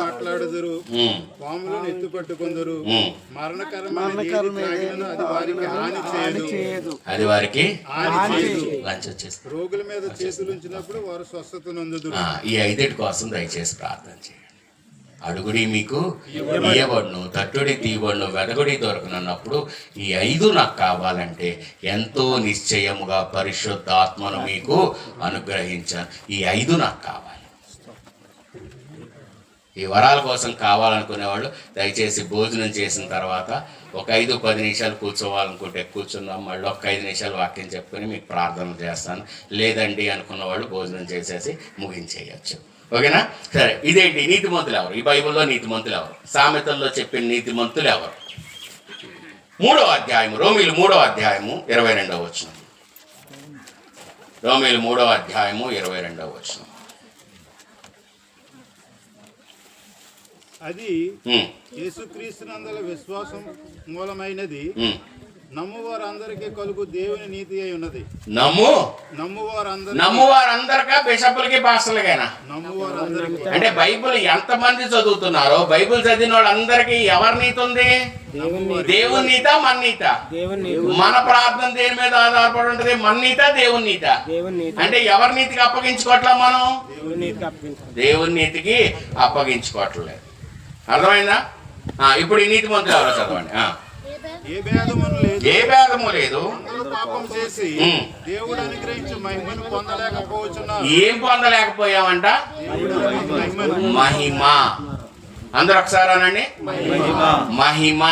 మాట్లాడుదురు, పాములను ఎత్తు పట్టుకుందరు, మరణకరమైన అది వారికి రోగుల మీద చేతులు ఉంచినప్పుడు వారు స్వస్థత నొందుదురు. ఈ 5 కోసం దయచేసి ప్రార్థన చేయండి. అడుగుడి మీకు ఇయ్యబడును, తట్టుడి తీయబడును, వెదగుడి దొరకనన్నప్పుడు ఈ 5 నాకు కావాలంటే ఎంతో నిశ్చయముగా పరిశుద్ధాత్మను మీకు అనుగ్రహించాను. ఈ 5 నాకు కావాలి. ఈ వరాల కోసం కావాలనుకునేవాళ్ళు దయచేసి భోజనం చేసిన తర్వాత ఒక 5-10 నిమిషాలు కూర్చోవాలనుకుంటే కూర్చున్నాం. మళ్ళీ ఒక 5 నిమిషాలు వాక్యం చెప్పుకొని మీకు ప్రార్థన చేస్తాను. లేదండి అనుకున్న వాళ్ళు భోజనం చేసేసి ముగించేయచ్చు. ఓకేనా? సరే, ఇదేంటి నీతిమంతులు ఎవరు? ఈ బైబిల్లో నీతిమంతులు ఎవరు? సామెతల్లో చెప్పిన నీతిమంతులు ఎవరు? 3వ అధ్యాయం, రోమీలు 3వ అధ్యాయము 22వ వచనం. రోమీలు 3వ అధ్యాయము 22వ వచనం. అది యేసుక్రీస్తునందల విశ్వాసం మూలమైనది. నమ్మువారందరికీ కలుగు దేవుని నీతి అయి ఉన్నది. నమ్మువారందరికా బిషపులకి పాస్టర్లకైనా? నమ్మువారందరికీ. అంటే బైబిల్ ఎంతమంది చదువుతున్నారో బైబిల్ చదివిన వాళ్ళందరికీ ఎవరి నీతి ఉంది? దేవుని నీత, మన నీత? మన ప్రార్థన దేని మీద ఆధారపడి ఉంటుంది? మన నీత, దేవుని నీత? అంటే ఎవరి నీతికి అప్పగించుకోవట్లే మనం? దేవుని నీతికి అప్పగించుకోవట్లేదు. అర్థమైందా? ఇప్పుడు ఈ నీతి మంత్రులు ఎవరో చదవండి. ఏ భేదము లేదు. పాపం చేసి దేవుడు అనుగ్రహించే మహిమను పొందలేకపోవచ్చున్నారు. ఏం పొందలేకపోయామంట? మహిమ. అందరూ ఒకసారి అనండి, మహిమ.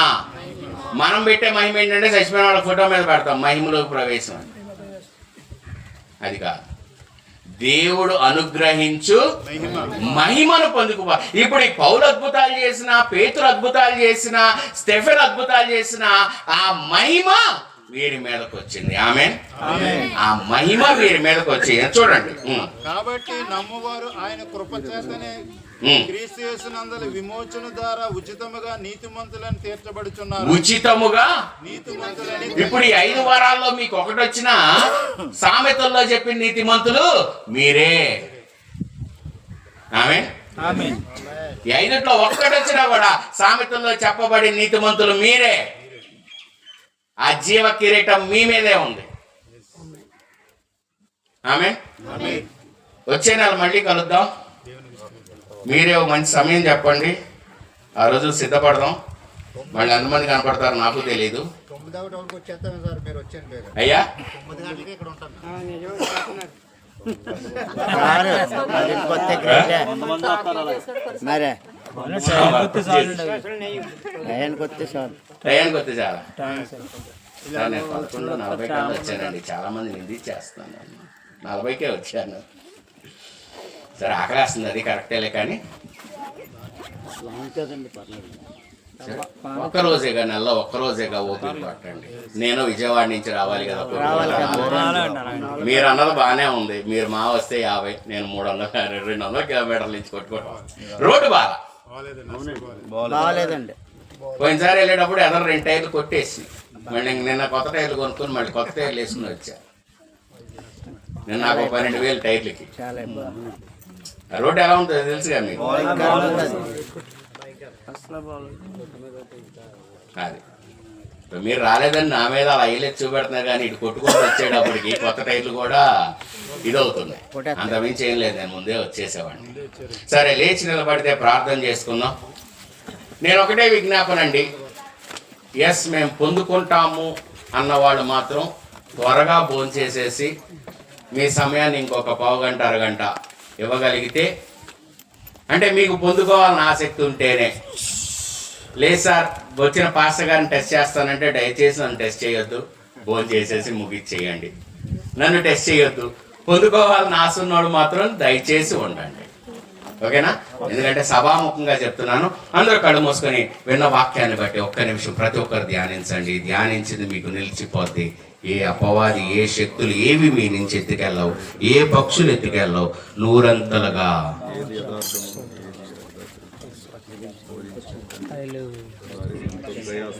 మనం పెట్టే మహిమ ఏంటంటే చచ్చిపోయిన వాళ్ళ ఫోటో మీద పెడతాం మహిమలోకి ప్రవేశం. అది కాదు, దేవుడు అనుగ్రహించు మహిమను పొందుకోవా. ఇప్పుడు ఈ పౌలు అద్భుతాలు చేసిన, పేతురు అద్భుతాలు చేసిన, స్టెఫెన్ అద్భుతాలు చేసిన ఆ మహిమ వీరి మీదకి వచ్చింది. ఆమేన్. ఆ మహిమ వీరి మీదకి వచ్చింది. చూడండి. కాబట్టి నమ్మువారు ఆయన కృపచేతనే క్రీస్తు యేసునందలి విమోచన ద్వారా ఉచితముగా నీతిమంతులను తీర్చబడుచున్నారు. ఉచితముగా నీతిమంతులని. ఇప్పుడు ఈ 5 వారాల్లో మీకు ఒకటి వచ్చిన సామెతల్లో చెప్పిన నీతిమంతులు మీరే. ఆమేన్. ఈ 5లో ఒక్కటి వచ్చినా కూడా సామెతల్లో చెప్పబడిన నీతిమంతులు మీరే. ఆ జీవ కిరీటం మీ మీదే ఉంది. ఆమేన్. వచ్చే నెల మళ్ళీ కలుద్దాం. మీరే ఒక మంచి సమయం చెప్పండి, ఆ రోజు సిద్ధపడదాం. మళ్ళీ ఎంతమంది కనపడతారు నాకు తెలీదు. అయ్యా టయానికి వస్తే చాలా. నేను 11:40 కన్నా వచ్చానండి. చాలా మంది నిందించేస్తాను. 40కే వచ్చాను. సరే ఆకలేస్తుంది, అది కరెక్టేలే. కానీ ఒక్కరోజేగా, నెలలో ఒక్కరోజేగా ఓపిక పట్టండి. నేను విజయవాడ నుంచి రావాలి కదా. మీరు అన్నది బాగానే ఉంది. మీరు మా వస్తే 50, నేను 300-200 కిలోమీటర్ల నుంచి కొట్టుకుంటాం. రోడ్డు బాగాలేదండి. పోయినసారి వెళ్ళేటప్పుడు ఎదరు 2 టైర్లు కొట్టేసి మళ్ళీ నిన్న కొత్త టైర్లు కొనుక్కొని మళ్ళీ కొత్త టైర్లు వేసుకుని వచ్చా. నేను నాకు 12,000 టైర్లకి. రోడ్డు ఎలా ఉంటుందో తెలుసుగా మీకు. అది మీరు రాలేదని నా మీద అలా అయ్యలేదు చూపెడుతున్నారు, కానీ ఇటు కొట్టుకొని వచ్చేటప్పటికి కొత్త టైర్లు కూడా ఇదవుతున్నాయి. అంతమించి ఏం లేదు, నేను ముందే వచ్చేసేవాడిని. సరే, లేచి నిలబడితే ప్రార్థన చేసుకుందాం. నేను ఒకటే విజ్ఞాపన అండి, ఎస్ మేము పొందుకుంటాము అన్నవాళ్ళు మాత్రం త్వరగా భోంచేసేసి మీ సమయాన్ని ఇంకొక పావుగంట అరగంట ఇవ్వగలిగితే, అంటే మీకు పొందుకోవాలని ఆసక్తి ఉంటేనే. లేదు సార్ వచ్చిన పాస్టర్ గారిని టెస్ట్ చేస్తానంటే దయచేసి నన్ను టెస్ట్ చేయొద్దు, భోజనం చేసేసి ముగిచ్చేయండి. నన్ను టెస్ట్ చేయొద్దు. పొందుకోవాలని ఆశ ఉన్నవాడు మాత్రం దయచేసి ఉండండి. ఓకేనా? ఎందుకంటే సభాముఖంగా చెప్తున్నాను. అందరూ కళ్ళు మూసుకొని విన్న వాక్యాన్ని బట్టి ఒక్క నిమిషం ప్రతి ఒక్కరు ధ్యానించండి. ధ్యానించింది మీకు నిలిచిపోద్ది. ఏ అపవాది, ఏ శక్తులు ఏవి మీ నుంచి ఎత్తుకెళ్ళవు, ఏ పక్షులు ఎత్తుకెళ్ళవు. 100 అంతలుగా